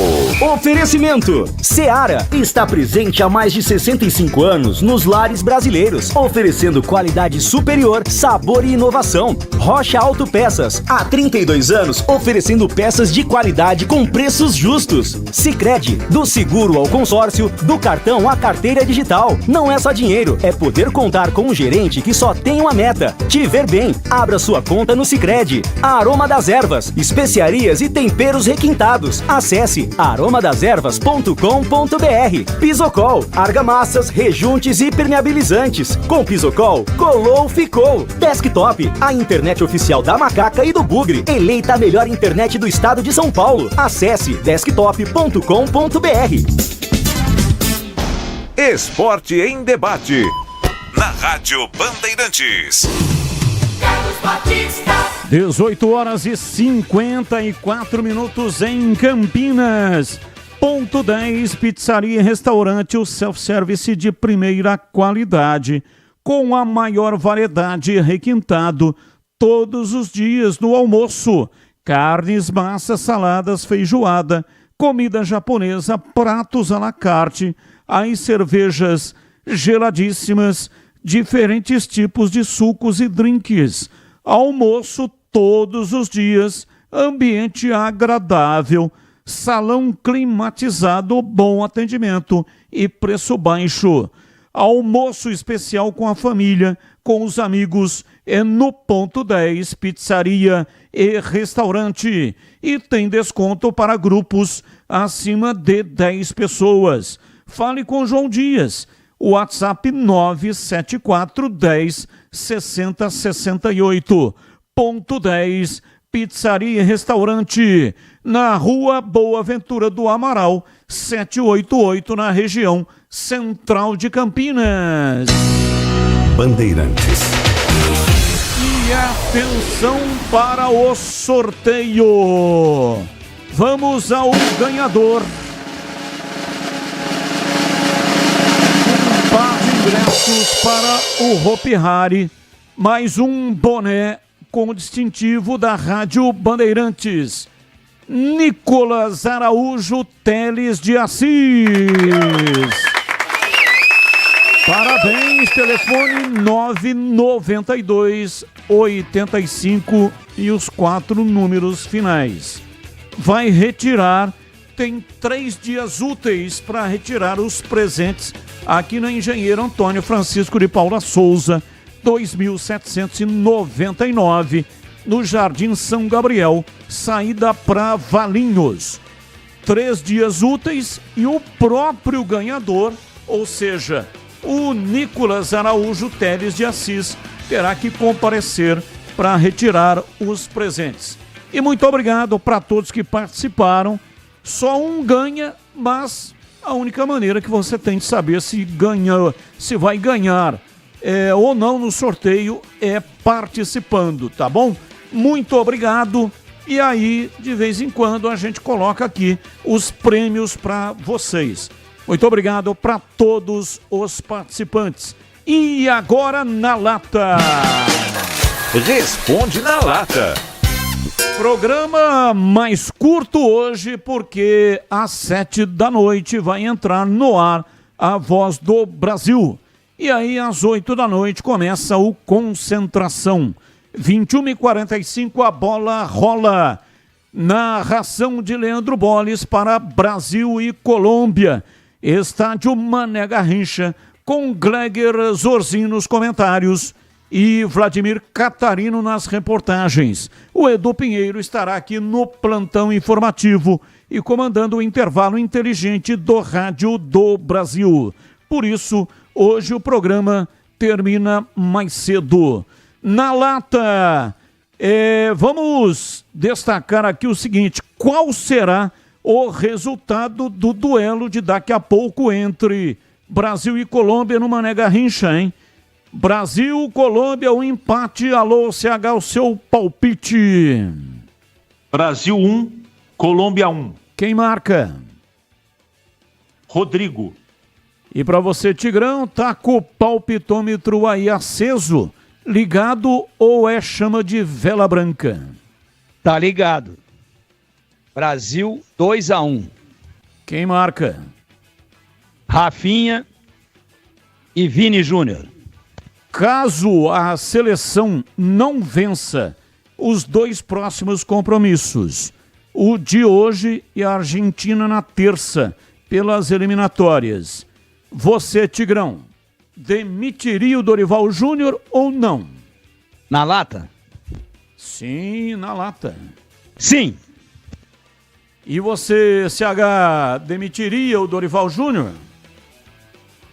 Oferecimento: Seara está presente há mais de 65 anos nos lares brasileiros, oferecendo qualidade superior, sabor e inovação. Rocha Autopeças, há 32 anos, oferecendo peças de qualidade com preços justos. Sicredi, do seguro ao consórcio, do cartão à carteira digital. Não é só dinheiro, é poder contar com um gerente que só tem uma meta: te ver bem. Abra sua conta no Sicredi. Aroma das Ervas, especiarias e temperos requintados. Acesse aromadeservas.com.br. Pisocol, argamassas, rejuntes e impermeabilizantes. Com Pisocol, colou, ficou. Desktop, a internet oficial da Macaca e do Bugre, eleita a melhor internet do estado de São Paulo. Acesse desktop.com.br.
Esporte em Debate, na Rádio Bandeirantes.
18 horas e 54 minutos em Campinas. Ponto 10, pizzaria e restaurante, o self-service de primeira qualidade, com a maior variedade requintado todos os dias no almoço. Carnes, massas, saladas, feijoada, comida japonesa, pratos à la carte, as cervejas geladíssimas, diferentes tipos de sucos e drinks. Almoço todos os dias, ambiente agradável, salão climatizado, bom atendimento e preço baixo. Almoço especial com a família, com os amigos, é no Ponto 10 Pizzaria e Restaurante. E tem desconto para grupos acima de 10 pessoas. Fale com João Dias. WhatsApp 974 10 60 68. Ponto 10 Pizzaria e Restaurante, na Rua Boa Ventura do Amaral, 788, na região central de Campinas.
Bandeirantes.
E atenção para o sorteio. Vamos ao ganhador. Um par de ingressos para o Hopi Hari, mais um boné com o distintivo da Rádio Bandeirantes. Nicolas Araújo Teles de Assis. Parabéns, telefone 992 85 e os 4 números finais. Vai retirar, tem 3 dias úteis para retirar os presentes aqui na Engenheiro Antônio Francisco de Paula Souza, 2799, no Jardim São Gabriel, saída para Valinhos. 3 dias úteis e o próprio ganhador, ou seja, o Nicolas Araújo Teles de Assis, terá que comparecer para retirar os presentes. E muito obrigado para todos que participaram. Só um ganha, mas a única maneira que você tem de saber se vai ganhar ou não no sorteio é participando, tá bom? Muito obrigado. E aí, de vez em quando, a gente coloca aqui os prêmios para vocês. Muito obrigado para todos os participantes. E agora na lata.
Responde na lata.
Programa mais curto hoje, porque às 19h vai entrar no ar a Voz do Brasil. E aí, às 20h começa o Concentração. 21h45, a bola rola. Narração de Leandro Bolles para Brasil e Colômbia. Estádio Mané Garrincha, com Gleger Zorzin nos comentários e Vladimir Catarino nas reportagens. O Edu Pinheiro estará aqui no plantão informativo e comandando o intervalo inteligente do Rádio do Brasil. Por isso, hoje o programa termina mais cedo. Na lata, vamos destacar aqui o seguinte: qual será o resultado do duelo de daqui a pouco entre Brasil e Colômbia no Mané Garrincha, hein? Brasil, Colômbia, um empate. Alô, CH, o seu palpite.
Brasil 1, Colômbia 1.
Quem marca?
Rodrigo.
E para você, Tigrão, tá com o palpitômetro aí aceso, ligado ou é chama de vela branca?
Tá ligado. Brasil 2-1.
Quem marca?
Rafinha e Vini Júnior.
Caso a seleção não vença os 2 próximos compromissos, o de hoje e a Argentina na terça, pelas eliminatórias, você, Tigrão, demitiria o Dorival Júnior ou não?
Na lata?
Sim, na lata.
Sim.
E você, CH, demitiria o Dorival Júnior?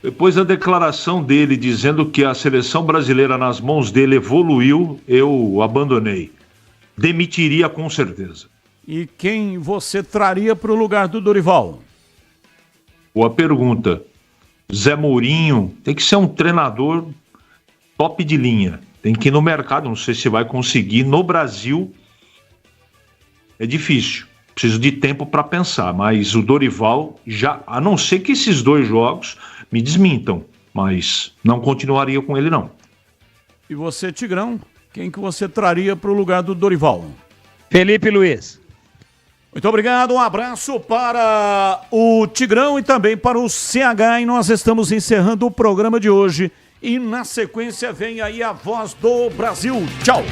Depois da declaração dele dizendo que a seleção brasileira nas mãos dele evoluiu, eu abandonei. Demitiria com certeza.
E quem você traria para o lugar do Dorival?
Boa pergunta. Zé Mourinho tem que ser um treinador top de linha. Tem que ir no mercado, não sei se vai conseguir. No Brasil é difícil. Preciso de tempo para pensar, mas o Dorival já, a não ser que esses 2 jogos me desmintam, mas não continuaria com ele não.
E você, Tigrão, quem que você traria para o lugar do Dorival?
Felipe Luiz.
Muito obrigado, um abraço para o Tigrão e também para o CH, e nós estamos encerrando o programa de hoje e na sequência vem aí a Voz do Brasil. Tchau!